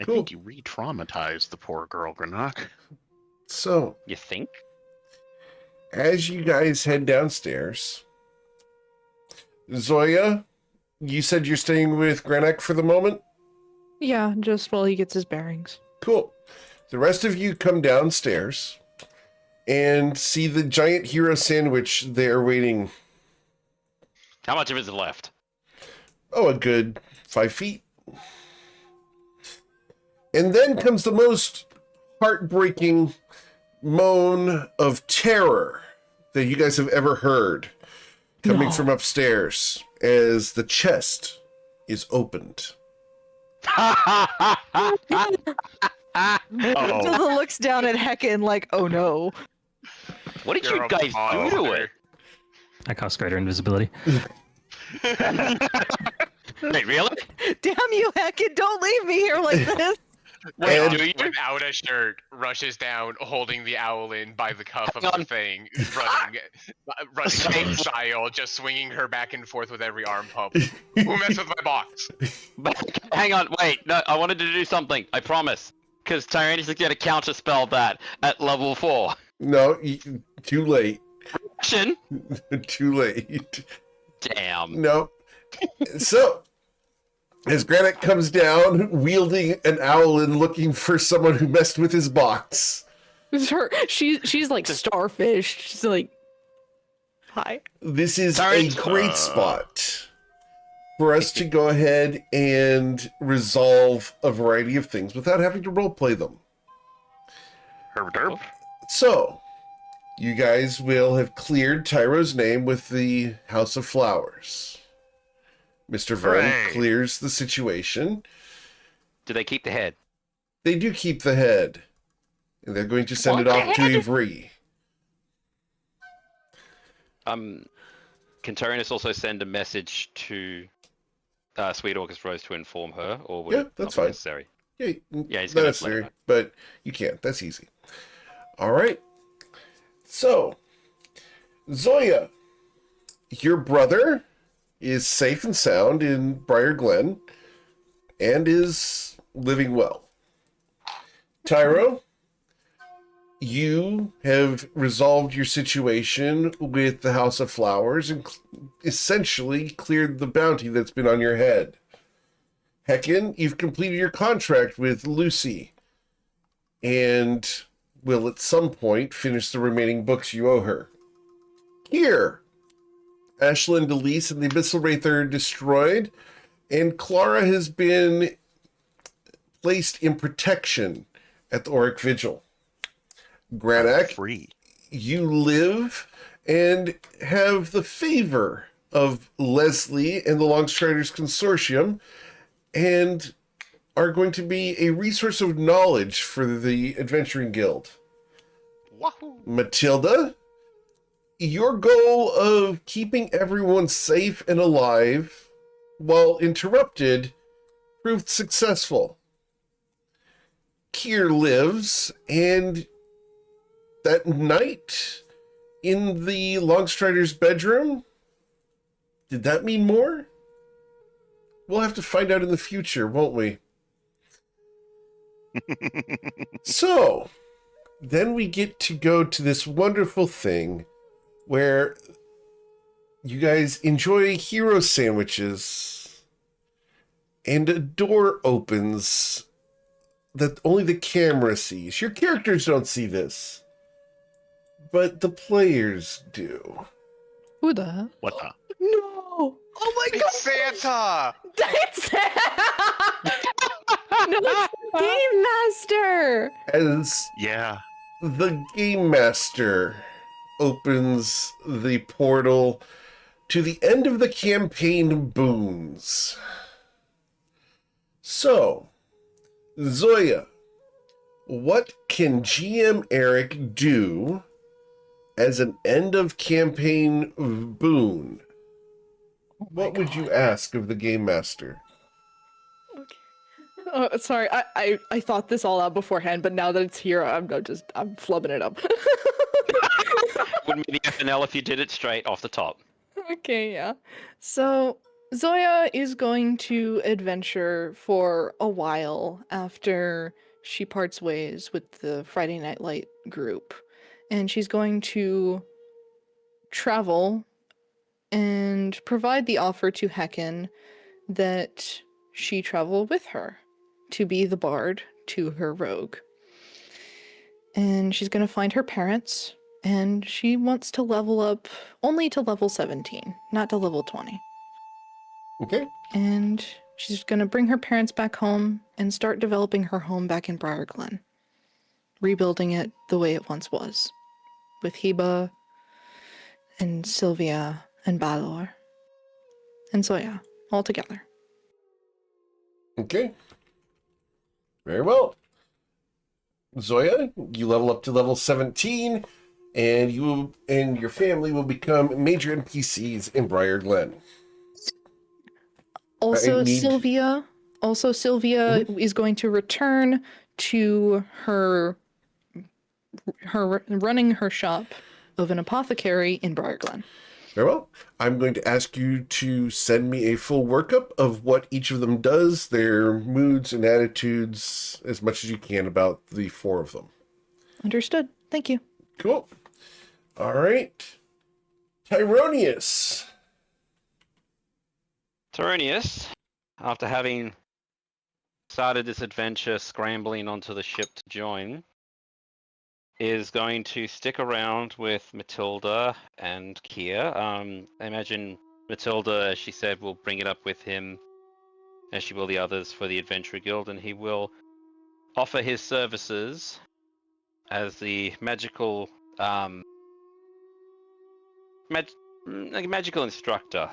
I Cool. think you re-traumatized the poor girl, Granok. So, You think? as you guys head downstairs, Zoya, you said you're staying with Granek for the moment? Yeah, just while he gets his bearings. Cool. The rest of you come downstairs and see the giant hero sandwich there waiting. How much of it is left? Oh, a good 5 feet. And then comes the most heartbreaking moan of terror that you guys have ever heard coming from upstairs as the chest is opened. Matilda looks down at Heckin like, oh no. What did You're you a guys do to monster. it? I cast greater invisibility. Wait, really? Damn you, Heckin, don't leave me here like this. Wait, And- do you? Without a shirt, rushes down, holding the owl in by the cuff of Hang the on. thing, running game style, just swinging her back and forth with every arm pump. Who messed with my box? Hang on, wait. No, I wanted to do something. I promise. Because Tyrannus is going to counter spell that at level 4. No, too late. Action. Too late. Damn. Nope. So, as Granite comes down, wielding an owl and looking for someone who messed with his box, It's her. She's like starfish. She's like, hi. this is Sorry. a great spot for us to go ahead and resolve a variety of things without having to roleplay them. Herb derp. So, you guys will have cleared Tyro's name with the House of Flowers. Mr. Vern Hooray. clears the situation. Do they keep the head? They do keep the head. And they're going to send it off to Ivry. Can Tyrannus also send a message to Sweet August Rose to inform her, or would Yeah, it that's not be fine. necessary? Yeah, Yeah, he's not gonna necessary, let her but you can. That's easy. All right. So, Zoya, your brother is safe and sound in Briar Glen and is living well. Tyro, you have resolved your situation with the House of Flowers and essentially cleared the bounty that's been on your head. Heckin, you've completed your contract with Lucy and will at some point finish the remaining books you owe her. Here, Ashlyn, Delise, and the Abyssal Wraith are destroyed, and Clara has been placed in protection at the Auric Vigil. Granak, Free. you live and have the favor of Leslie and the Longstriders Consortium and are going to be a resource of knowledge for the Adventuring Guild. Wahoo! Matilda, your goal of keeping everyone safe and alive while interrupted proved successful. Kier lives, and that night in the Longstrider's bedroom, did that mean more? We'll have to find out in the future, won't we? So, then we get to go to this wonderful thing where you guys enjoy hero sandwiches and a door opens that only the camera sees. Your characters don't see this, but the players do. Who the hell? What the? No. Oh my It's Santa! god. It's no, it's Game Master! As Yeah. the Game Master opens the portal to the end of the campaign boons. So, Zoya, what can GM Eric do as an end of campaign boon? Oh my What would you God. ask of the Game Master? Okay. Oh, sorry, I thought this all out beforehand, but now that it's here, I'm flubbing it up. Wouldn't be the FNL if you did it straight off the top. Okay, yeah. So Zoya is going to adventure for a while after she parts ways with the Friday Night Light group. And she's going to travel and provide the offer to Hecken that she travel with her to be the bard to her rogue. And she's going to find her parents, and she wants to level up only to level 17, not to level 20. Okay. And she's going to bring her parents back home and start developing her home back in Briar Glen, rebuilding it the way it once was, with Heba and Sylvia and Balor. And Zoya, all together. Okay. Very well. Zoya, you level up to level 17, and you and your family will become major NPCs in Briar Glen. Also, I need- Sylvia is going to return to her running her shop of an apothecary in Briar Glen. Very well. I'm going to ask you to send me a full workup of what each of them does, their moods and attitudes, as much as you can about the 4 of them. Understood. Thank you. Cool. All right. Tyronius. Tyronius, after having started this adventure scrambling onto the ship to join, is going to stick around with Matilda and Kier. I imagine Matilda, as she said, will bring it up with him, as she will the others, for the Adventurer Guild, and he will offer his services as the magical magical instructor,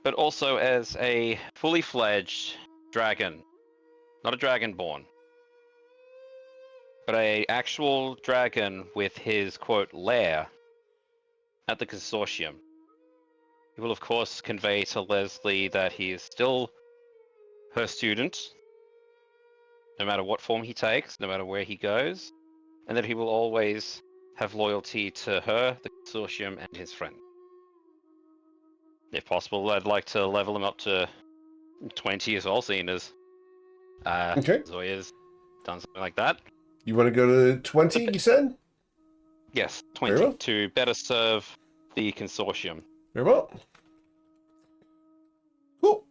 but also as a fully fledged dragon, not a dragonborn, but a actual dragon with his quote lair at the consortium. He will of course convey to Leslie that he is still her student, no matter what form he takes, no matter where he goes, and that he will always have loyalty to her, the consortium, and his friend. If possible, I'd like to level him up to 20 as well, seeing as Okay. Zoya's done something like that. You want to go to 20, you said? Yes, Very 20 well. to better serve the consortium. Very well. Cool.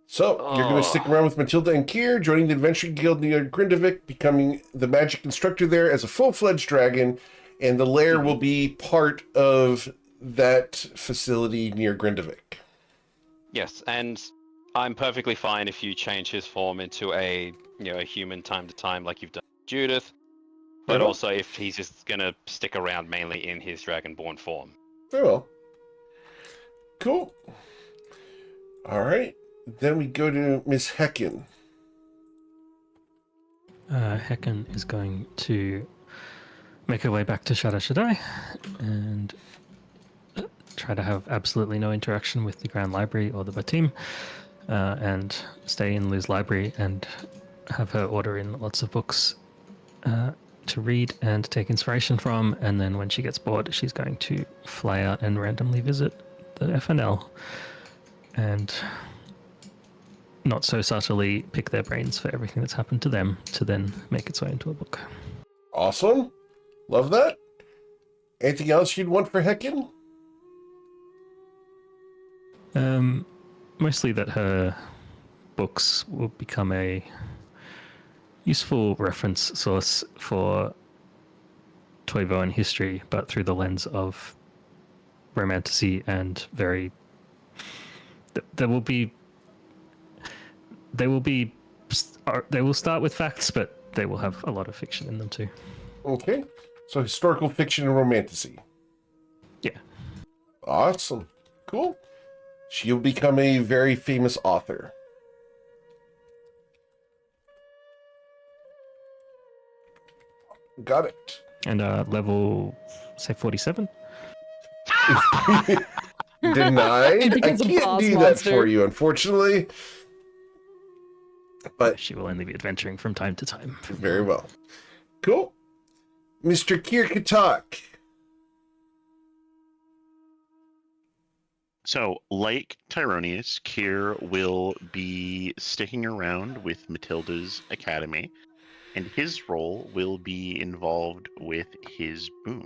So, you're going to stick around with Matilda and Kier, joining the Adventure Guild near Grindavik, becoming the magic instructor there as a full-fledged dragon, and the lair will be part of that facility near Grindavik. Yes, and I'm perfectly fine if you change his form into a human time to time, like you've done with Judith. But Very well. also if he's just gonna stick around mainly in his dragonborn form. Very well. Cool. All right. Then we go to Miss Hecken. Hecken is going to make her way back to Shadow Shaddai and try to have absolutely no interaction with the Grand Library or the Batim, and stay in Lou's library and have her order in lots of books to read and take inspiration from, and then when she gets bored, she's going to fly out and randomly visit the FNL and not so subtly pick their brains for everything that's happened to them to then make its way into a book. Awesome. Love that. Anything else you'd want for Hecken? Mostly that her books will become a useful reference source for Toivoan history, but through the lens of romantasy and they will be they will start with facts, but they will have a lot of fiction in them too. Okay. So historical fiction and romantasy. Yeah. Awesome. Cool. She'll become a very famous author. Got it. And level, say 47. Denied. It I becomes a can't boss do that monster. for you, unfortunately. But She will only be adventuring from time to time. very well. Cool. Mr. Kirkatak. So, like Tyronius, Kier will be sticking around with Matilda's academy, and his role will be involved with his boon.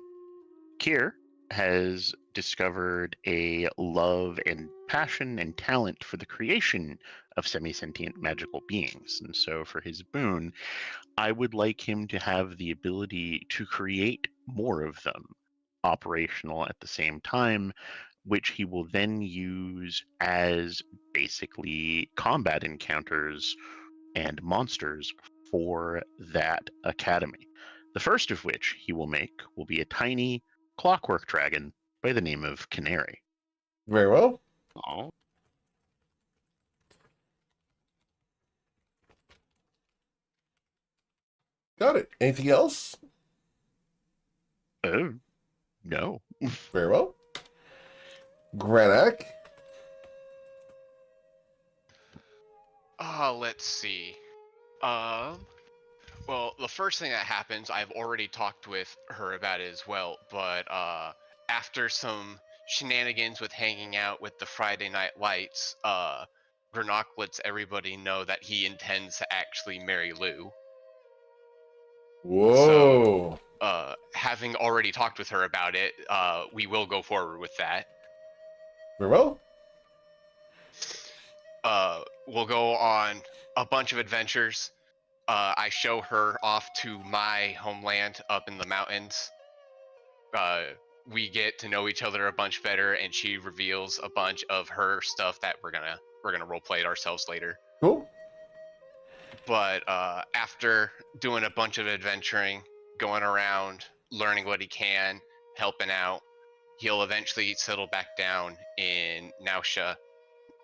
Kier has discovered a love and passion and talent for the creation of semi-sentient magical beings, and so for his boon, I would like him to have the ability to create more of them operational at the same time, which he will then use as basically combat encounters and monsters for that academy. The first of which he will make will be a tiny clockwork dragon by the name of Canary. Very well. Oh. Got it. Anything else? Oh, no. Very well. Granak. Let's see. Well, the first thing that happens, I've already talked with her about it as well, but after some shenanigans with hanging out with the Friday Night Lights, Granok lets everybody know that he intends to actually marry Lou. Whoa. Having already talked with her about it, we will go forward with that. Very well. We'll go on a bunch of adventures. I show her off to my homeland up in the mountains. We get to know each other a bunch better, and she reveals a bunch of her stuff that we're gonna roleplay it ourselves later. Cool. But after doing a bunch of adventuring, going around, learning what he can, helping out, he'll eventually settle back down in Nausea.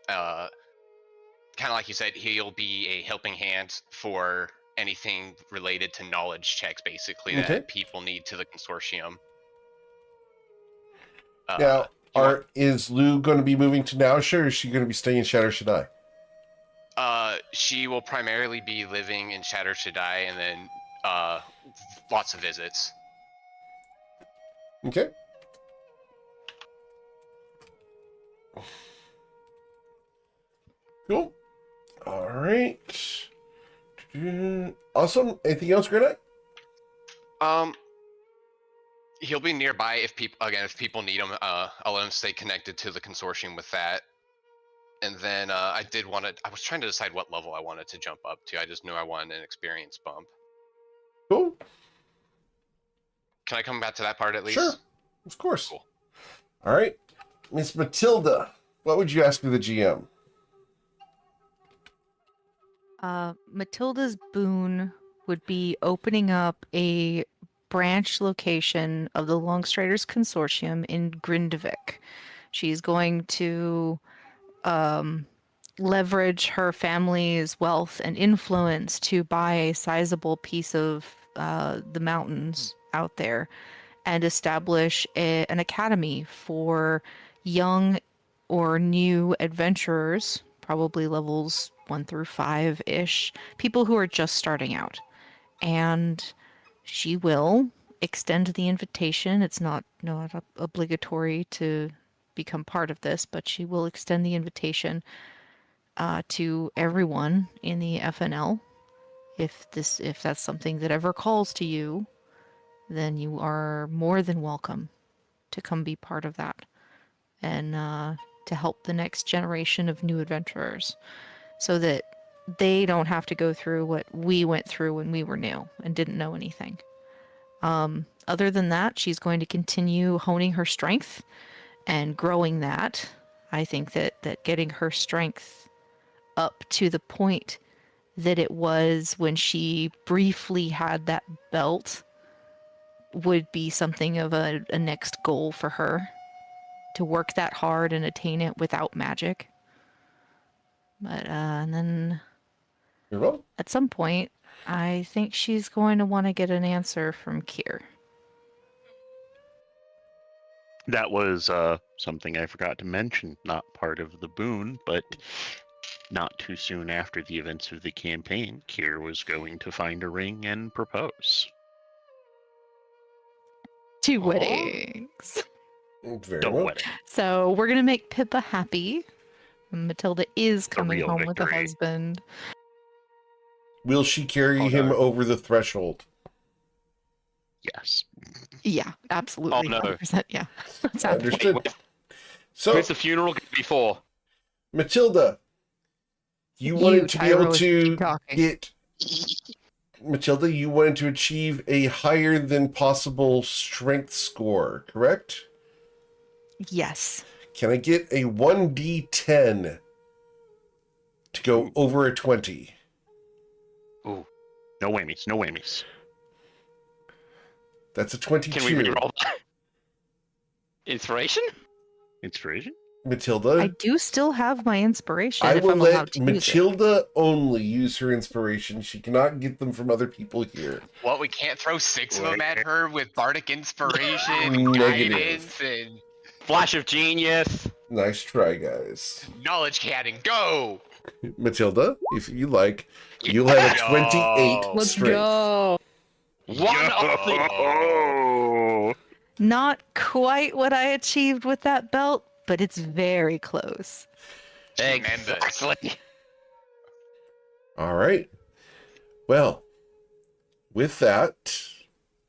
Kind of like you said, he'll be a helping hand for anything related to knowledge checks, basically, Okay. that people need to the consortium. Now, is Lou going to be moving to Nausea, or is she going to be staying in Shatter Shaddai? She will primarily be living in Shatter Shaddai, and then lots of visits. Okay. Cool. All right. Awesome. Anything else, Granite? He'll be nearby if people need him. I'll let him stay connected to the consortium with that. And then I was trying to decide what level I wanted to jump up to. I just knew I wanted an experience bump. Cool. Can I come back to that part at least? Sure. Of course. Cool. All right. Miss Matilda, what would you ask of the GM? Matilda's boon would be opening up a branch location of the Longstriders Consortium in Grindavik. She's going to leverage her family's wealth and influence to buy a sizable piece of the mountains out there and establish an academy for young or new adventurers, probably levels 1 through 5-ish, people who are just starting out. And she will extend the invitation. It's not obligatory to become part of this, but she will extend the invitation to everyone in the FNL. If that's something that ever calls to you, then you are more than welcome to come be part of that and to help the next generation of new adventurers, so that they don't have to go through what we went through when we were new and didn't know anything. Other than that, she's going to continue honing her strength and growing that. I think that getting her strength up to the point that it was when she briefly had that belt would be something of a next goal for her, to work that hard and attain it without magic. But and then You're welcome. at some point, I think she's going to want to get an answer from Kier. That was something I forgot to mention, not part of the boon, but not too soon after the events of the campaign, Kier was going to find a ring and propose. 2 weddings. Very Don't well. wedding. So we're gonna make Pippa happy. Matilda is coming real home with a victory. husband. Will she carry Oh, him no. over the threshold? Yes. Yeah, absolutely. Oh, no. 100%, yeah. That's happening. Understood. Wait, So, Who's the funeral gonna be for? Matilda, you wanted to be able Tyro, to keep talking. get... Matilda, you wanted to achieve a higher than possible strength score, correct? Yes. Can I get a 1d10 to go over a 20? Ooh, No whammies. No whammies. That's a 22. can we reroll that? Inspiration? Inspiration? Matilda, I do still have my inspiration I if will I'm allowed let to use it. Matilda only use her inspiration. She cannot get them from other people here. What, we can't throw 6 of them at Wait. her with bardic inspiration and Negative. guidance and Flash of genius. Nice try, guys. knowledge cannon? Go! Matilda, if you like, you'll have a 28 Yo. Let's strength. go. One of the Oh. Not quite what I achieved with that belt, but it's very close. Exactly. All right. Well, with that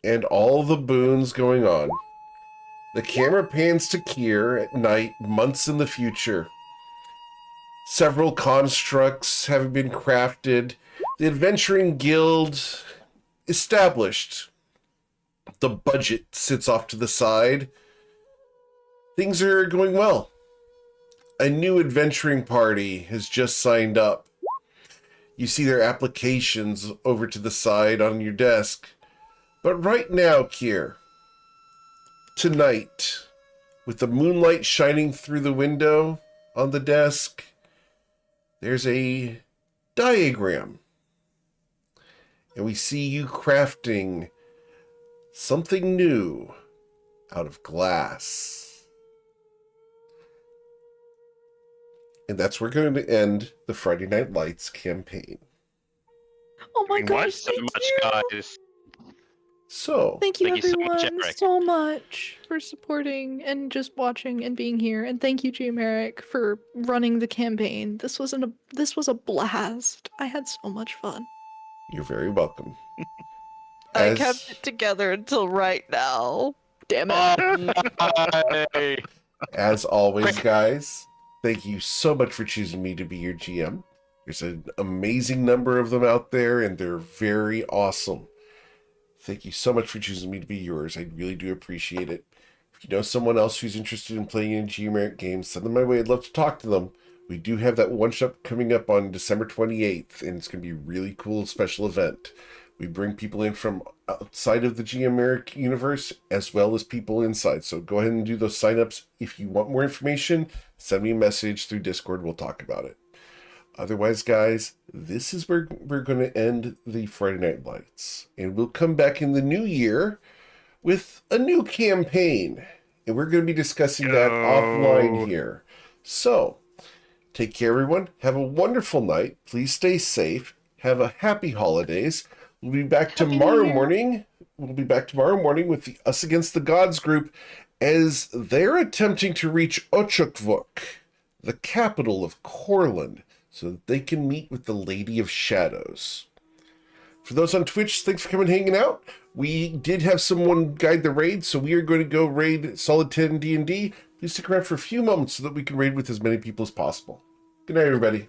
and all the boons going on, the camera pans to Kier at night, months in the future. Several constructs have been crafted. The Adventuring Guild established. The budget sits off to the side. Things are going well. A new adventuring party has just signed up. You see their applications over to the side on your desk. But right now, Kier, tonight, with the moonlight shining through the window on the desk, there's a diagram. And we see you crafting something new out of glass. And that's where we're going to end the Friday Night Lights campaign. Oh my What? gosh, So thank much, you. guys. So, Thank you, Thank you so much, everyone, Eric. so much for supporting and just watching and being here. And thank you, Eric, for running the campaign. This was a blast. I had so much fun. you're very welcome. I As- kept it together until right now. Damn it. Oh, no. As always, guys, thank you so much for choosing me to be your GM. There's an amazing number of them out there, and they're very awesome. Thank you so much for choosing me to be yours. I really do appreciate it. If you know someone else who's interested in playing in Geomeric games, send them my way. I'd love to talk to them. We do have that one-shot coming up on December 28th, and it's going to be a really cool special event. We bring people in from outside of the Geomeric universe as well as people inside. So go ahead and do those signups. If you want more information, send me a message through Discord. We'll talk about it. Otherwise, guys, this is where we're going to end the Friday Night Lights. And we'll come back in the new year with a new campaign. And we're going to be discussing that offline here. So, take care, everyone. Have a wonderful night. Please stay safe. Have a happy holidays. We'll be back tomorrow morning. We'll be back tomorrow morning with the Us Against the Gods group as they're attempting to reach Ochukvuk, the capital of Corland, so that they can meet with the Lady of Shadows. For those on Twitch, thanks for coming and hanging out. We did have someone guide the raid, so we are going to go raid Solid 10 D&D. Please stick around for a few moments so that we can raid with as many people as possible. Good night, everybody.